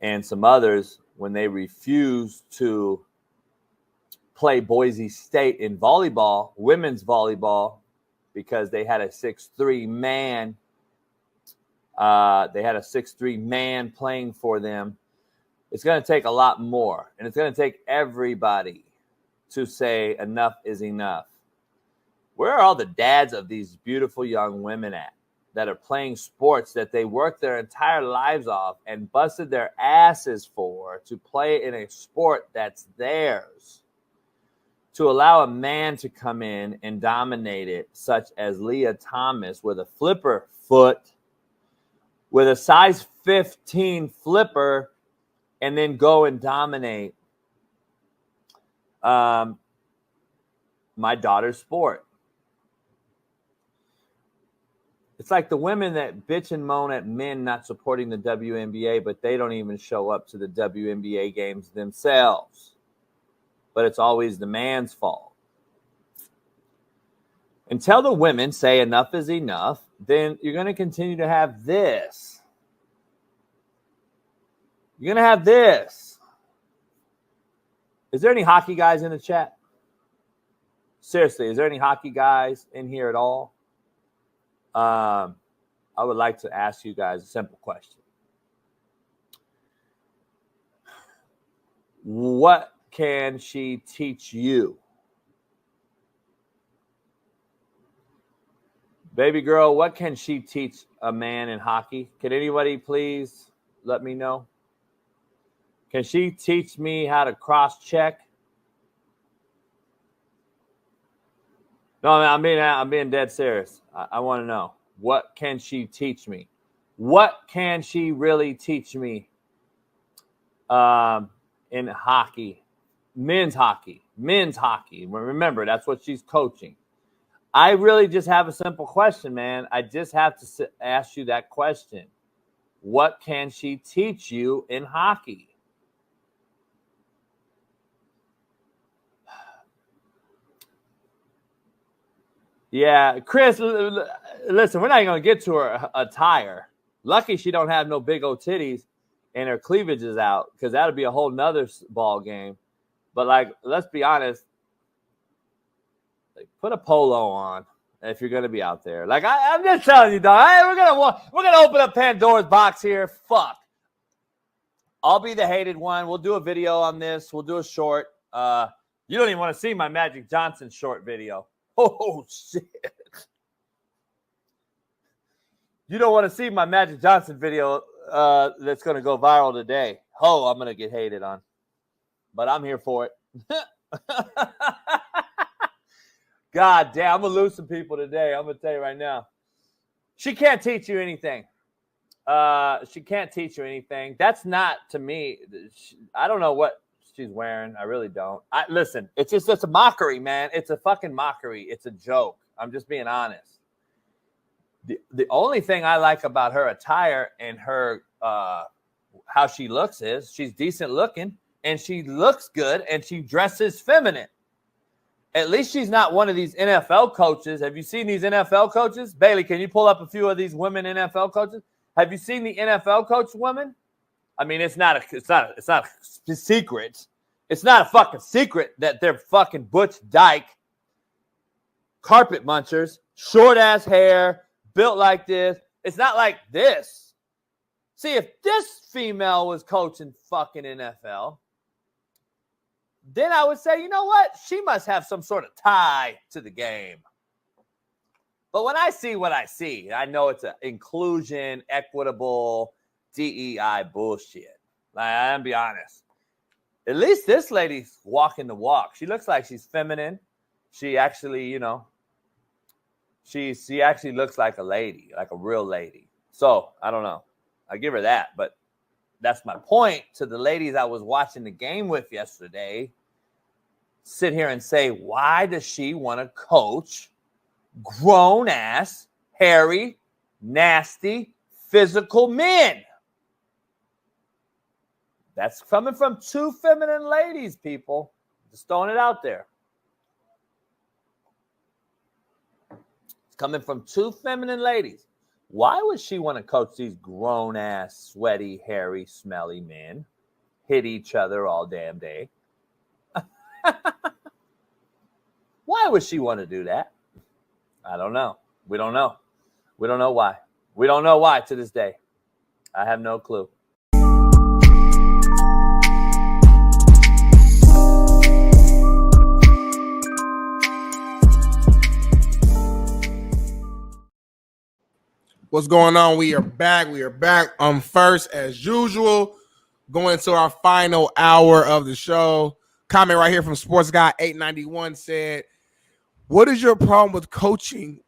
and some others, when they refuse to play Boise State in volleyball, women's volleyball, because they had a 6'3" man. They had a 6'3" man playing for them. It's going to take a lot more, and it's going to take everybody to say enough is enough. Where are all the dads of these beautiful young women at that are playing sports that they worked their entire lives off and busted their asses for to play in a sport that's theirs? To allow a man to come in and dominate it, such as Leah Thomas with a flipper foot, with a size 15 flipper, and then go and dominate my daughter's sport. It's like the women that bitch and moan at men not supporting the WNBA, but they don't even show up to the WNBA games themselves. But it's always the man's fault. Until the women say enough is enough, then you're going to continue to have this. You're going to have this. Is there any hockey guys in the chat? Seriously, is there any hockey guys in here at all? I would like to ask you guys a simple question. What can she teach you? Baby girl, what can she teach a man in hockey? Can anybody please let me know? Can she teach me how to cross-check? No, I'm being dead serious. I want to know. What can she teach me? What can she really teach me in hockey? Men's hockey. Remember, that's what she's coaching. I really just have a simple question, man. I just have to ask you that question. What can she teach you in hockey? Yeah, Chris, listen, we're not even going to get to her attire. Lucky she don't have no big old titties and her cleavage is out, because that would be a whole nother ball game. But, like, let's be honest. Like, put a polo on if you're going to be out there. Like, I'm just telling you, dog. We're gonna open up Pandora's box here. Fuck. I'll be the hated one. We'll do a video on this. We'll do a short. You don't even want to see my Magic Johnson short video. Oh, shit. You don't want to see my Magic Johnson video that's going to go viral today. Oh, I'm going to get hated on. But I'm here for it. God damn, I'm going to lose some people today. I'm going to tell you right now. She can't teach you anything. She can't teach you anything. That's not, to me, I don't know what she's wearing. I really don't. Listen, it's a mockery, man. It's a fucking mockery. It's a joke. I'm just being honest. The only thing I like about her attire and her how she looks is she's decent looking and she looks good and she dresses feminine. At least she's not one of these NFL coaches. Have you seen these NFL coaches? Bailey, can you pull up a few of these women NFL coaches? Have you seen the NFL coach women? I mean, it's not a secret. It's not a fucking secret that they're fucking Butch Dyke, carpet munchers, short ass hair, built like this. It's not like this. See, if this female was coaching fucking NFL, then I would say, you know what? She must have some sort of tie to the game. But when I see what I see, I know it's an inclusion, equitable, DEI bullshit. Like, I'm gonna be honest. At least this lady's walking the walk. She looks like she's feminine. She actually, you know, she actually looks like a lady, like a real lady. So, I don't know. I give her that. But that's my point to the ladies I was watching the game with yesterday. Sit here and say, why does she want to coach grown-ass, hairy, nasty, physical men? That's coming from two feminine ladies, people. Just throwing it out there. It's coming from two feminine ladies. Why would she want to coach these grown-ass, sweaty, hairy, smelly men? Hit each other all damn day. Why would she want to do that? I don't know. We don't know. We don't know why. We don't know why to this day. I have no clue. What's going on? We are back. First, as usual, going into our final hour of the show. Comment right here from Sports Guy 891 said, what is your problem with coaching?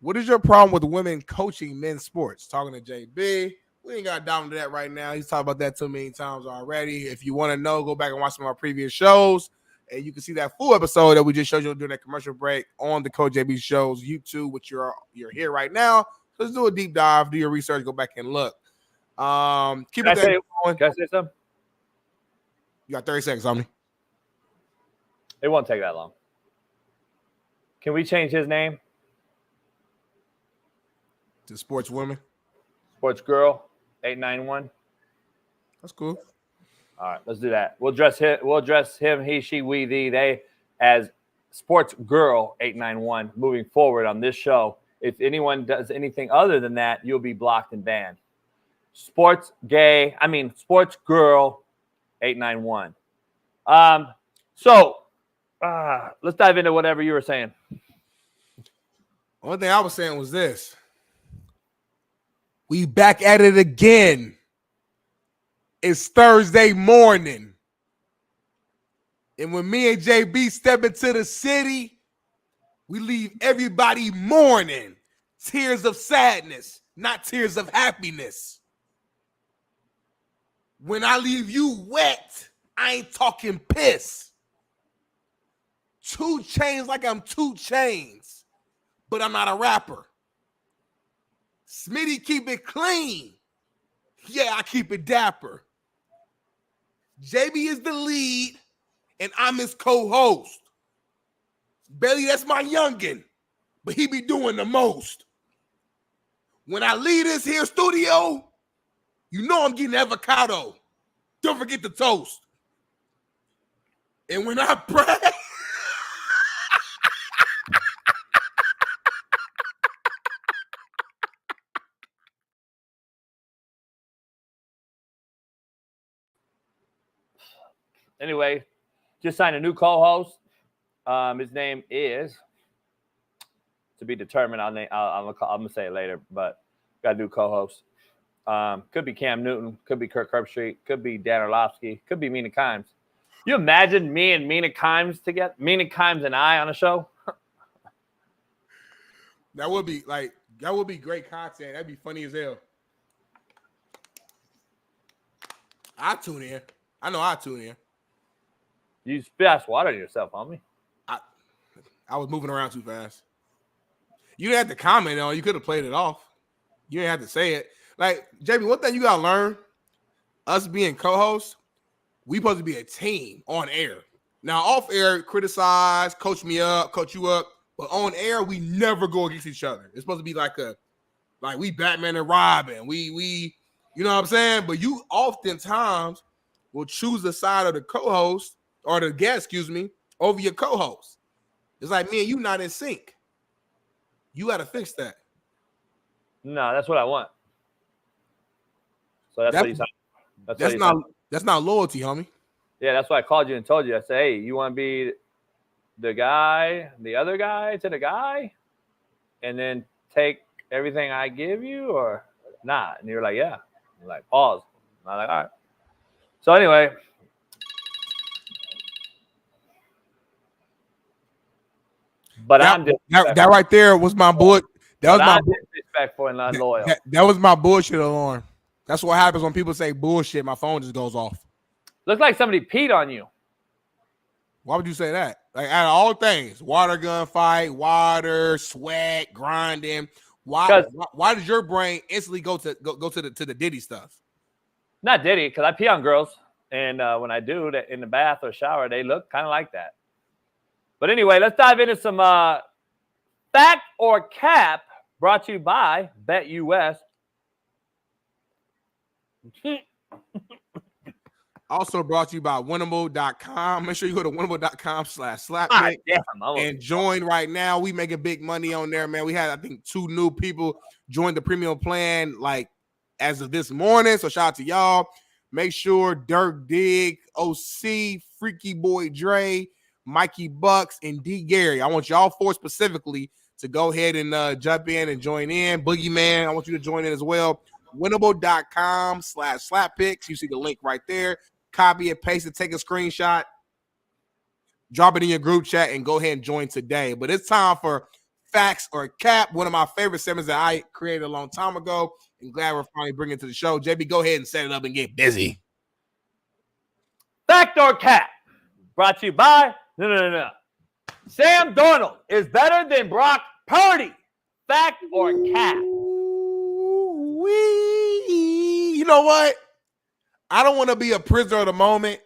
What is your problem with women coaching men's sports? Talking to JB. We ain't got to dive into that right now. He's talked about that too many times already. If you want to know, go back and watch some of our previous shows. And you can see that full episode that we just showed you during that commercial break on the Coach JB Show's YouTube, which you're here right now. Let's do a deep dive, do your research, go back and look. Can I say something? You got 30 seconds on me. It won't take that long. Can we change his name? To Sports Women? Sports Girl 891. That's cool. All right, let's do that. We'll address him, he, she, we, thee, they as Sports Girl 891 moving forward on this show. If anyone does anything other than that, you'll be blocked and banned. Sports Girl 891. Let's dive into whatever you were saying. One thing I was saying was this. We back at it again. It's Thursday morning. And when me and JB step into the city, we leave everybody mourning. Tears of sadness, not tears of happiness. When I leave you wet, I ain't talking piss. 2 Chainz like I'm 2 Chainz, but I'm not a rapper. Smitty keep it clean. Yeah, I keep it dapper. JB is the lead, and I'm his co-host. Belly, that's my youngin', but he be doing the most. When I leave this here studio, you know I'm getting avocado. Don't forget the toast. And when I pray, Anyway, just signed a new co-host. His name is to be determined. I'm gonna say it later, but got a new co-host. Could be Cam Newton, could be Kirk Herbstreit, could be Dan Orlovsky, could be Mina Kimes. You imagine me and Mina Kimes together, Mina Kimes and I on a show? that would be great content. That'd be funny as hell. I tune in. I know I tune in. You splashed water on yourself, homie. I was moving around too fast. You didn't have to comment on it. You could have played it off. You didn't have to say it. Like, JB, one thing you got to learn, us being co-hosts, we supposed to be a team on air. Now, off air, criticize, coach me up, coach you up. But on air, we never go against each other. It's supposed to be like we Batman and Robin. We you know what I'm saying? But you oftentimes will choose the side of the co-host or the guest, over your co-host. It's like me and you not in sync. You got to fix that. No, that's what I want. So that's not loyalty, homie. Yeah, that's why I called you and told you. I said, hey, you want to be the other guy to the guy, and then take everything I give you, or not? And you're like, yeah. I'm like, pause. I'm like, all right. So anyway. But that right there was my boy. That was my disrespectful and not loyal. That was my bullshit alarm. That's what happens when people say bullshit. My phone just goes off. Looks like somebody peed on you. Why would you say that? Like, out of all things, water gun fight, water, sweat, grinding. Why does your brain instantly go to the Diddy stuff? Not Diddy, because I pee on girls, and when I do that in the bath or shower, they look kind of like that. But anyway, let's dive into some fact or cap brought to you by BetUS. Also brought to you by winnable.com. Make sure you go to winnable.com/slappick and join right now. We making big money on there, man. We had, I think, 2 new people join the premium plan like as of this morning. So shout out to y'all. Make sure Dirk Dig, OC, Freaky Boy Dre, Mikey Bucks, and D. Gary. I want y'all 4 specifically to go ahead and jump in and join in. Boogeyman, I want you to join in as well. Winnable.com/slappicks. You see the link right there. Copy it, paste it, take a screenshot, drop it in your group chat, and go ahead and join today. But it's time for Facts or Cap, one of my favorite segments that I created a long time ago, and glad we're finally bringing it to the show. JB, go ahead and set it up and get busy. Fact or Cap, brought to you by no. Sam Darnold is better than Brock Purdy. Fact or Cap? You know what? I don't want to be a prisoner of the moment.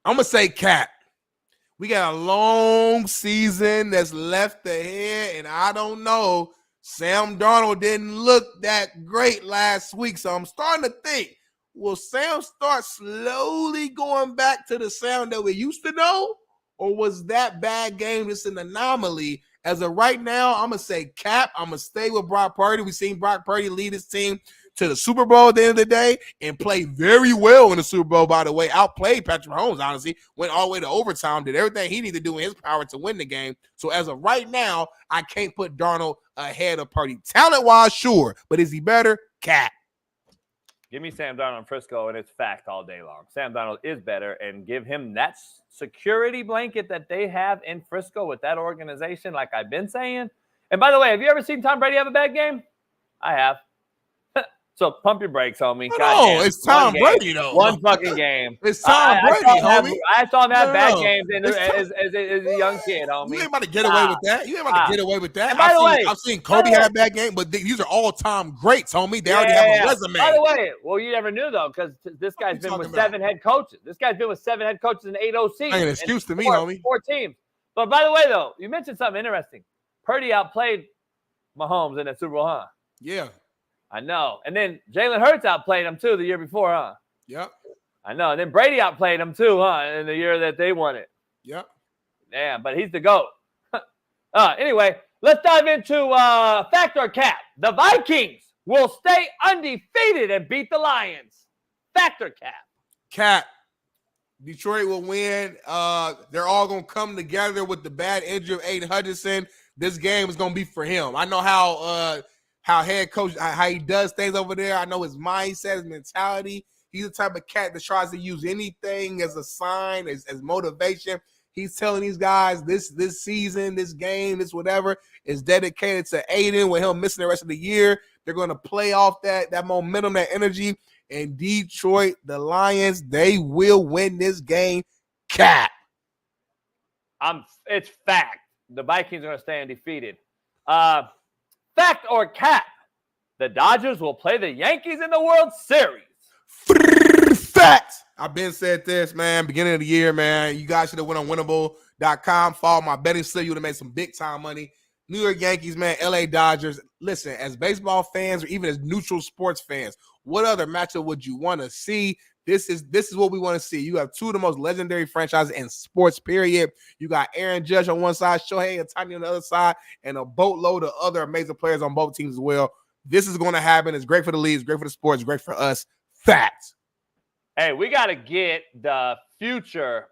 I'm going to say Cap. We got a long season that's left ahead, and I don't know. Sam Darnold didn't look that great last week, so I'm starting to think, will Sam start slowly going back to the sound that we used to know? Or was that bad game just an anomaly? As of right now, I'm going to say cap. I'm going to stay with Brock Purdy. We've seen Brock Purdy lead his team to the Super Bowl at the end of the day and play very well in the Super Bowl, by the way. Outplayed Patrick Mahomes, honestly. Went all the way to overtime, did everything he needed to do in his power to win the game. So as of right now, I can't put Darnold ahead of Purdy. Talent-wise, sure. But is he better? Cap. Give me Sam Darnold in Frisco, and it's fact all day long. Sam Darnold is better, and give him that security blanket that they have in Frisco with that organization, like I've been saying. And by the way, have you ever seen Tom Brady have a bad game? I have. So pump your brakes, homie. No, it's Tom Brady, though. One fucking game. It's Tom Brady, homie. I saw him have bad games as a young kid, homie. You ain't about to get away with that. You ain't about to get away with that. And by the way, I've seen Kobe have a bad game, but these are all-time greats, homie. They already have a resume. By the way, well, you never knew, though, because this guy's been with 7 head coaches. This guy's been with 7 head coaches and 8 OCs. Ain't an excuse to me, homie. 4 teams. But by the way, though, you mentioned something interesting. Purdy outplayed Mahomes in that Super Bowl, huh? Yeah. I know. And then Jalen Hurts outplayed him, too, the year before, huh? Yep. I know. And then Brady outplayed him, too, huh, in the year that they won it. Yep. Yeah, but he's the GOAT. Anyway, let's dive into fact or cap. The Vikings will stay undefeated and beat the Lions. Fact or cap? Cap. Detroit will win. They're all going to come together with the bad injury of Aiden Hutchinson. This game is going to be for him. I know how head coach, how he does things over there. I know his mindset, his mentality. He's the type of cat that tries to use anything as a sign, as motivation. He's telling these guys this season, this game, this whatever is dedicated to Aiden with him missing the rest of the year. They're going to play off that momentum, that energy. And Detroit, the Lions, they will win this game. Cap. It's fact. The Vikings are going to stay undefeated. Fact or cap? The Dodgers will play the Yankees in the World Series. Fact. I've been said this, man. Beginning of the year, man. You guys should have went on winnable.com. Follow my betting slip. You would have made some big time money. New York Yankees, man. LA Dodgers. Listen, as baseball fans or even as neutral sports fans, what other matchup would you want to see? This is what we want to see. You have two of the most legendary franchises in sports, period. You got Aaron Judge on one side, Shohei Ohtani on the other side, and a boatload of other amazing players on both teams as well. This is going to happen. It's great for the leagues, great for the sports, great for us. Fact. Hey, we got to get the future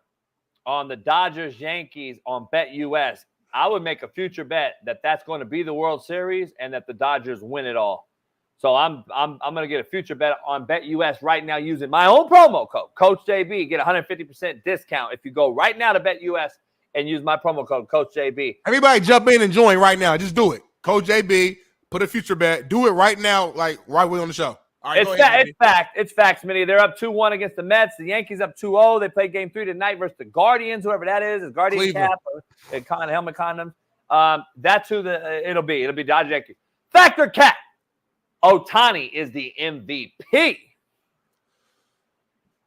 on the Dodgers-Yankees on BetUS. I would make a future bet that that's going to be the World Series and that the Dodgers win it all. So I'm going to get a future bet on BetUS right now using my own promo code, Coach JB. Get 150% discount if you go right now to BetUS and use my promo code, Coach JB. Everybody jump in and join right now. Just do it. Coach JB, put a future bet. Do it right now, like right away on the show. All right, it's fact. It's fact, Smitty. They're up 2-1 against the Mets. The Yankees up 2-0. They play game 3 tonight versus the Guardians, whoever that is Guardian Cleveland. Cap or helmet condoms. That's who it'll be. It'll be Dodger Yankees. Fact or cap? Ohtani is the MVP.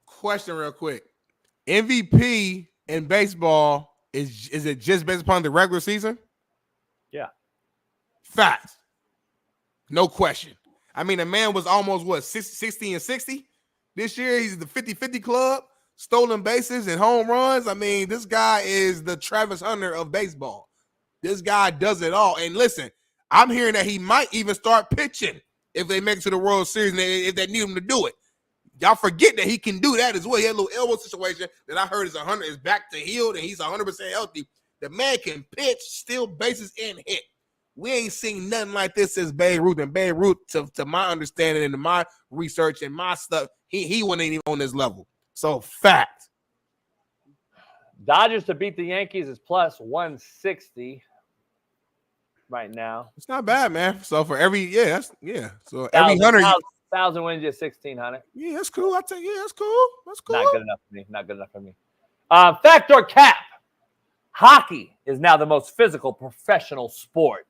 Question real quick. MVP in baseball, is it just based upon the regular season? Yeah. Fact. No question. I mean, the man was almost, 60 and 60? This year, he's the 50-50 club, stolen bases and home runs. I mean, this guy is the Travis Hunter of baseball. This guy does it all. And listen, I'm hearing that he might even start pitching if they make it to the World Series and if they need him to do it. Y'all forget that he can do that as well. He had a little elbow situation that I heard is back to healed and he's 100% healthy. The man can pitch, steal bases, and hit. We ain't seen nothing like this since Babe Ruth. And Babe Ruth, to my understanding and to my research and my stuff, he wasn't even on this level. So, fact. Dodgers to beat the Yankees is plus 160 right now. It's not bad, man. So, for every, So, every 1,000 wins, just 1,600. Yeah, that's cool. I tell you, that's cool. That's cool. Not good enough for me. Fact or cap? Hockey is now the most physical professional sport.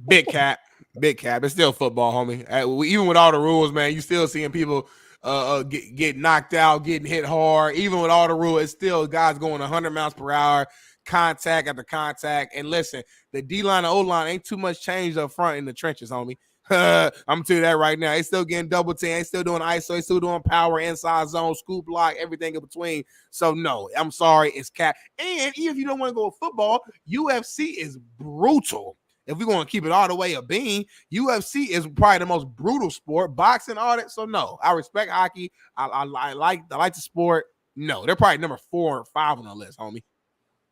Big cap. It's still football, homie. Even with all the rules, man, you still seeing people get knocked out, getting hit hard. Even with all the rules, it's still guys going 100 miles per hour, contact after contact. And listen, the D-line and O-line ain't too much change up front in the trenches, homie. I'm gonna tell you that right now. They still getting double team. They still doing ISO. They still doing power, inside zone, scoop block, everything in between. So no, I'm sorry, it's cap. And even if you don't want to go with football, UFC is brutal. If we're going to keep it all the way a bean, UFC is probably the most brutal sport. Boxing, all that. So no, I respect hockey. I like the sport. No, they're probably number 4 or 5 on the list, homie.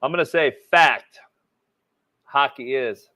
I'm gonna say fact. Hockey is.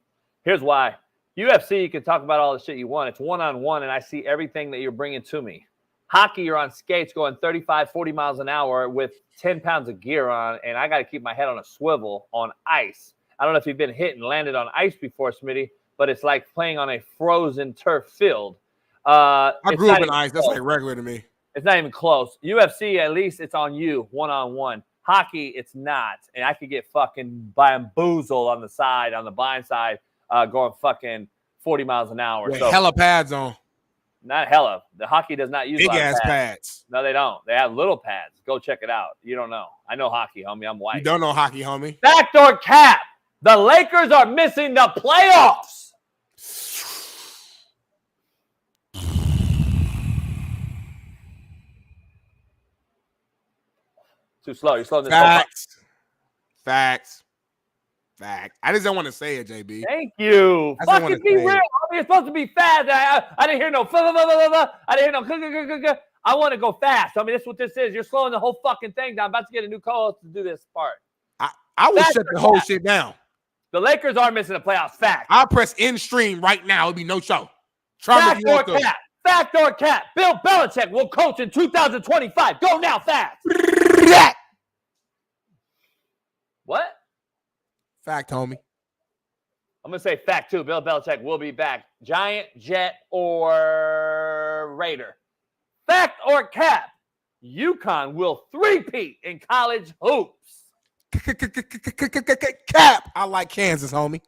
Here's why. UFC, you can talk about all the shit you want. It's one-on-one, and I see everything that you're bringing to me. Hockey, you're on skates going 35, 40 miles an hour with 10 pounds of gear on, and I got to keep my head on a swivel on ice. I don't know if you've been hit and landed on ice before, Smitty, but it's like playing on a frozen turf field. I grew up in ice. That's like regular to me. It's not even close. UFC, at least it's on you, one-on-one. Hockey, it's not. And I could get fucking bamboozled on the side, on the blind side, going fucking 40 miles an hour. With hella pads on. Not hella. The hockey does not use big ass pads. No, they don't. They have little pads. Go check it out. You don't know. I know hockey, homie. I'm white. You don't know hockey, homie. Fact or cap? The Lakers are missing the playoffs. Too slow. You're slowing this up. Facts. I just don't want to say it, JB. Thank you. Fucking be real. You're supposed to be fast. I didn't hear no. I didn't hear no. I want to go fast. I mean, that's what this is. You're slowing the whole fucking thing down. I'm about to get a new co-host to do this part. I will shut the whole shit down. The Lakers are missing the playoffs. Fact. I'll press end stream right now. It'll be no show. Fact or cap? Fact or cap? Bill Belichick will coach in 2025. Go now, fast. What? Fact, homie. I'm going to say fact, too. Bill Belichick will be back. Giant, Jet, or Raider. Fact or cap? UConn will three-peat in college hoops. Cap. I like Kansas, homie.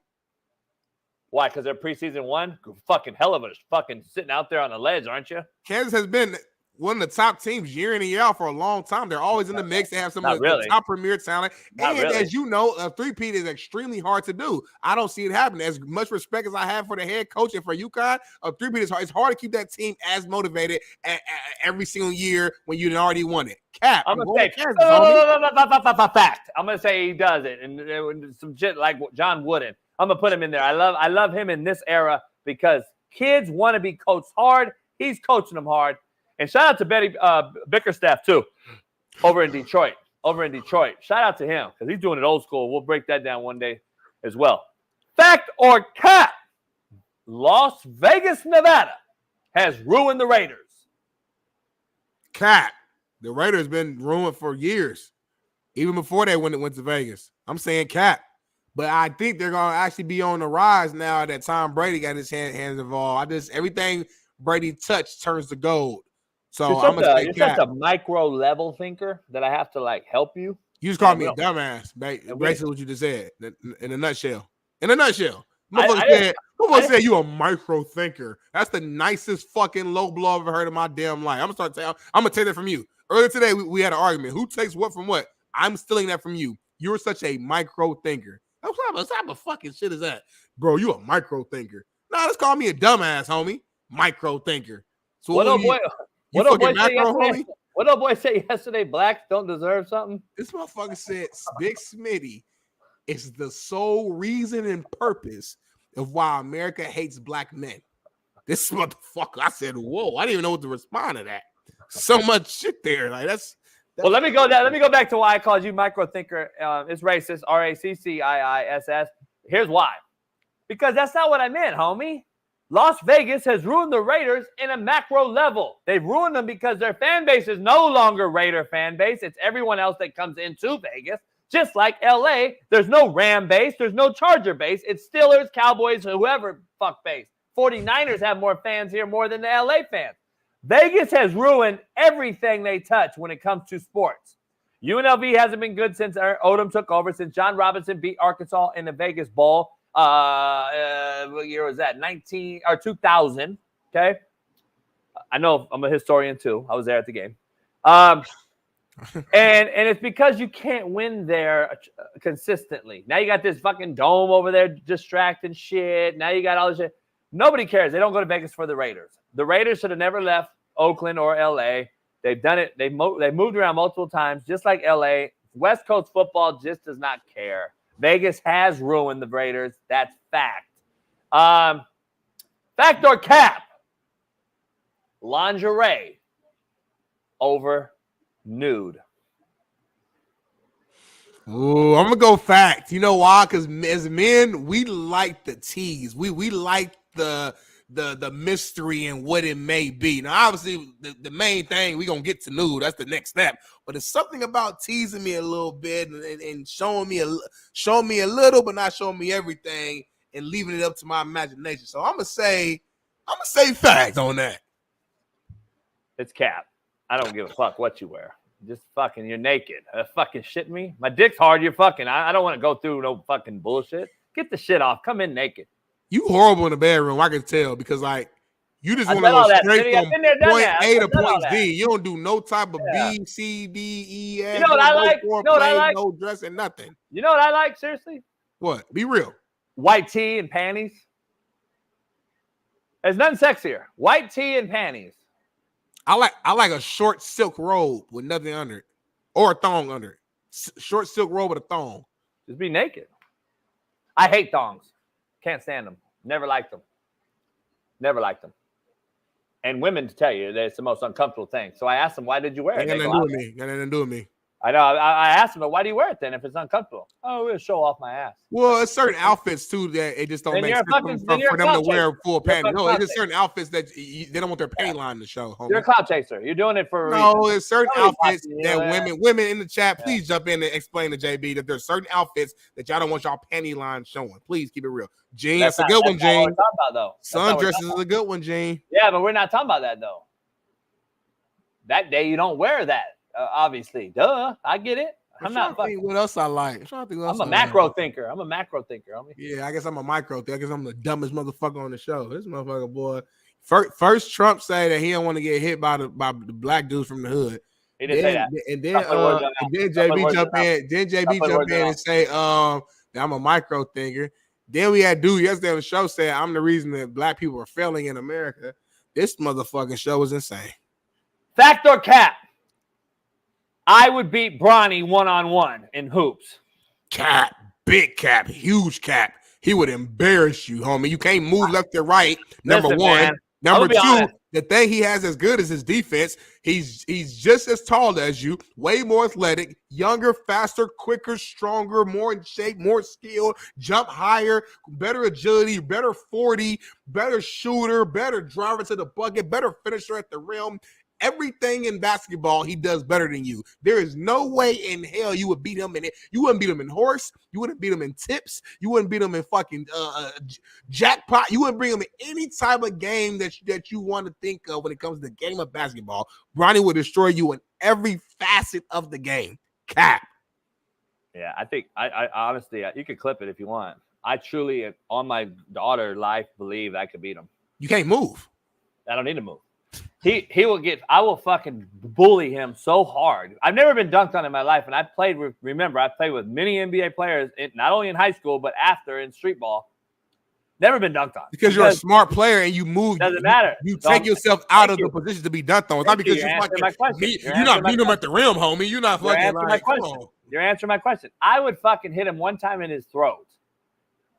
Why? Because they're preseason one? Fucking hell of a fucking sitting out there on the ledge, aren't you? Kansas has been one of the top teams year in and year out for a long time. They're always in the mix. They have some of the top premier talent. As you know, a three-peat is extremely hard to do. I don't see it happening. As much respect as I have for the head coach and for UConn, a three-peat is hard. It's hard to keep that team as motivated every single year when you already won it. Cap. I'm going to say Kansas, fact. I'm going to say he does it. And some shit like John Wooden. I'm going to put him in there. I love him in this era because kids want to be coached hard. He's coaching them hard. And shout out to Betty Bickerstaff, too, over in Detroit. Shout out to him because he's doing it old school. We'll break that down one day as well. Fact or cap? Las Vegas, Nevada has ruined the Raiders. Cap. The Raiders been ruined for years, even before they went to Vegas. I'm saying cap. But I think they're going to actually be on the rise now that Tom Brady got his hands involved. Everything Brady touched turns to gold. So I'm going to say cap. You're such a micro level thinker that I have to help you. You just called me a dumbass. Basically what you just said in a nutshell. Motherfucker said you a micro thinker. That's the nicest fucking low blow I've ever heard in my damn life. I'm going to take that from you. Earlier today, we had an argument. Who takes what from what? I'm stealing that from you. You're such a micro thinker. What type of fucking shit is that? Bro, you a micro thinker. Nah, let's call me a dumbass, homie. Micro thinker. So what old boy said yesterday, blacks don't deserve something? This motherfucker said Big Smitty is the sole reason and purpose of why America hates black men. This motherfucker, I said, whoa, I didn't even know what to respond to that. So much shit there. Well, let me go back to why I called you micro thinker. It's racist, RACCIISS. Here's why. Because that's not what I meant, homie. Las Vegas has ruined the Raiders in a macro level. They've ruined them because their fan base is no longer Raider fan base. It's everyone else that comes into Vegas. Just like LA, there's no Ram base. There's no Charger base. It's Steelers, Cowboys, whoever fuck base. 49ers have more fans here more than the LA fans. Vegas has ruined everything they touch when it comes to sports. UNLV hasn't been good since Odom took over, since John Robinson beat Arkansas in the Vegas Bowl. What year was that? 2000. Okay. I know I'm a historian too. I was there at the game. And it's because you can't win there consistently. Now you got this fucking dome over there distracting shit. Now you got all this shit. Nobody cares. They don't go to Vegas for the Raiders. The Raiders should have never left Oakland or L.A. They've done it. They've moved around multiple times, just like L.A. West Coast football just does not care. Vegas has ruined the Raiders. That's fact. Fact or cap? Lingerie over nude. Ooh, I'm gonna go fact. You know why? Because as men, we like the tease. We like the mystery and what it may be. Now, obviously, the main thing we're gonna get to nude. That's the next step. But it's something about teasing me a little bit and showing me a little, but not showing me everything, and leaving it up to my imagination. So I'm gonna say fact on that. It's cap. I don't give a fuck what you wear. Just fucking, you're naked. Fucking shitting me? My dick's hard. You're fucking. I don't want to go through no fucking bullshit. Get the shit off. Come in naked. You horrible in the bedroom. I can tell because you just want to go straight from point A to point Z. You don't do no type of B, C, D, E, F. You know what I like? You know what I like? No dressing, nothing. You know what I like? Seriously? What? Be real. White tee and panties. There's nothing sexier. White tee and panties. I like a short silk robe with nothing under it, or a thong under it. Short silk robe with a thong. Just be naked. I hate thongs. Can't stand them. Never liked them. Never liked them. And women, to tell you, it's the most uncomfortable thing. So I asked them, "Why did you wear it?" Got nothing to do with me. I know. I asked them, "Why do you wear it then if it's uncomfortable?" Oh, it'll show off my ass. Well, it's certain outfits too that it just don't make sense for them to wear full panties. No, it's just certain outfits that they don't want their panty line to show. Homie. You're a clout chaser. You're doing it for a no. reason. It's certain outfits that women in the chat, please jump in and explain to JB that there's certain outfits that y'all don't want y'all panty line showing. Please keep it real. Gene, that's a good one, Gene. Sundresses is a good one, Gene. Yeah, but we're not talking about that though. That day you don't wear that. Obviously, duh. I get it. I'm not fucking. What else I like? I'm a macro thinker. Homie. Yeah, I guess I'm a micro thinker. I guess I'm the dumbest motherfucker on the show. This motherfucker, boy. First Trump say that he don't want to get hit by the black dudes from the hood. He didn't say that. And then JB jump in. Then JB jump in and say, that I'm a micro thinker. Then we had dude yesterday on the show say I'm the reason that black people are failing in America. This motherfucking show is insane. Fact or cap? I would beat Bronny one-on-one in hoops. Cap, big cap, huge cap. He would embarrass you, homie. You can't move left or right. Number one. Man, number two, honest. The thing he has as good as his defense. He's just as tall as you, way more athletic, younger, faster, quicker, stronger, more in shape, more skilled, jump higher, better agility, better 40, better shooter, better driver to the bucket, better finisher at the rim. Everything in basketball, he does better than you. There is no way in hell you would beat him in it. You wouldn't beat him in horse. You wouldn't beat him in tips. You wouldn't beat him in fucking jackpot. You wouldn't bring him in any type of game that you want to think of when it comes to the game of basketball. Bronny would destroy you in every facet of the game. Cap. Yeah, I think I honestly, you could clip it if you want. I truly, on my daughter's life, believe I could beat him. You can't move. I don't need to move. He will get. I will fucking bully him so hard. I've never been dunked on in my life, and I played with many NBA players, not only in high school but after in street ball. Never been dunked on because you're a smart player and you move. Doesn't matter. You take yourself out of the position to be dunked on. It's not because you're not beating him at the rim, homie. You're not fucking like. You're answering my question. I would fucking hit him one time in his throat,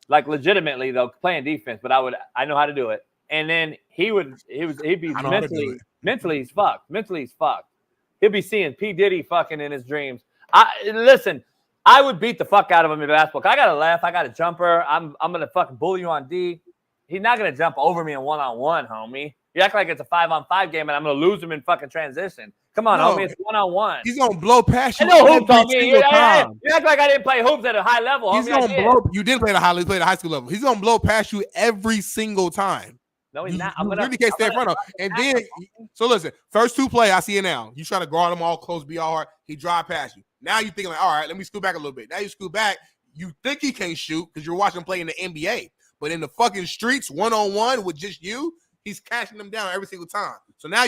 like legitimately though, playing defense. But I know how to do it. And then he'd be mentally he's fucked. Mentally he's fucked. He'll be seeing P. Diddy fucking in his dreams. Listen, I would beat the fuck out of him in basketball. I got a left, I got a jumper. I'm gonna fucking bully you on D. He's not gonna jump over me in one-on-one, homie. You act like it's a 5-on-5 game and I'm gonna lose him in fucking transition. Come on, homie, it's one-on-one. He's gonna blow past you. No hoops on me. You act like I didn't play hoops at a high level. He's homie. Gonna blow. You did play at a high level. You played at a high school level. He's gonna blow past you every single time. No, he's not. You really can't stay in front of him. And then, so listen, first two play, I see it now. You trying to guard him all close, be all hard. He drive past you. Now you thinking like, all right, let me scoot back a little bit. Now you scoot back. You think he can't shoot because you're watching him play in the NBA. But in the fucking streets, one-on-one with just you, he's cashing them down every single time. So now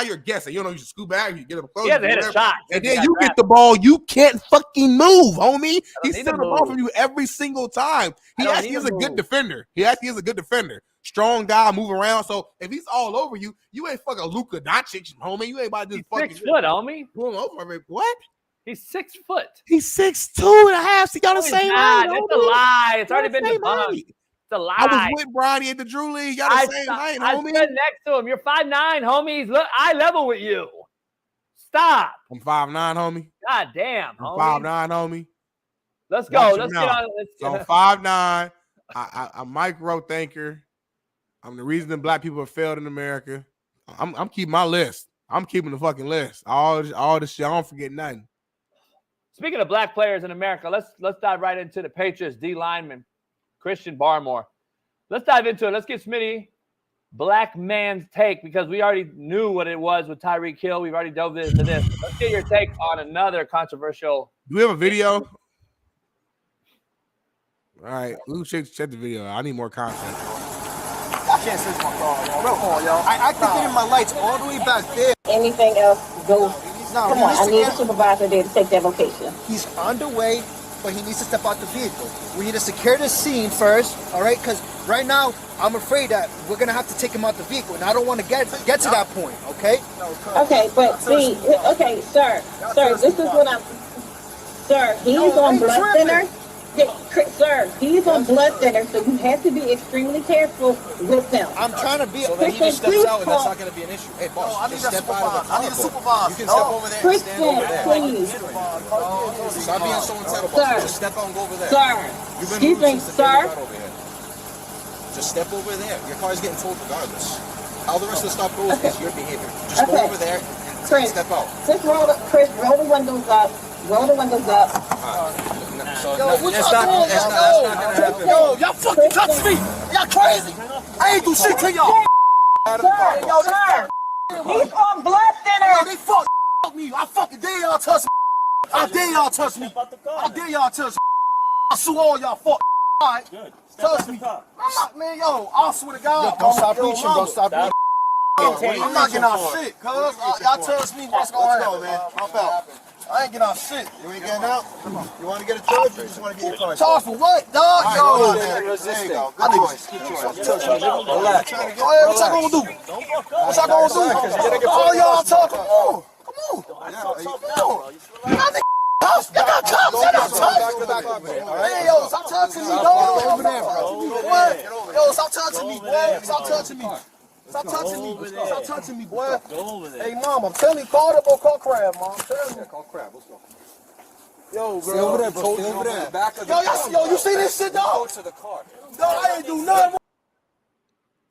you're guessing. You don't know you should scoot back. You get up close. He hasn't hit a shot. And then you get the ball. You can't fucking move, homie. He's stealing the ball from you every single time. He actually is a good defender. strong guy, move around. So if he's all over you, you ain't fucking Luka Doncic, homie. You ain't about to just fucking 6 foot, homie. Pull him over. What? He's 6 foot. He's 6'2.5". So y'all the same height. It's a lie. It's already been debunked. It's a lie. I was with Bronny at the Drew League. Y'all the same height, homie. I stood next to him. You're 5'9", homies. Look, eye level with you. Stop. I'm 5'9", homie. God damn, I'm homie. 5'9", homie. Let's go. Let's get on. So I'm 5'9". I'm micro thinker. I'm the reason that black people have failed in America. I'm keeping my list. I'm keeping the fucking list. All the shit. I don't forget nothing. Speaking of black players in America, let's dive right into the Patriots D lineman, Christian Barmore. Let's dive into it. Let's get Smitty black man's take, because we already knew what it was with Tyreek Hill. We've already dove into this. Let's get your take on another controversial. Do we have a video? All right, we'll check the video. I need more content. I can't sense my car, y'all. Come on, y'all. I can get in my lights all the way back there. Anything else, go. No, Come on, I need a supervisor there to take that location. He's underway, but he needs to step out the vehicle. We need to secure the scene first, all right? Because right now, I'm afraid that we're going to have to take him out the vehicle, and I don't want to get to that point, okay? Okay, but see, okay, sir, this is what I'm... Sir, he's on blood thinner. Sir, he's on blood thinner, so you have to be extremely careful with him. I'm trying to be... So that he just steps out, and that's not going to be an issue. Hey, boss, I need a supervisor. I need a supervisor. You can step over there and stand over there. Please. Stop being so entitled, boss. Just step out and go over there. Sir, excuse me, sir. Just step over there. Your car is getting towed regardless. How the rest of the stuff goes is your behavior. Just go over there and step out. Just roll the windows up. Roll the windows up. Yo, what y'all doing? That's not gonna happen. Yo, y'all fucking touch me. Y'all crazy. I ain't do shit to y'all. Sir, he's on blood thinner. Yo, they fuck me. I fucking dare y'all touch me. I dare y'all touch me. I dare y'all touch me. I sue all y'all fuck. All right, touch me. I'm not, man, yo, I swear to God. Don't stop reaching, bro. Stop reaching. I'm not getting out shit, cuz. Y'all touch me. Let's go, man. Hop out. I ain't getting out shit. You ain't getting out? Come on. You want to get a charge or you just want to get your charge? Charge for what, dog? Yo, man. There you go. Good choice. Good choice. Relax. Go ahead. What y'all gonna do? What y'all gonna do? All y'all talking. Come on. Come on. Y'all got cops. Y'all got cops. Hey, yo, stop touching me, dog. Over there, bro. Yo, stop touching me, boy. Stop touching me. Stop touching me. Stop touching me, boy. Hey, mom, I'm telling you, call up or call Crab, mom. I'm telling you. Call Crab. Let's go. Yo, bro. Stay over there, bro. Stay over there. Yo, you see this shit, dog? Go to the car. Dog, I ain't do nothing.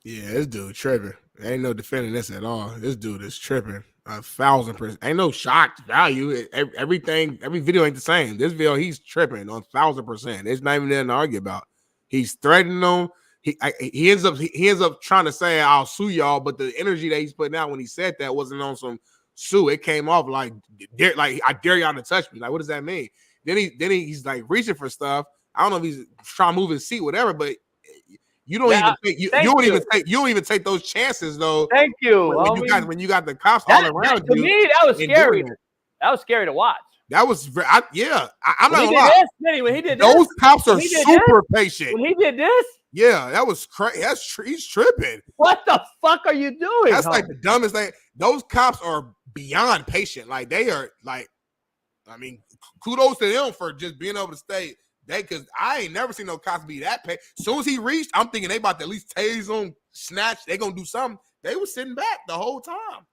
Yeah, this dude tripping. Ain't no defending this at all. This dude is tripping 1,000%. Ain't no shock value. Everything, every video ain't the same. This video, he's tripping on 1,000%. It's not even nothing to argue about. He's threatening them. He ends up trying to say I'll sue y'all, but the energy that he's putting out when he said that wasn't on some sue. It came off like I dare y'all to touch me. Like, what does that mean? Then he's like reaching for stuff. I don't know if he's trying to move his seat, whatever, but you don't even take those chances though. Thank you. When you got the cops all around you. To me, that was scary. That was scary to watch. That was I'm not gonna lie. When he did this, those cops are super patient. When he did this, yeah, that was crazy. He's tripping. What the fuck are you doing? That's like the dumbest thing. Those cops are beyond patient. Like they are like, I mean, kudos to them for just being able to stay. Because I ain't never seen no cops be that patient. As soon as he reached, I'm thinking they about to at least tase him, snatch. They gonna do something. They were sitting back the whole time.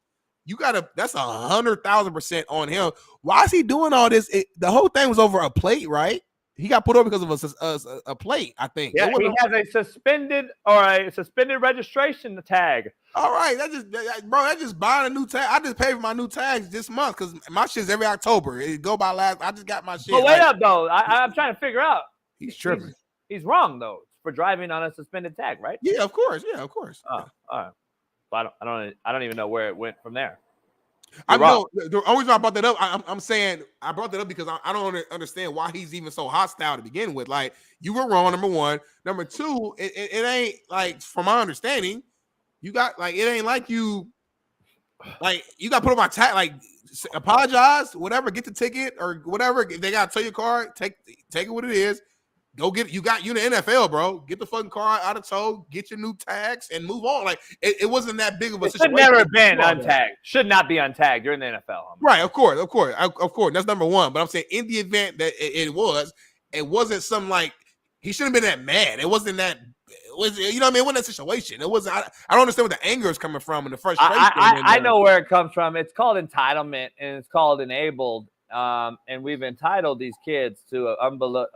That's 100,000% on him. Why is he doing all this? The whole thing was over a plate, right? He got put over because of a plate, I think. Yeah, he has a suspended registration tag. All right, that's just buying a new tag. I just paid for my new tags this month because my shit's every October. It go by last. I just got my shit. But wait up though, I'm trying to figure out. He's tripping. He's wrong though for driving on a suspended tag, right? Yeah, of course. Yeah, of course. Oh, all right. But I don't even know where it went from there. I know the only reason I brought that up. I'm saying I brought that up because I don't understand why he's even so hostile to begin with. Like, you were wrong, number one. Number two, it ain't like, from my understanding, you got like, it ain't like you got put on my tag. Like, apologize, whatever, get the ticket or whatever. If they got to tow your car, take it what it is. Go get you in the NFL, bro. Get the fucking car out of tow, get your new tags, and move on. Like it wasn't that big of a It situation. should never have been untagged. Should not be untagged. You're in the NFL. Right, of course. That's number one. But I'm saying in the event that it wasn't something like he shouldn't have been that mad. It wasn't that. It was, you know what I mean? It wasn't that situation. It wasn't. I don't understand where the anger is coming from and the frustration. I know where it comes from. It's called entitlement and it's called enabled. And we've entitled these kids to to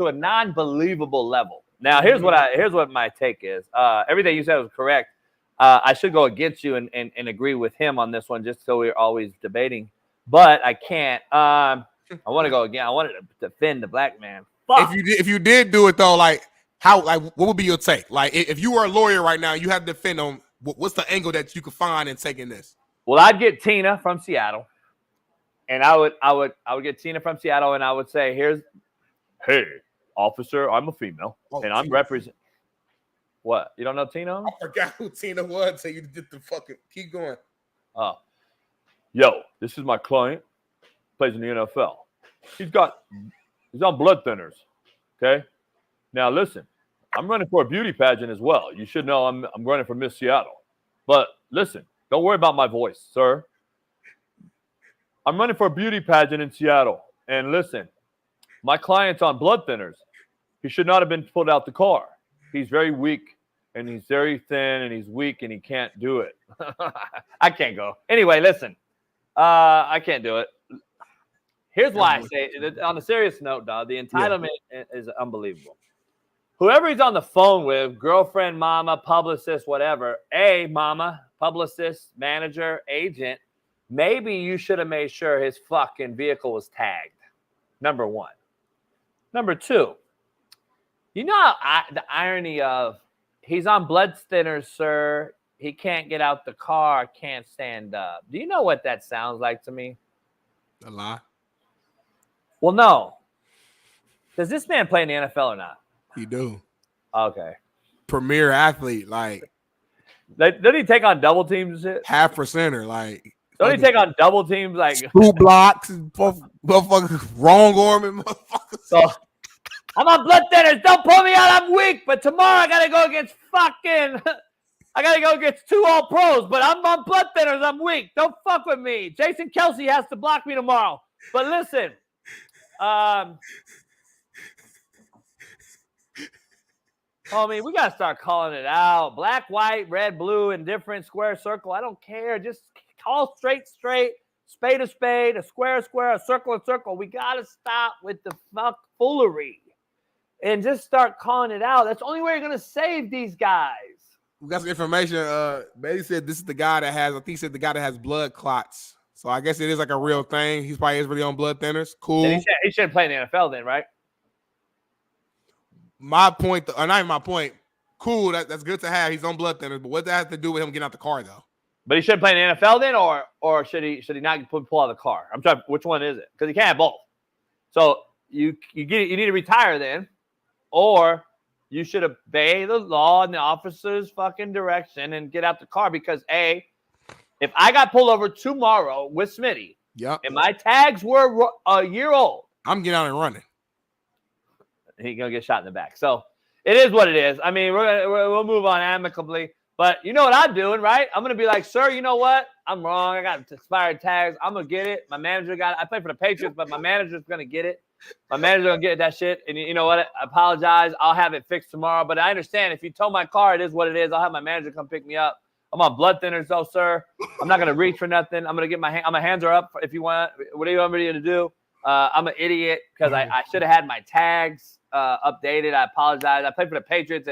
a non-believable level. Now, here's what my take is. Everything you said was correct. I should go against you and agree with him on this one, just so we're always debating. But I can't. I want to go again. I wanted to defend the black man. Fuck. If you did do it though, like what would be your take? Like if you were a lawyer right now, you have to defend on what's the angle that you could find in taking this. Well, I'd get Tina from Seattle, and I would get Tina from Seattle, and I would say, hey, officer, I'm a female, and I'm represent. What? You don't know Tina? I forgot who Tina was. So you did the fucking keep going. Oh, yo, this is my client. Plays in the NFL. He's on blood thinners. Okay. Now listen, I'm running for a beauty pageant as well. You should know I'm running for Miss Seattle. But listen, don't worry about my voice, sir. I'm running for a beauty pageant in Seattle. And listen, my client's on blood thinners. He should not have been pulled out the car. He's very weak and he's very thin and he's weak and he can't do it. I can't go. Anyway, listen, I can't do it. Here's why I say it. On a serious note, dog, the entitlement is unbelievable. Whoever he's on the phone with, girlfriend, mama, publicist, whatever, mama, publicist, manager, agent, maybe you should have made sure his fucking vehicle was tagged. Number one. Number two, you know the irony of he's on blood thinners, sir. He can't get out the car, can't stand up. Do you know what that sounds like to me? A lie. Well, no. Does this man play in the NFL or not? He do. Okay. Premier athlete, like. Doesn't he take on double teams and shit? Half percenter, like. Don't he take on double teams, like. 2 blocks, motherfucker, wrong arm and motherfucker. So, I'm on blood thinners. Don't pull me out. I'm weak. But tomorrow I got to go against I got to go against 2 All-Pros. But I'm on blood thinners. I'm weak. Don't fuck with me. Jason Kelsey has to block me tomorrow. But listen. Homie, we got to start calling it out. Black, white, red, blue, indifferent, square, circle. I don't care. Just call straight, spade, a square, a circle, a circle. We got to stop with the foolery and just start calling it out. That's the only way you're going to save these guys. We got some information. Betty said this is the guy that has, I think he said the guy that has blood clots. So I guess it is like a real thing. He's probably really on blood thinners. Cool. He shouldn't play in the NFL then, right? My point, or not even my point. Cool, that's good to have. He's on blood thinners, but what does that have to do with him getting out the car, though? But he should play in the NFL then, or should he not pull out of the car? I'm trying. Which one is it? Because he can't have both. So you need to retire then, or you should obey the law and the officer's fucking direction and get out the car. Because if I got pulled over tomorrow with Smitty, and my tags were a year old, I'm getting out and running. He's gonna get shot in the back. So it is what it is. I mean, we'll move on amicably. But you know what I'm doing, right? I'm gonna be like, sir, you know what? I'm wrong. I got expired tags. I'm gonna get it. My manager got it. I play for the Patriots, but my manager's gonna get it. My manager's gonna get that shit. And you know what? I apologize. I'll have it fixed tomorrow. But I understand if you tow my car, it is what it is. I'll have my manager come pick me up. I'm on blood thinners, though, sir. I'm not gonna reach for nothing. I'm gonna get my hands are up if you want. What do you want me to do? I'm an idiot because I should have had my tags updated. I apologize. I played for the Patriots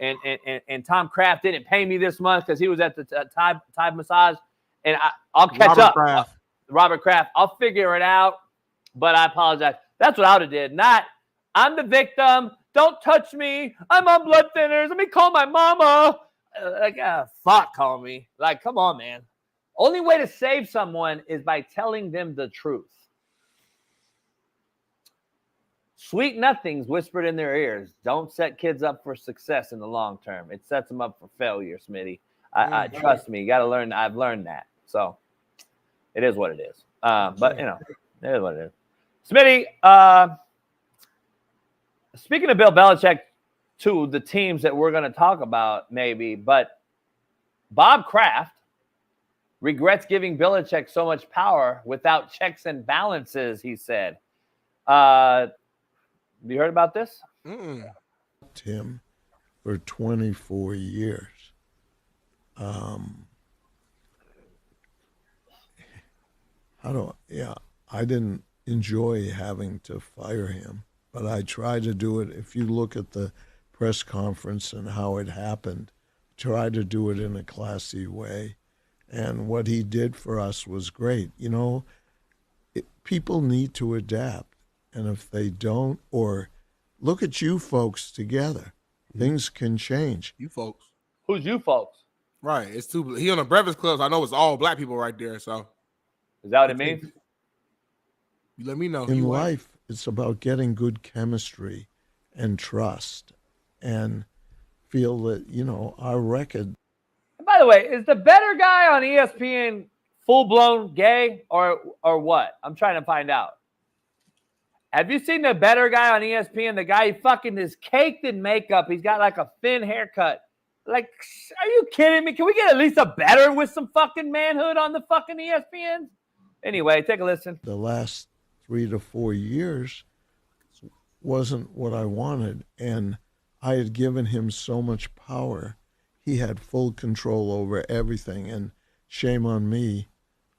and Tom Kraft didn't pay me this month because he was at the Thai massage, and I'll catch up. Robert Kraft. I'll figure it out, but I apologize. That's what I would have did. Not I'm the victim. Don't touch me. I'm on blood thinners. Let me call my mama. Fuck, homie. Like, come on, man. Only way to save someone is by telling them the truth. Sweet nothings whispered in their ears. Don't set kids up for success in the long term. It sets them up for failure, Smitty. I trust me. You got to learn. I've learned that. So it is what it is. But, you know, it is what it is. Smitty, Speaking of Bill Belichick, to the teams that we're going to talk about, maybe, but Bob Kraft regrets giving Belichick so much power without checks and balances, he said. Have you heard about this? Him for 24 years. I didn't enjoy having to fire him, but I tried to do it. If you look at the press conference and how it happened, try to do it in a classy way. And what he did for us was great. You know, people need to adapt. And if they don't, or look at you folks together, things can change. You folks. Who's you folks? Right. It's too. He on the Breakfast Club. So I know it's all black people right there. So is that what it means? You let me know. In life, it's about getting good chemistry and trust, and feel that, you know, our record. By the way, is the better guy on ESPN full-blown gay or what? I'm trying to find out. Have you seen the better guy on ESPN? The guy fucking is caked in makeup. He's got like a thin haircut. Like, are you kidding me? Can we get at least a better with some fucking manhood on the fucking ESPN? Anyway, take a listen. The last 3 to 4 years wasn't what I wanted, and I had given him so much power. He had full control over everything, and shame on me.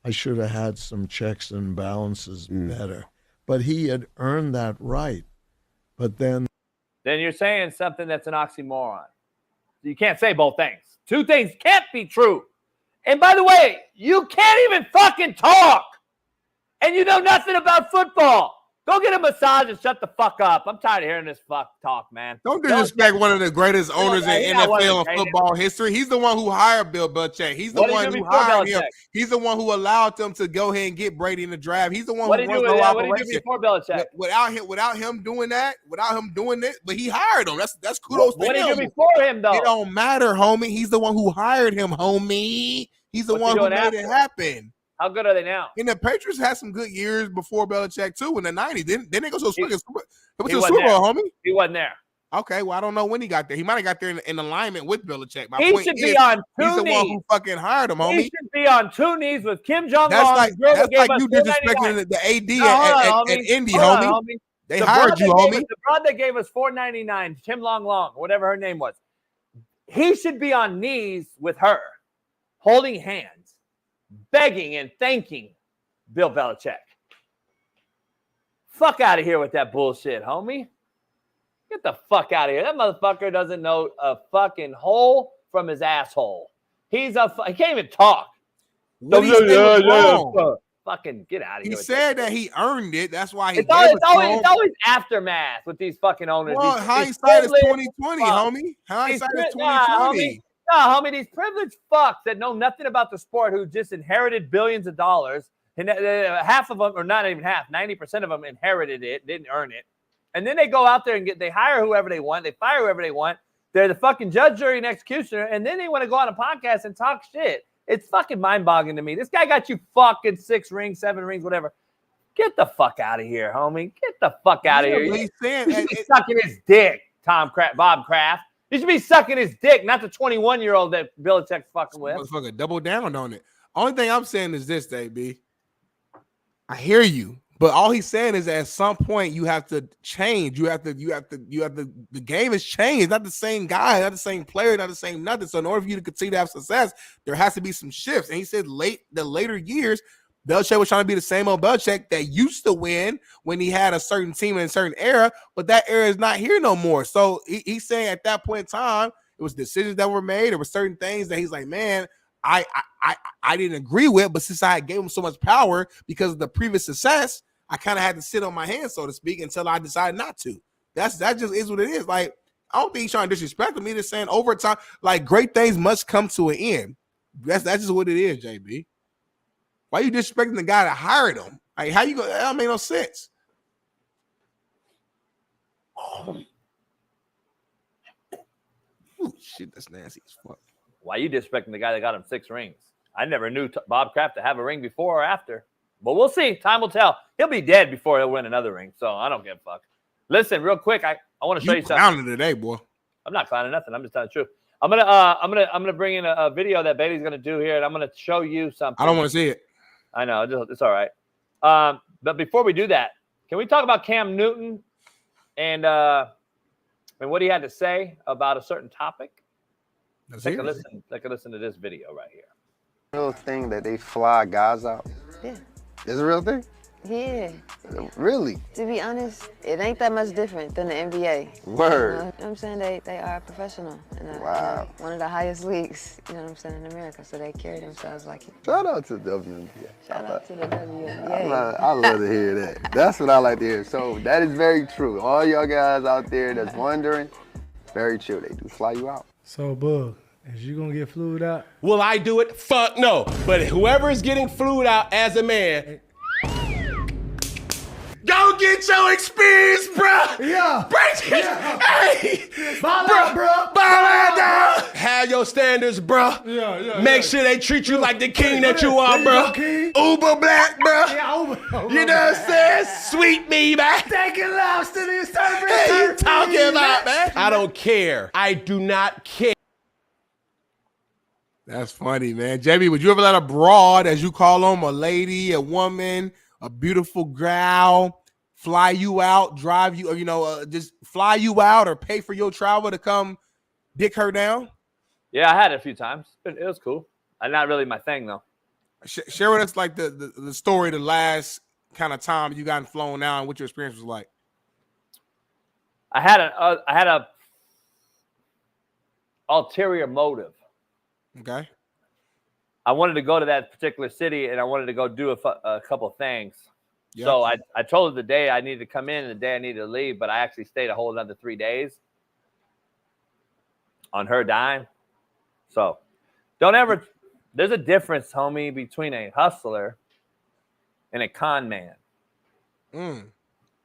I should have had some checks and balances better. But he had earned that right. But then you're saying something that's an oxymoron. You can't say both things. Two things can't be true. And by the way, you can't even fucking talk. And you know nothing about football. Go get a massage and shut the fuck up. I'm tired of hearing this fuck talk, man. Don't disrespect one of the greatest owners in NFL and football history. He's the one who hired Bill Belichick. He's the one who hired him. He's the one who allowed them to go ahead and get Brady in the draft. He's the one who runs the operation. What did he do before Belichick? Without him doing that, but he hired him. That's kudos to him. What did he do before him, though? It don't matter, homie. He's the one who hired him, homie. He's the one who made it happen. How good are they now? And the Patriots had some good years before Belichick too in the 90s. Then they go to the Super Bowl, homie. He wasn't there. Okay, well I don't know when he got there. He might have got there in alignment with Belichick. He should be on 2 knees. He's the one who fucking hired him, homie. He should be on 2 knees with Kim Jong-un. That's like you disrespecting the AD at Indy, homie. They hired you, homie. The broad that gave us $4.99, Kim Long, whatever her name was. He should be on knees with her, holding hands, begging and thanking Bill Belichick. Fuck out of here with that bullshit, homie. Get the fuck out of here. That motherfucker doesn't know a fucking hole from his asshole. He can't even talk. What he said was wrong. Fucking get out of here. He said that he earned it. That's why he it's always aftermath with these fucking owners. Well, hindsight is 2020, homie. Hindsight is 2020. Homie, these privileged fucks that know nothing about the sport who just inherited billions of dollars, and half of them, or not even half, 90% of them inherited it, didn't earn it. And then they go out there and they hire whoever they want, they fire whoever they want. They're the fucking judge, jury, and executioner, and then they want to go on a podcast and talk shit. It's fucking mind-boggling to me. This guy got you fucking 6 rings, 7 rings, whatever. Get the fuck out of here, homie. Get the fuck out of here. He's saying you should be sucking his dick, Bob Kraft. You should be sucking his dick, not the 21-year-old that Belichick's fucking with. Motherfucker, double down on it. Only thing I'm saying is this, AB. I hear you, but all he's saying is that at some point you have to change. The game has changed. Not the same guy, not the same player, not the same nothing. So in order for you to continue to have success, there has to be some shifts. And he said the later years, Belichick was trying to be the same old Belichick that used to win when he had a certain team in a certain era, but that era is not here no more. So he's saying at that point in time, it was decisions that were made. There were certain things that he's like, man, I didn't agree with, but since I gave him so much power because of the previous success, I kind of had to sit on my hands, so to speak, until I decided not to. That just is what it is. Like, I don't think he's trying to disrespect him. He's just saying over time, like, great things must come to an end. That's just what it is, JB. Why are you disrespecting the guy that hired him? Like, how you go? That don't make no sense. Ooh, shit, that's nasty as fuck. Why are you disrespecting the guy that got him 6 rings? I never knew Bob Kraft to have a ring before or after. But we'll see. Time will tell. He'll be dead before he'll win another ring, so I don't give a fuck. Listen, real quick, I want to show you something. Clowning today, boy. I'm not clowning nothing. I'm just telling the truth. I'm gonna bring in a video that Bailey's gonna do here, and I'm gonna show you something. I don't want to see it. I know, it's all right. But before we do that, can we talk about Cam Newton and what he had to say about a certain topic? Take a listen to this video right here. Real thing that they fly guys out? Yeah. Is it a real thing? Yeah. Really? To be honest, it ain't that much different than the NBA. Word. You know what I'm saying? They are professional. In Wow. one of the highest leagues, you know what I'm saying, in America. So they carry themselves like it. Shout out to the WNBA. Shout out to the WNBA. I love to hear that. That's what I like to hear. So that is very true. All y'all guys out there that's wondering, very true. They do fly you out. So, Bug, is you gonna get flued out? Will I do it? Fuck no. But whoever is getting flued out as a man, go get your experience, bro. Yeah. Hey. Ball out, bro. Ball out, dog. Have your standards, bro. Yeah. Make sure they treat you like the king that you are, There bro. you go, king. Uber black, bro. Yeah, You know what I'm saying? Sweet me, man. Taking loves to the surface. Hey, you talking about, man? I don't care. I do not care. That's funny, man. JB, would you ever let a broad, as you call them, a lady, a woman, a beautiful gal, fly you out, drive you, or, just fly you out or pay for your travel to come dick her down? Yeah, I had it a few times. It was cool. Not really my thing, though. Share with us, like, the story, the last kind of time you gotten flown out and what your experience was like. I had a ulterior motive. Okay. I wanted to go to that particular city, and I wanted to go do a couple of things. Yep. So I told her the day I needed to come in and the day I needed to leave, but I actually stayed a whole another 3 days on her dime. So there's a difference, homie, between a hustler and a con man.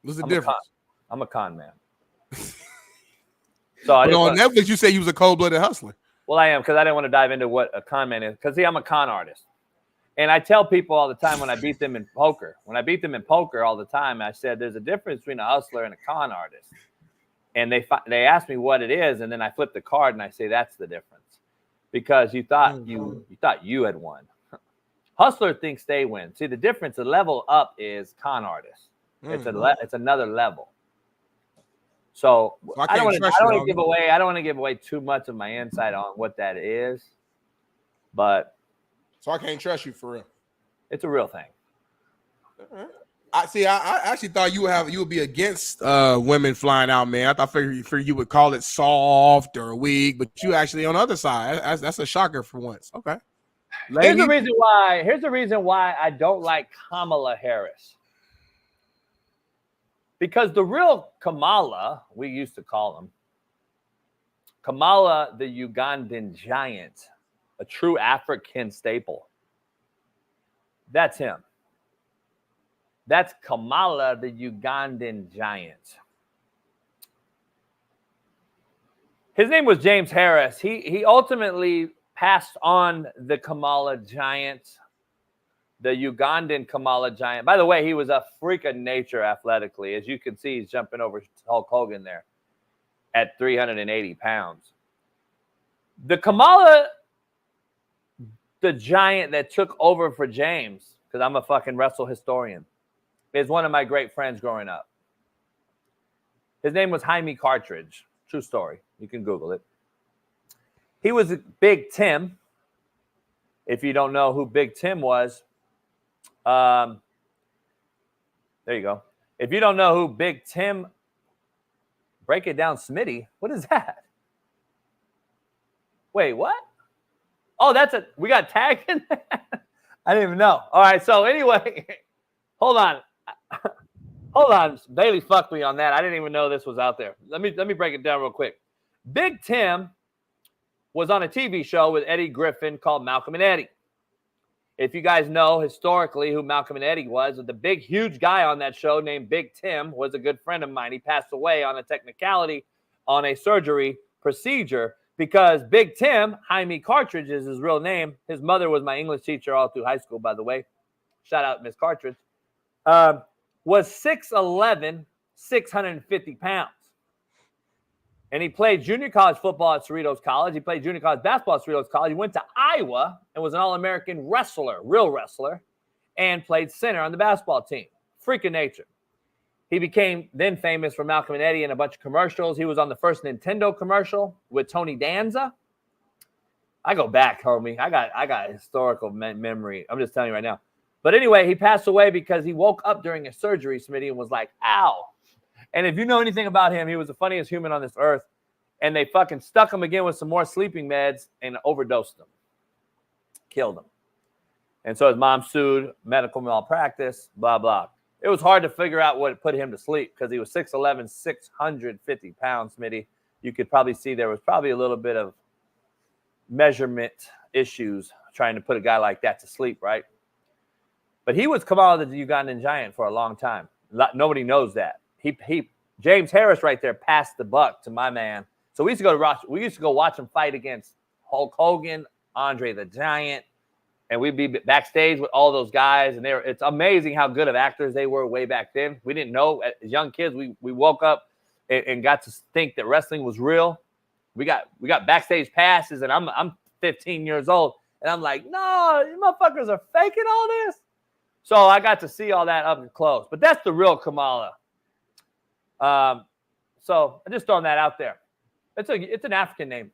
What's the difference? I'm a con man. So on Netflix, you say you was a cold-blooded hustler. Well, I am, because I didn't want to dive into what a con man is. Because, see, I'm a con artist. And I tell people all the time when I beat them in poker. When I beat them in poker all the time, I said there's a difference between a hustler and a con artist. And they ask me what it is, and then I flip the card and I say that's the difference. Because you thought you had won. Hustler thinks they win. See, the difference, the level up is con artist. It's another level. So I don't want to give away too much of my insight on what that is, but so I can't trust you for real. It's a real thing. I actually thought you would be against women flying out, man. I thought for you would call it soft or weak, but you actually on the other side. That's a shocker for once. Okay. Here's the reason why I don't like Kamala Harris. Because the real Kamala, we used to call him, Kamala, the Ugandan giant, a true African staple. That's him. That's Kamala, the Ugandan giant. His name was James Harris. He ultimately passed on the Kamala giant, the Ugandan Kamala giant. By the way, he was a freak of nature athletically. As you can see, he's jumping over Hulk Hogan there at 380 pounds. The Kamala, the giant that took over for James, because I'm a fucking wrestle historian, is one of my great friends growing up. His name was Jaime Cartridge. True story. You can Google it. He was Big Tim. If you don't know who Big Tim was, there you go. If you don't know who Big Tim, break it down, Smitty. What is that? Wait, what? Oh, we got tagged in that? I didn't even know. All right, so anyway, hold on. Bailey fucked me on that. I didn't even know this was out there. Let me break it down real quick. Big Tim was on a TV show with Eddie Griffin called Malcolm and Eddie. If you guys know historically who Malcolm and Eddie was, the big, huge guy on that show named Big Tim was a good friend of mine. He passed away on a technicality on a surgery procedure because Big Tim, Jaime Cartridge is his real name. His mother was my English teacher all through high school, by the way. Shout out Miss Cartridge. Was 6'11", 650 pounds. And he played junior college football at Cerritos College. He played junior college basketball at Cerritos College. He went to Iowa and was an All-American wrestler, real wrestler, and played center on the basketball team. Freak of nature. He became then famous for Malcolm and Eddie and a bunch of commercials. He was on the first Nintendo commercial with Tony Danza. I go back, homie. I got historical memory. I'm just telling you right now. But anyway, he passed away because he woke up during a surgery, Smitty, and was like, ow. And if you know anything about him, he was the funniest human on this earth. And they fucking stuck him again with some more sleeping meds and overdosed him. Killed him. And so his mom sued, medical malpractice, blah, blah. It was hard to figure out what put him to sleep because he was 6'11", 650 pounds, Smitty. You could probably see there was probably a little bit of measurement issues trying to put a guy like that to sleep, right? But he was Kamala the Ugandan Giant for a long time. Nobody knows that. James Harris right there passed the buck to my man. So we used to go watch him fight against Hulk Hogan, Andre the Giant, and we'd be backstage with all those guys. And it's amazing how good of actors they were way back then. We didn't know as young kids. We woke up and got to think that wrestling was real. We got backstage passes, and I'm 15 years old, and I'm like, no, you motherfuckers are faking all this. So I got to see all that up close. But that's the real Kamala. So I'm just throwing that out there. It's an African name.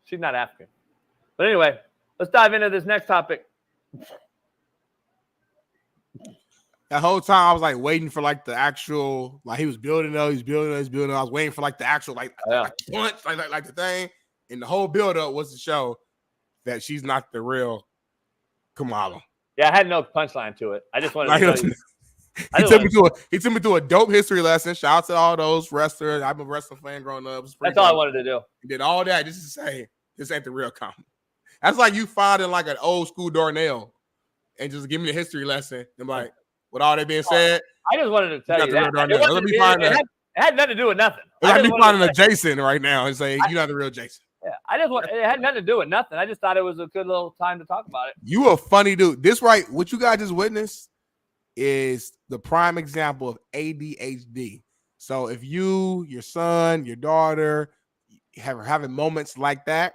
She's not African. But anyway, let's dive into this next topic. That whole time I was like waiting for like the actual, like he was building up, he's building. I was waiting for like the actual like punch, like the thing. And the whole build up was to show that she's not the real Kamala. Yeah, I had no punchline to it. I just wanted to tell you. He took me through a dope history lesson. Shout out to all those wrestlers. I'm a wrestling fan growing up. That's all I wanted to do. He did all that just to say this ain't the real Kamala. That's like you finding like an old school Darnell and just give me the history lesson. I'm like, with all that being said, I just wanted to tell you that. It had nothing to do with nothing. It's like me finding a Jason right now and say you're not the real Jason. Yeah, it had nothing to do with nothing. I just thought it was a good little time to talk about it. You a funny dude. This right, what you guys just witnessed is the prime example of ADHD. So if you, your son, your daughter having moments like that,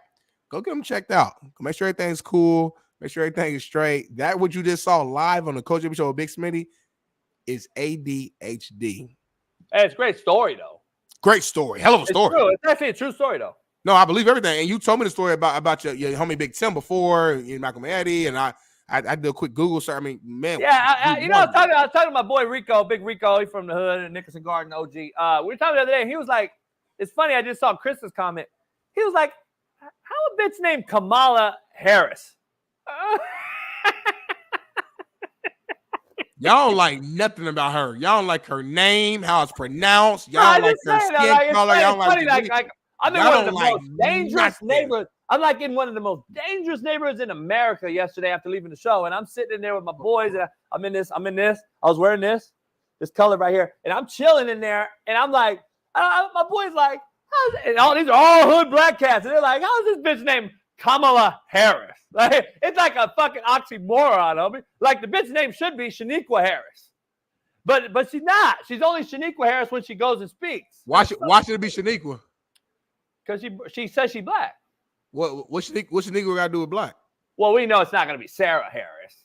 go get them checked out. Make sure everything's cool. Make sure everything is straight. That what you just saw live on the Coach Jimmy Show with Big Smitty is ADHD. Hey, it's a great story, though. Great story. Hell of a story. True. It's actually a true story, though. No, I believe everything. And you told me the story about your homie Big Tim before, Malcolm and Eddie, and I did a quick Google search. I mean, man. Yeah, I was talking to my boy Rico, Big Rico, he's from the hood in Nicholson Garden, OG. We were talking the other day, and he was like, it's funny, I just saw Chris's comment. He was like, how a bitch named Kamala Harris? Y'all don't like nothing about her. Y'all don't like her name, how it's pronounced. Y'all don't like her skin color. Y'all don't like I'm in one of the most dangerous neighborhoods. I'm like in one of the most dangerous neighborhoods in America yesterday after leaving the show. And I'm sitting in there with my boys. And I'm in this. I was wearing this color right here. And I'm chilling in there. And I'm like, my boys like, and these are all hood black cats. And they're like, how's this bitch named Kamala Harris? Like, it's like a fucking oxymoron, homie. Like the bitch name should be Shaniqua Harris. But she's not. She's only Shaniqua Harris when she goes and speaks. Why should it be Shaniqua? Because she says she's black. What's Shaniqua got to do with black? Well, we know it's not going to be Sarah Harris.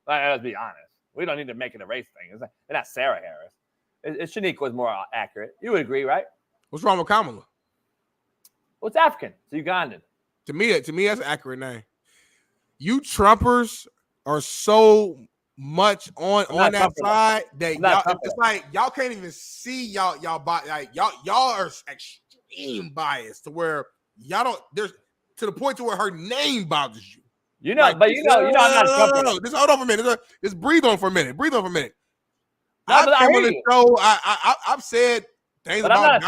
Let's be honest. We don't need to make it a race thing. It's not Sarah Harris. Shaniqua is more accurate. You would agree, right? What's wrong with Kamala? Well, it's African. It's Ugandan. To me, that's an accurate name. You Trumpers are so much on that side that y'all, it's like y'all can't even see y'all are extreme biased to where y'all don't. There's to the point to where her name bothers you. You know, like, but you know, I'm not a Trumper. No. Just hold on for a minute. Just breathe on for a minute. No, I've come on the show. I've said things about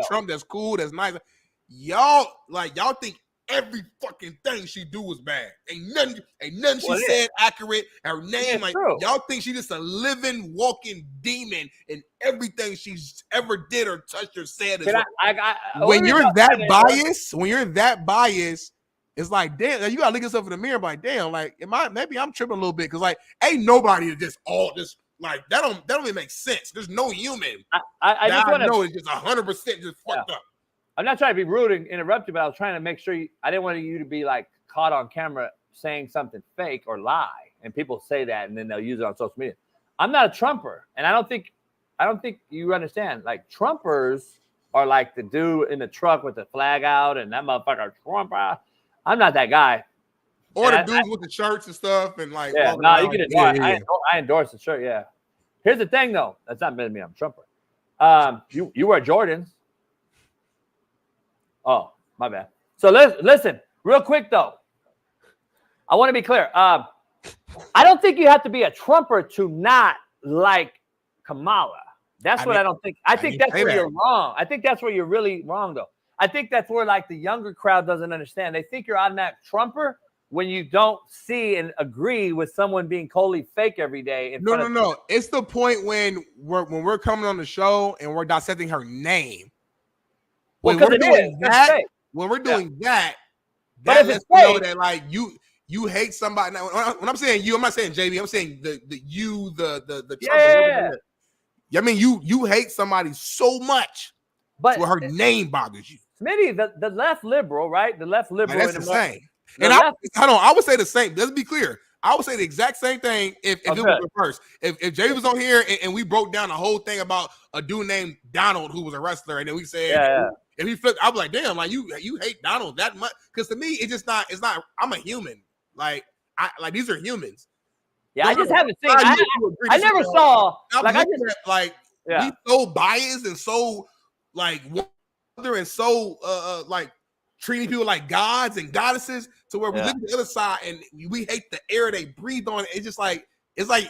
Trump that's cool, that's nice. Y'all think every fucking thing she do was bad. Ain't nothing she said accurate. Her name, y'all think she's just a living, walking demon, and everything she's ever did or touched or said is when you're that biased, it's like, damn, you gotta look yourself in the mirror, like, damn, like, maybe I'm tripping a little bit, because like ain't nobody just Like that don't even make sense. There's no human I just want to know it's just 100% just fucked up. I'm not trying to be rude and interrupt you, but I was trying to make sure I didn't want you to be like caught on camera saying something fake or lie. And people say that and then they'll use it on social media. I'm not a Trumper, and I don't think you understand. Like Trumpers are like the dude in the truck with the flag out and that motherfucker Trumper. I'm not that guy. Or the dudes with the shirts and stuff and like. Yeah, no, you can endorse. Yeah. I endorse the shirt. Yeah. Here's the thing, though. That's not me. I'm a Trumper. You wear Jordans. Oh, my bad. So listen, real quick though. I want to be clear. I don't think you have to be a Trumper to not like Kamala. That's what I don't think. I think that's where you're wrong. I think that's where you're really wrong, though. I think that's where like the younger crowd doesn't understand. They think you're automatic Trumper when you don't see and agree with someone being totally fake every day. No. It's the point when we're coming on the show and we're dissecting her name. When we're doing that, that lets me know that like you hate somebody. Now, when I'm saying you, I'm not saying JB. I'm saying the Trump. I mean, you hate somebody so much, but her name bothers you. Smitty, the left liberal, right? The left liberal. That's the same. And I would say the same. Let's be clear. I would say the exact same thing if it was reversed. If JB was on here and we broke down the whole thing about a dude named Donald who was a wrestler, and then we said, if he flipped, I'd be like, damn, like you hate Donald that much? Because to me, it's not. I'm a human. Like these are humans. Yeah, I just haven't seen. I never saw. We so biased and so like and so like treating people like gods and goddesses to where we look at the other side and we hate the air they breathe on. It's just like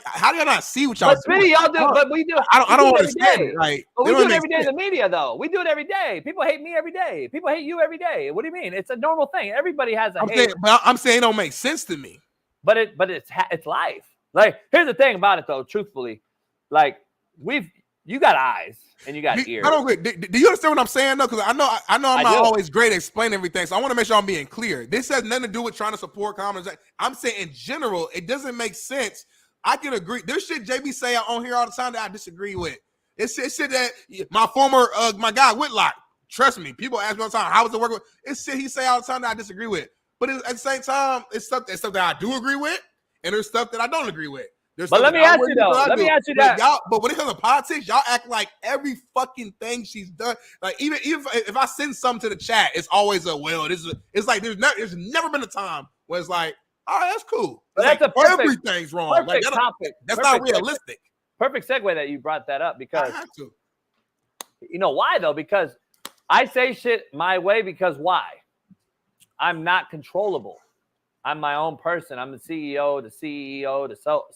how do y'all not see what y'all do? Y'all do, but we do. I don't understand it. Like, but we do it every day in the media, though. We do it every day. People hate me every day. People hate you every day. What do you mean? It's a normal thing. Everybody has a hate. I'm saying it don't make sense to me. But it's life. Like, here's the thing about it, though. Truthfully, like you got eyes and you got ears. I don't agree. Do you understand what I'm saying, though? Because I know I'm not always great at explaining everything. So I want to make sure I'm being clear. This has nothing to do with trying to support commerce. I'm saying in general, it doesn't make sense. I can agree. There's shit JB say on here all the time that I disagree with. It's shit that my former my guy Whitlock. Trust me, people ask me all the time, how was it working? It's shit he say all the time that I disagree with. But at the same time, it's stuff that I do agree with, and there's stuff that I don't agree with. But let me ask you though. Let me ask you that. But when it comes to politics, y'all act like every fucking thing she's done. Like even if I send something to the chat, it's always it's like there's never been a time where it's like, all right, that's cool. That's like, everything's wrong. Like that's not realistic. Perfect segue that you brought that up because I have to. You know why though? Because I say shit my way because why? I'm not controllable. I'm my own person. I'm the CEO, the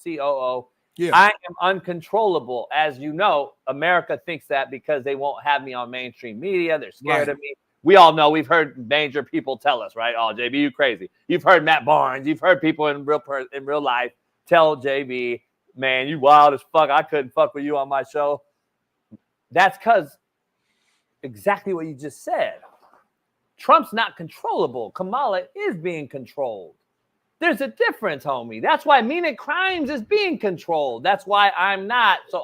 COO. Yeah. I am uncontrollable. As you know, America thinks that because they won't have me on mainstream media. They're scared of me. We all know. We've heard major people tell us, right? Oh, JB, you crazy. You've heard Matt Barnes. You've heard people in real life tell JB, man, you wild as fuck. I couldn't fuck with you on my show. That's because exactly what you just said. Trump's not controllable. Kamala is being controlled. There's a difference, homie. That's why Mina Crimes is being controlled. That's why I'm not. So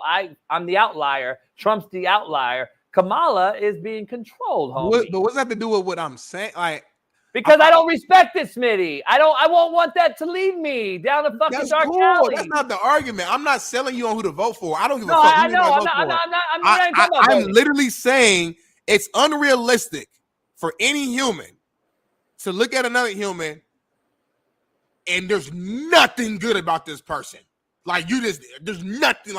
I'm the outlier. Trump's the outlier. Kamala is being controlled, homie. But what's that to do with what I'm saying? Like, because I don't respect it, Smitty. I won't want that to lead me down the fucking dark alley. That's not the argument. I'm not selling you on who to vote for. I don't give a fuck. I know. I'm literally saying it's unrealistic for any human to look at another human and there's nothing good about this person. Like there's nothing,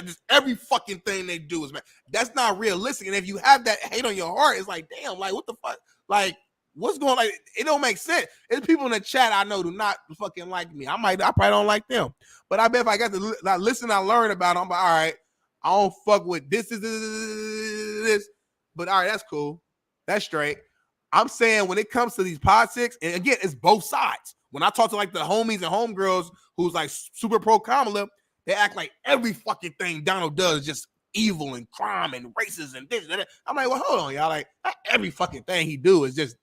just every fucking thing they do is bad. That's not realistic. And if you have that hate on your heart, it's like, damn, like what the fuck? Like, what's going on? Like, it don't make sense. There's people in the chat I know do not fucking like me. I probably don't like them. But I bet if I got to listen, I learn about them. I'm like, all right, I don't fuck with this. But all right, that's cool. That's straight. I'm saying when it comes to these politics, and again, it's both sides. When I talk to like the homies and homegirls who's like super pro Kamala, they act like every fucking thing Donald does is just evil and crime and racist and this and that. I'm like, well, hold on, y'all. Like, not every fucking thing he do is just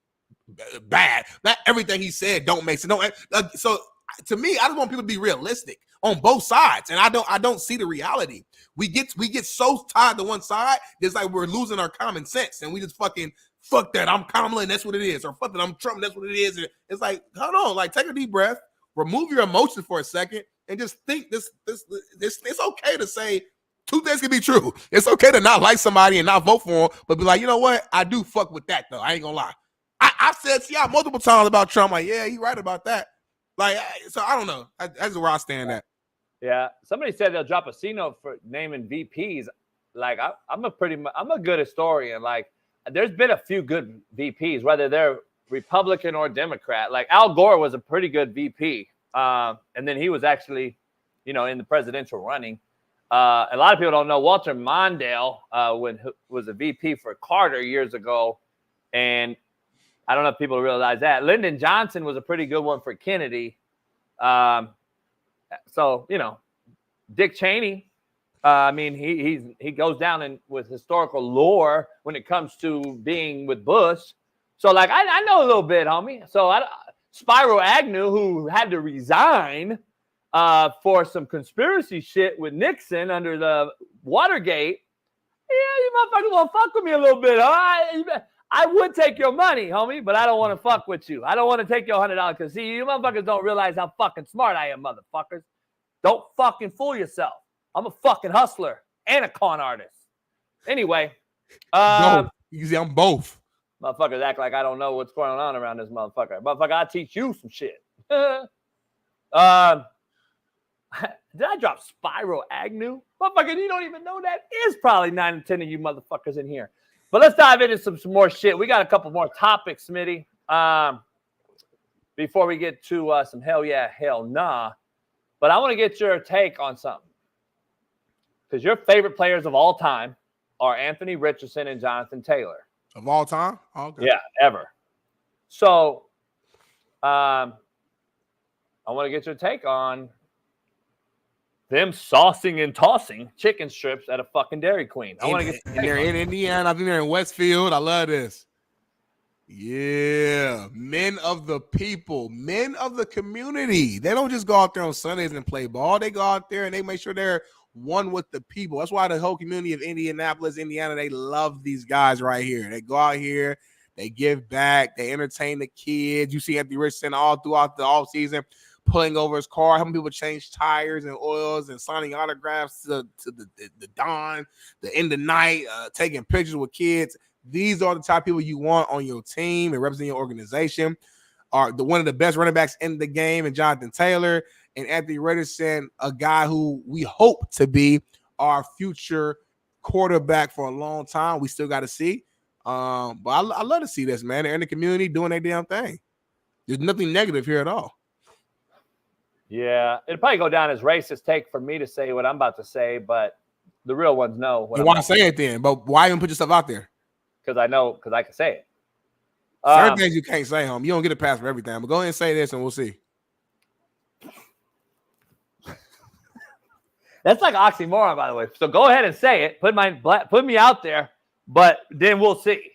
bad. Not everything he said don't make sense. So to me, I just want people to be realistic on both sides, and I don't see the reality. We get so tied to one side, it's like we're losing our common sense, and we just fucking fuck that. I'm Kamala, and that's what it is, or fuck that. I'm Trump, and that's what it is. And it's like, hold on, like take a deep breath, remove your emotions for a second, and just think this. It's okay to say two things can be true. It's okay to not like somebody and not vote for them, but be like, you know what? I do fuck with that though. I ain't gonna lie. I've said to y'all multiple times about Trump, like, yeah, he right about that. Like, so I don't know. That's where I stand at. Yeah, somebody said they'll drop a C note for naming VPs. Like, I'm a good historian. Like, there's been a few good VPs, whether they're Republican or Democrat. Like Al Gore was a pretty good VP, and then he was actually, in the presidential running. A lot of people don't know Walter Mondale was a VP for Carter years ago, and I don't know if people realize that. Lyndon Johnson was a pretty good one for Kennedy. So, Dick Cheney, he goes down with historical lore when it comes to being with Bush. So, like, I know a little bit, homie. So, Spyro Agnew, who had to resign for some conspiracy shit with Nixon under the Watergate. Yeah, you motherfuckers want to fuck with me a little bit, huh? I would take your money, homie, but I don't want to fuck with you. I don't want to take your $100 because, see, you motherfuckers don't realize how fucking smart I am, motherfuckers. Don't fucking fool yourself. I'm a fucking hustler and a con artist. Anyway. You see, I'm both. Motherfuckers act like I don't know what's going on around this motherfucker. Motherfucker, I'll teach you some shit. Did I drop Spyro Agnew? Motherfucker, you don't even know that is probably 9 to 10 of you motherfuckers in here. But let's dive into some more shit. We got a couple more topics, Smitty. Before we get to some hell yeah, hell nah. But I want to get your take on something. Because your favorite players of all time are Anthony Richardson and Jonathan Taylor. Of all time? Okay. Yeah, ever. So I want to get your take on them saucing and tossing chicken strips at a fucking Dairy Queen. I want to get they're in Indiana. I've been there in Westfield. I love this. Yeah, men of the people, men of the community. They don't just go out there on Sundays and play ball. They go out there and they make sure they're one with the people. That's why the whole community of Indianapolis, Indiana, they love these guys right here. They go out here, they give back, they entertain the kids. You see Anthony Richardson all throughout the offseason pulling over his car, helping people change tires and oils and signing autographs to the dawn, the end of the night, taking pictures with kids. These are the type of people you want on your team and representing your organization. Are one of the best running backs in the game, and Jonathan Taylor and Anthony Richardson, a guy who we hope to be our future quarterback for a long time. We still got to see. But I love to see this, man. They're in the community doing their damn thing. There's nothing negative here at all. Yeah, it'd probably go down as racist take for me to say what I'm about to say, but the real ones know. You want to say it then, but why even put yourself out there? Because I know, because I can say it. Certain things you can't say, homie. You don't get a pass for everything. But go ahead and say this, and we'll see. That's like oxymoron, by the way. So go ahead and say it. Put me out there, but then we'll see.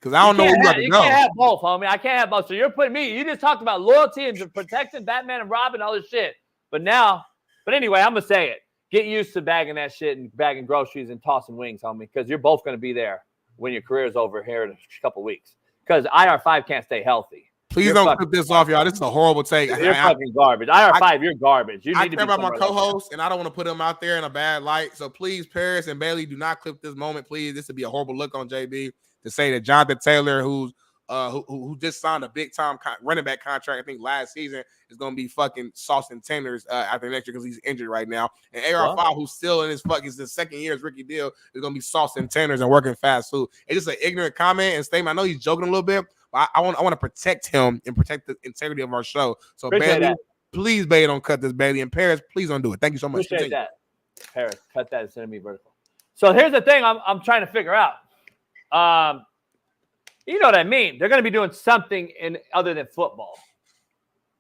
Because I don't know where you got to You go. can't have both, homie. I can't have both. So you're putting me. You just talked about loyalty and protecting Batman and Robin and all this shit. But anyway, I'm gonna say it. Get used to bagging that shit and bagging groceries and tossing wings, homie. Because you're both gonna be there when your career's over here in a couple weeks. Because IR5 can't stay healthy. Please don't clip this off, y'all. This is a horrible take. You're fucking garbage. IR5, you're garbage. You need to care be about my somewhere co-host, and I don't want to put him out there in a bad light. So please, Paris and Bailey, do not clip this moment, please. This would be a horrible look on JB to say that Jonathan Taylor, who just signed a big time running back contract, I think last season, is going to be fucking saucing tenders after next year because he's injured right now. And AR5, who's still in his second year, his rookie deal, is going to be saucing tenders and working fast food. It's just an ignorant comment and statement. I know he's joking a little bit, but I want to protect him and protect the integrity of our show. So Bailey, please, Bailey, don't cut this. Bailey and Paris, please don't do it. Thank you so much. Appreciate that. Paris, cut that and send me vertical. So here's the thing I'm trying to figure out. You know what I mean? They're going to be doing something other than football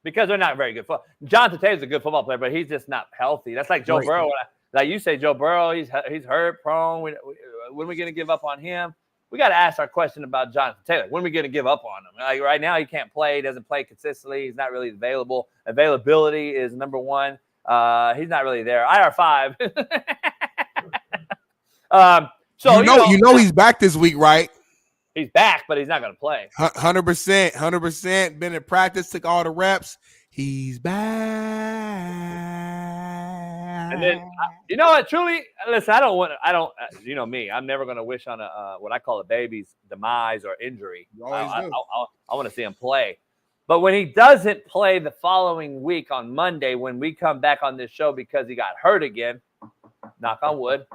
because they're not very good. Jonathan Taylor's a good football player, but he's just not healthy. That's like Joe Burrow. Like you say, Joe Burrow, he's hurt prone. When are we going to give up on him? we got to ask our question about Jonathan Taylor. When are we going to give up on him? Like right now, he can't play. He doesn't play consistently. He's not really available. Availability is number one. He's not really there. IR5. So you know he's back this week, right? He's back, but he's not going to play. 100%. Been in practice, took all the reps. He's back. And then, you know what? Truly, listen, you know me. I'm never going to wish on what I call a baby's demise or injury. I want to see him play. But when he doesn't play the following week on Monday, when we come back on this show because he got hurt again, knock on wood,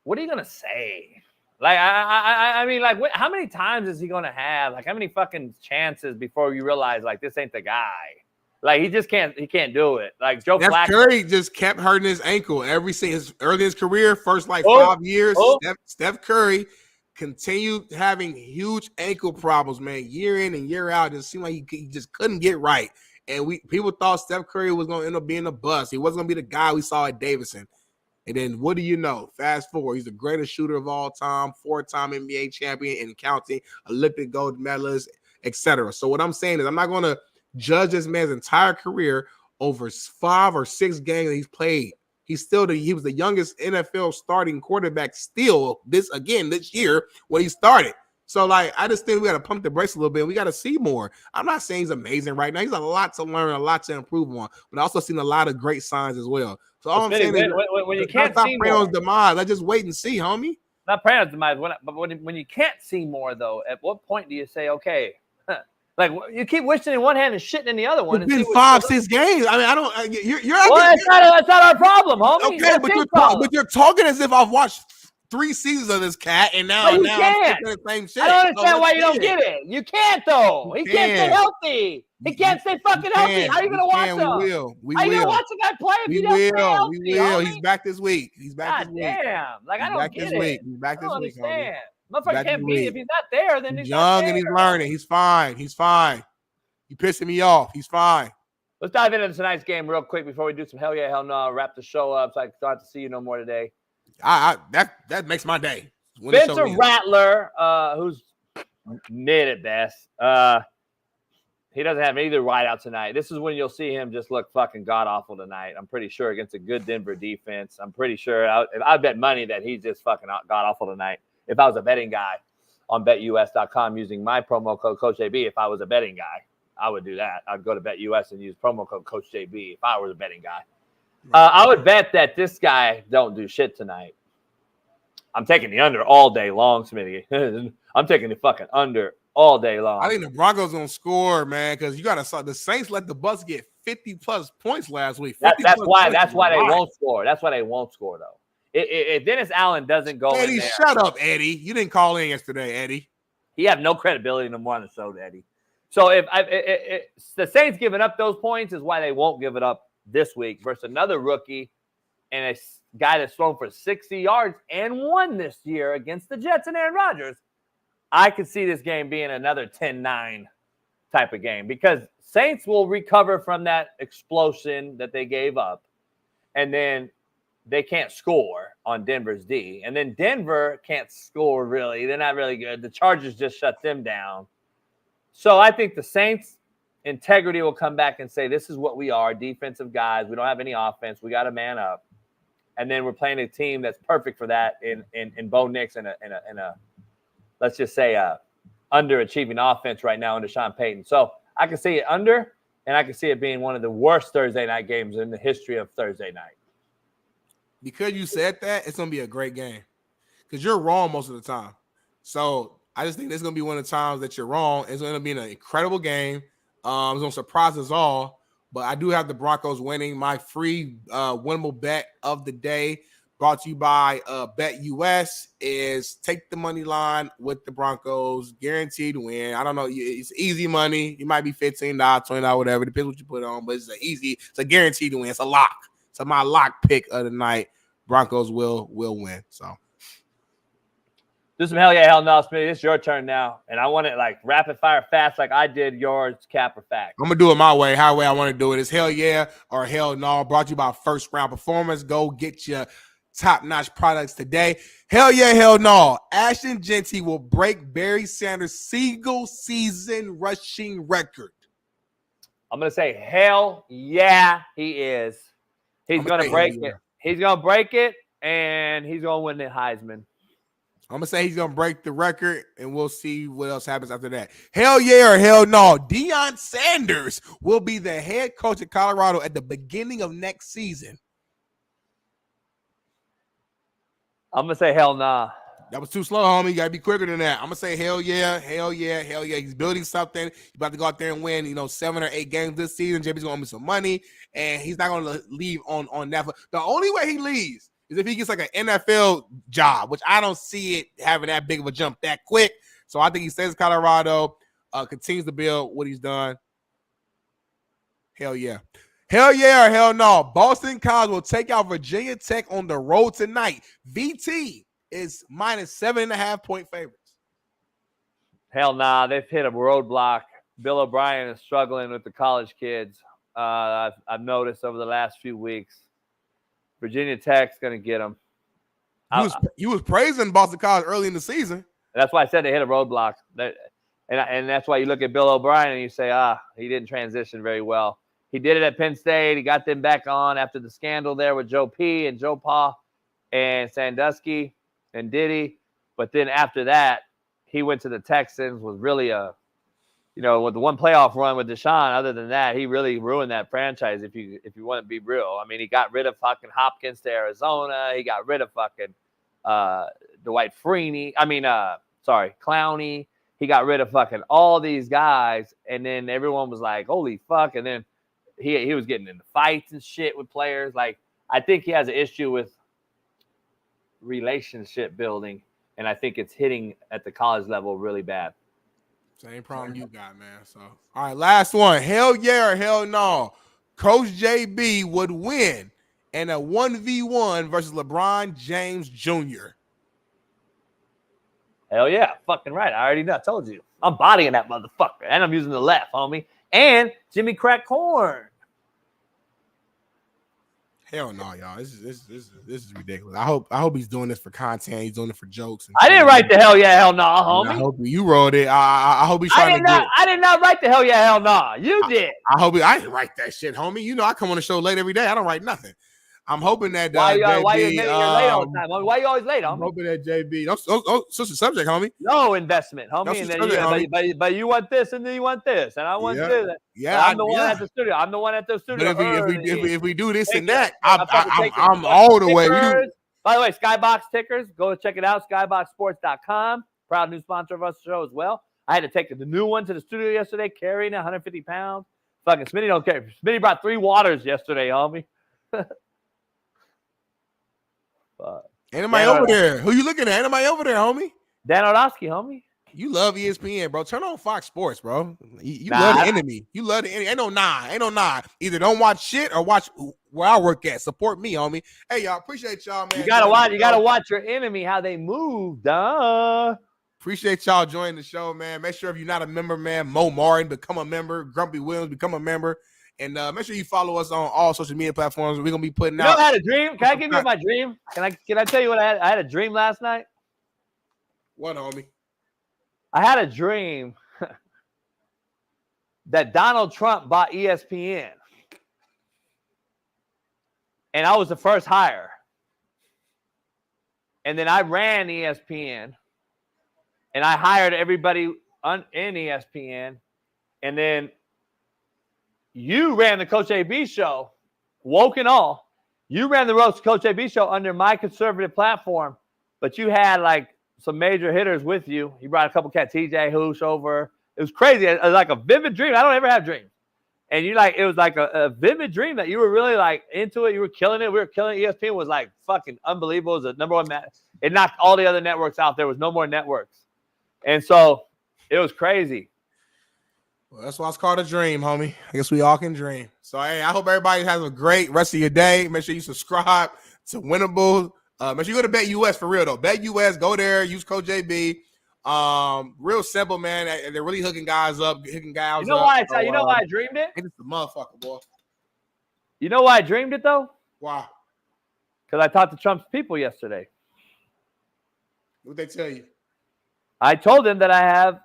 what are you going to say? Like, I mean, like, how many times is he going to have? Like, how many fucking chances before you realize, like, this ain't the guy? Like, he can't do it. Like, Joe Flacco. Curry just kept hurting his ankle early in his career, first 5 years. Steph Curry continued having huge ankle problems, man, year in and year out. It seemed like he just couldn't get right. And people thought Steph Curry was going to end up being a bust. He wasn't going to be the guy we saw at Davidson. And then what do you know? Fast forward, he's the greatest shooter of all time, 4-time NBA champion and counting, Olympic gold medalist, etc. So what I'm saying is I'm not going to judge this man's entire career over 5 or 6 games that he's played. He was the youngest NFL starting quarterback still this year when he started. So, like, I just think we got to pump the brakes a little bit. We got to see more. I'm not saying he's amazing right now. He's a lot to learn, a lot to improve on, but I also seen a lot of great signs as well. So all I'm saying is when you can't see more, on his demise, I just wait and see, homie. Not praying on his demise, but when you can't see more, though, at what point do you say, okay, like you keep wishing in one hand and shitting in the other one? It's been 5-6 games. I mean, I don't. You're that's not our problem, homie. Okay, but you're talking as if I've watched 3 seasons of this cat, and now I'm the same shit. I don't understand why you don't get it. You can't though. He can't stay healthy. He can't stay fucking healthy. How are you gonna watch him? How are you gonna watch a guy play if he doesn't stay healthy? We will. He's back this week. He's back this week. Damn. Like I don't get it. He's back this week. Understand. Motherfucker can't be if he's not there. Then he's young and he's learning. He's fine. You pissing me off. He's fine. Let's dive into tonight's game real quick before we do some hell yeah, hell no. Wrap the show up so I can start to see you no more today. That makes my day. Spencer Rattler, who's mid at best. He doesn't have either wideout tonight. This is when you'll see him just look fucking god awful tonight. I'm pretty sure against a good Denver defense. I'm pretty sure I bet money that he's just fucking god awful tonight. If I was a betting guy on BetUS.com using my promo code Coach JB, if I was a betting guy, I would do that. I'd go to BetUS and use promo code Coach JB if I was a betting guy. I would bet that this guy don't do shit tonight. I'm taking the under all day long, Smitty. I'm taking the fucking under all day long. I think the Broncos gonna score, man, because you gotta saw the Saints let the Bucs get 50+ points last week. That's why they won't score. That's why they won't score though. If Dennis Allen doesn't go Eddie, in there, shut up, Eddie. You didn't call in yesterday, Eddie. He have no credibility no more on the show, Eddie. So if the Saints giving up those points is why they won't give it up this week versus another rookie and a guy that's thrown for 60 yards and won this year against the Jets and Aaron Rodgers. I could see this game being another 10-9 type of game because Saints will recover from that explosion that they gave up, and then they can't score on Denver's D. And then Denver can't score really. They're not really good. The Chargers just shut them down. So I think the Saints' integrity will come back and say, this is what we are, defensive guys. We don't have any offense. We got to man up. And then we're playing a team that's perfect for that in Bo Nix and a let's just say underachieving offense right now under Sean Payton. So I can see it under, and I can see it being one of the worst Thursday night games in the history of Thursday night. Because you said that, it's going to be a great game. Because you're wrong most of the time. So I just think this is going to be one of the times that you're wrong. It's going to be an incredible game. It's going to surprise us all. But I do have the Broncos winning. My free winnable bet of the day brought to you by BetUS is take the money line with the Broncos, guaranteed to win. I don't know. It's easy money. It might be $15, $20, whatever. Depends what you put on. But it's a guaranteed to win. It's a lock. So my lock pick of the night, Broncos will win. So do some hell yeah, hell no, Smitty. It's your turn now. And I want it like rapid fire fast like I did yours, cap or fact. I'm going to do it my way. How way I want to do it is hell yeah or hell no. Brought to you by First Round Performance. Go get your top-notch products today. Hell yeah, hell no. Ashton Genty will break Barry Sanders' single season rushing record. I'm going to say hell yeah, he is. He's going to break it. He's going to break it, and he's going to win the Heisman. I'm going to say he's going to break the record, and we'll see what else happens after that. Hell yeah or hell no. Deion Sanders will be the head coach of Colorado at the beginning of next season. I'm going to say hell nah. That was too slow, homie. You got to be quicker than that. I'm going to say hell yeah, hell yeah, hell yeah. He's building something. He's about to go out there and win, 7 or 8 games this season. JB's going to win some money, and he's not going to leave on that. The only way he leaves is if he gets like an NFL job, which I don't see it having that big of a jump that quick. So I think he stays in Colorado, continues to build what he's done. Hell yeah. Hell yeah or hell no. Boston College will take out Virginia Tech on the road tonight. VT is minus 7.5 point favorites. Hell nah. They've hit a roadblock. Bill O'Brien is struggling with the college kids. I've noticed over the last few weeks. Virginia Tech's going to get them. You was praising Boston College early in the season. That's why I said they hit a roadblock. And that's why you look at Bill O'Brien and you say, he didn't transition very well. He did it at Penn State. He got them back on after the scandal there with Joe P. and Joe Pa and Sandusky and Diddy. But then after that, he went to the Texans, was really with the one playoff run with Deshaun. Other than that, he really ruined that franchise if you want to be real. I mean, he got rid of fucking Hopkins to Arizona. He got rid of fucking Dwight Freeney. Clowney. He got rid of fucking all these guys. And then everyone was like, holy fuck. And then he was getting into fights and shit with players. Like, I think he has an issue with relationship building. And I think it's hitting at the college level really bad. Same problem you got, man. So, all right, last one. Hell yeah or hell no. Coach JB would win in a 1v1 versus LeBron James Jr. Hell yeah. Fucking right. I already know. I told you. I'm bodying that motherfucker. And I'm using the left, homie. And Jimmy Crack Corn. Hell no, y'all. This is ridiculous. I hope he's doing this for content. He's doing it for jokes. I didn't write the hell yeah, hell no, homie. I hope you wrote it. I hope he's trying to get. I did not write the hell yeah, hell no. You did. I didn't write that shit, homie. I come on the show late every day. I don't write nothing. I'm hoping that why you late all the time? Why you always late, homie? I'm hoping that JB. Don't switch the subject, homie. No investment, homie. And then but you want this, and then you want this, and I want this. Yeah, I'm the one at the studio. I'm the one at the studio. But if we do this and that, I'm all the way. By the way, Skybox tickers, go check it out. Skyboxsports.com. Proud new sponsor of our show as well. I had to take the new one to the studio yesterday, carrying 150 pounds. Fucking Smitty don't care. Smitty brought 3 waters yesterday, homie. Anybody over there? Who you looking at? Anybody over there, homie? Dan Orlovsky, homie. You love ESPN, bro. Turn on Fox Sports, bro. You love the enemy. You love the enemy. Ain't no nah. Either don't watch shit or watch where I work at. Support me, homie. Hey, y'all. Appreciate y'all, man. You gotta watch your enemy, how they move, duh. Appreciate y'all joining the show, man. Make sure if you're not a member, man, Mo Martin, become a member. Grumpy Williams, become a member. And make sure you follow us on all social media platforms. We're gonna be putting out. I had a dream. Can I give you my dream? Can I tell you what I had? I had a dream last night. What, homie? I had a dream that Donald Trump bought ESPN, and I was the first hire. And then I ran ESPN, and I hired everybody in ESPN, and then you ran the Coach AB show, woke and all. You ran the Roast Coach AB show under my conservative platform, but you had like some major hitters with you. You brought a couple cats, TJ Hoosh over. It was crazy. It was like a vivid dream. I don't ever have dreams. And it was like a vivid dream that you were really like into it. You were killing it. We were killing it. ESPN was like fucking unbelievable. It was the number one match. It knocked all the other networks out. There was no more networks. And so it was crazy. Well, that's why it's called a dream, homie. I guess we all can dream. So, hey, I hope everybody has a great rest of your day. Make sure you subscribe to Winnable. Make sure you go to Bet US for real, though. Bet US, go there, use code JB. Real simple, man. They're really hooking guys up, hooking guys up. You know why I dreamed it? It's the motherfucker, boy. You know why I dreamed it, though? Why? Because I talked to Trump's people yesterday. What'd they tell you? I told them that I have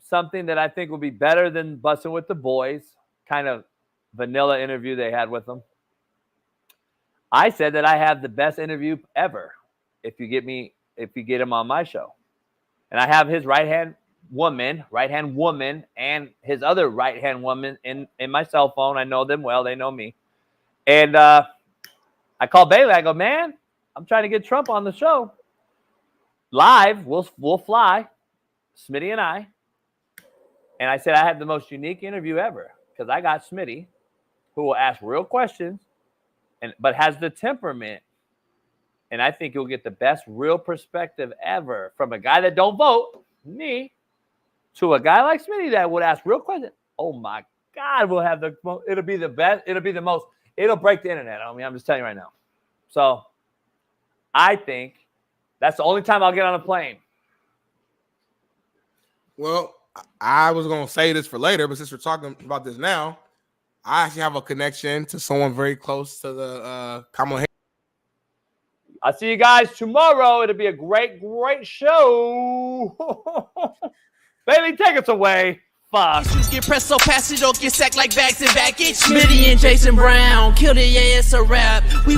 something that I think will be better than Bussin' with the Boys, kind of vanilla interview they had with them. I said that I have the best interview ever if you get him on my show. And I have his right-hand woman, and his other right-hand woman in my cell phone. I know them well. They know me. And I called Bailey. I go, man, I'm trying to get Trump on the show. Live, we'll fly, Smitty and I. And I said I have the most unique interview ever because I got Smitty, who will ask real questions, but has the temperament. And I think you'll get the best real perspective ever from a guy that don't vote, me, to a guy like Smitty that would ask real questions. Oh my God, we'll have it'll be the best. It'll be the most. It'll break the internet. I mean, I'm just telling you right now. So I think that's the only time I'll get on a plane. Well, I was going to say this for later, but since we're talking about this now, I actually have a connection to someone very close to the Kamala Harris. I'll see you guys tomorrow. It'll be a great, great show. Bailey, take us away. Fuck. Issues get pressed so fast you don't get sacked like bags and baggage. Smitty and Jason Brown, kill the ass a rap. We